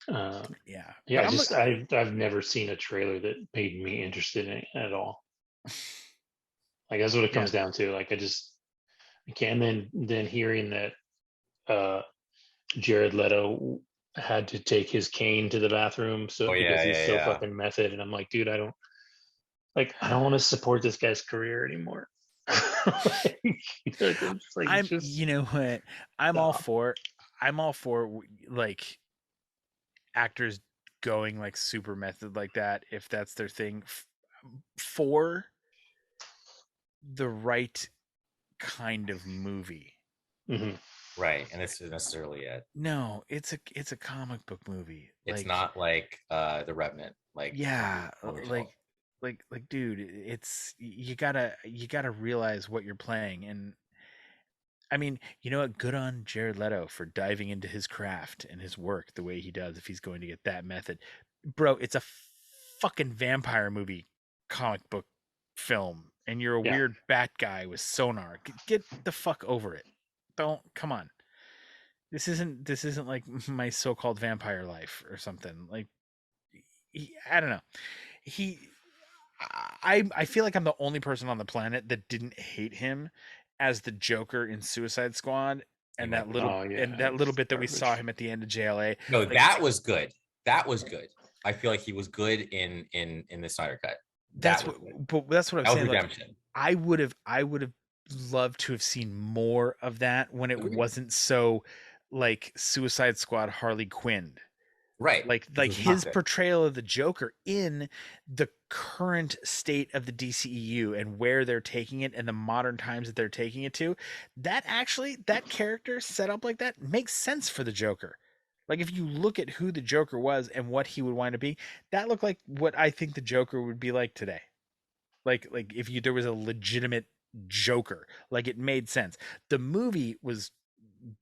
Um, yeah. yeah, But I'm like, I've never seen a trailer that made me interested in it at all. Like that's what it yeah, comes down to. Like I can't. And then hearing that uh, Jared Leto had to take his cane to the bathroom so oh because yeah, he's yeah, so yeah. fucking method, and I'm like, dude, I don't want to support this guy's career anymore. Like, I'm just like, you just know what, I'm all stop. for like actors going like super method like that if that's their thing, for the right kind of movie. Hmm. Right, and this isn't necessarily it. No, it's a comic book movie. It's Like, not like The Revenant, like yeah, 2012. like dude, it's you gotta realize what you're playing. And I mean, you know what, good on Jared Leto for diving into his craft and his work the way he does, if he's going to get that method. Bro, it's a fucking vampire movie, comic book film, and you're a Yeah. weird bat guy with sonar. Get the fuck over it. Don't, come on. This isn't like My So-Called Vampire Life or something. Like, I don't know. He I feel like I'm the only person on the planet that didn't hate him as the Joker in Suicide Squad, You and might that be little wrong. Oh and yeah, that little it's bit that we saw garbage. him at the end of JLA. No, Like, that was good. That was good. I feel like he was good in the Snyder Cut. That that's was what good. but that's what I'm That was saying. Like, redemption. I would have loved to have seen more of that when it Agreed. wasn't so like Suicide Squad Harley Quinn. Right. This Like was not his good. portrayal of the Joker in the current state of the DCEU and where they're taking it and the modern times that they're taking it to, that character set up like that makes sense for the Joker. Like, if you look at who the Joker was and what he would wind up being, that looked like what I think the Joker would be like today. Like if there was a legitimate Joker, like, it made sense. The movie was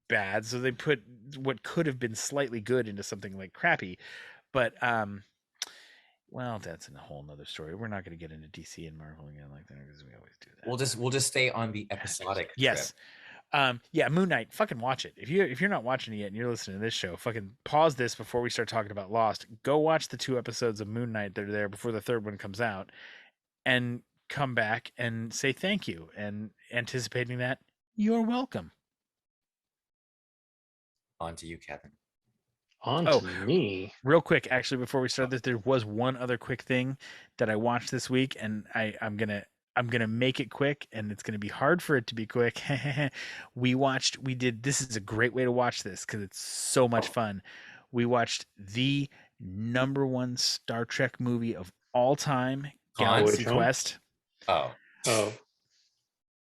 bad, so they put what could have been slightly good into something like crappy. But well, that's a whole nother story. We're not going to get into DC and Marvel again like that, because we always do that. We'll just stay on the Bastards. episodic trip. Yes. Yeah, Moon Knight, fucking watch it. If you're not watching it yet and you're listening to this show, fucking pause this before we start talking about Lost. Go watch the 2 episodes of Moon Knight that are there before the third one comes out, and come back and say thank you, and anticipating that you're welcome. On to you, Kevin. On Oh, to me. real quick, actually, before we start this, there was one other quick thing that I watched this week, and I'm gonna make it quick, and it's gonna be hard for it to be quick. We did. This is a great way to watch this because it's so much fun. We watched the #1 Star Trek movie of all time, Galaxy Voyage Home? Quest, Oh, Oh,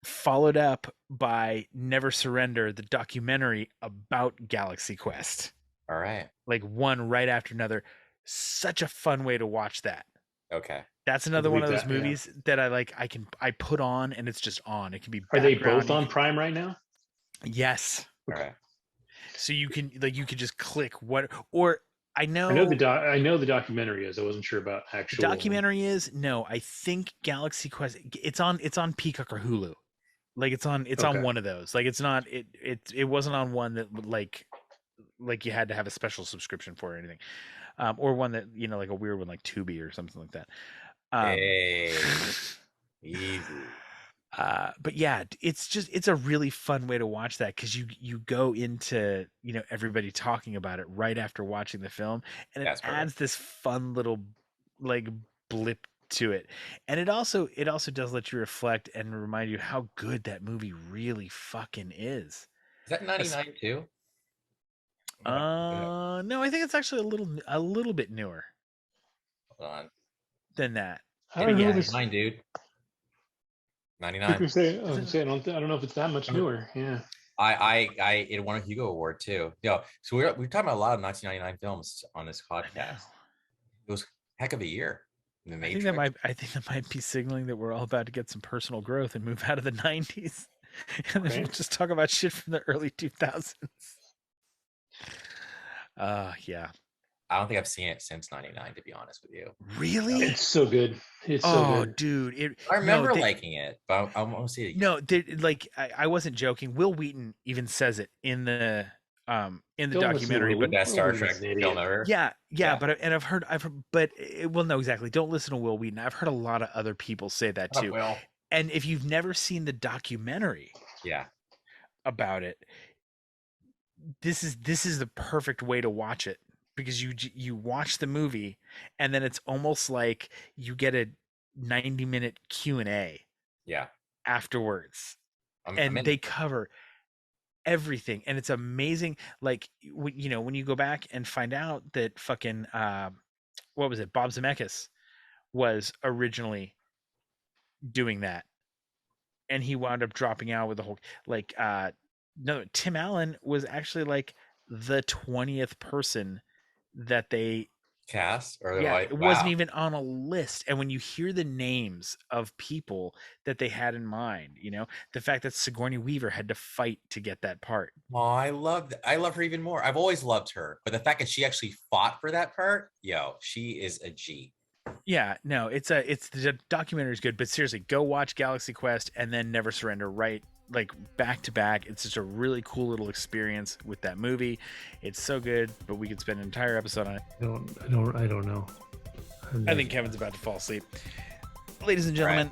followed up by Never Surrender, the documentary about Galaxy Quest. all right. Like, one right after another. Such a fun way to watch that. Okay. That's I another one believe of those that. Yeah. movies that I put on and it's just on. It can be Are they background. both on Prime right now? Yes. All right. So you can just click what, or I I know know I know the documentary is. I wasn't sure about the actual. documentary is, no, I think Galaxy Quest, it's on Peacock or Hulu. Like, it's on Okay. one of those. Like, it's not it wasn't on one that like you had to have a special subscription for or anything. Or one that, like a weird one like Tubi or something like that. Hey, easy. But yeah, it's a really fun way to watch that, because you go into, everybody talking about it right after watching the film, and it That's perfect. adds this fun little like blip to it. And it also does let you reflect and remind you how good that movie really fucking is. Is that 99 too? No, I think it's actually a little bit newer Hold on. than that. I But don't know yeah, this. 99, dude. 99. I don't know if it's that much newer. Yeah. It won a Hugo Award too. So we're talking about a lot of 1999 films on this podcast. It was a heck of a year. The Matrix. I think that might be signaling that we're all about to get some personal growth and move out of the 90s. And then we'll just talk about shit from the early 2000s. Yeah. I don't think I've seen it since 99, to be honest with you. Really? It's so good. It's so good. Dude. I remember liking it, but I want to see it again. No, I wasn't joking. Will Wheaton even says it in the documentary. But that Star Trek film ever. Yeah. But I've heard, well, no, exactly. Don't listen to Will Wheaton. I've heard a lot of other people say that too. And if you've never seen the documentary, about it, this is the perfect way to watch it, because you watch the movie and then it's almost like you get a 90-minute Q&A afterwards. They cover everything, and it's amazing. Like, when you go back and find out that fucking what was it, Bob Zemeckis was originally doing that, and he wound up dropping out with the whole no, Tim Allen was actually like the 20th person that they cast, or it wasn't even on a list. And when you hear the names of people that they had in mind, the fact that Sigourney Weaver had to fight to get that part. I love her even more. I've always loved her, but the fact that she actually fought for that part, she is a G. Yeah, no, the documentary is good, but seriously, go watch Galaxy Quest and then Never Surrender, right? Like back to back. It's just a really cool little experience with that movie. It's so good, but we could spend an entire episode on it. I don't know. I think Kevin's about to fall asleep. Ladies and gentlemen,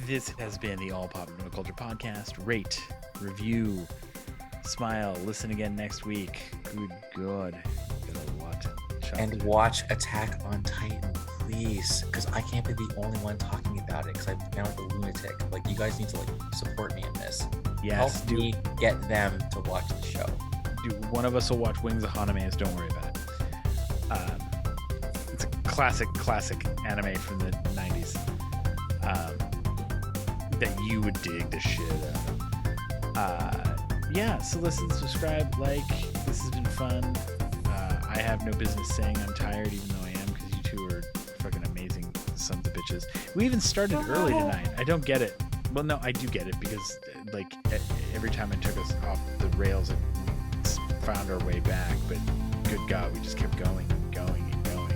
this has been the All Pop No Culture Podcast. Rate, review, smile, listen again next week. Good God. And watch Attack on Titan, please, because I can't be the only one talking about it, because I feel like a lunatic. Like, you guys need to support me in this. Yes, help me get them to watch the show. Dude, one of us will watch Wings of Haname's. Don't worry about it. It's a classic anime from the 90s that you would dig the shit out of. So listen, subscribe, like. This has been fun. I have no business saying I'm tired, even though I am, because you two are fucking amazing sons of bitches. We even started early tonight. I don't get it. Well, no, I do get it, because every time it took us off the rails, we found our way back. But good God, we just kept going and going and going.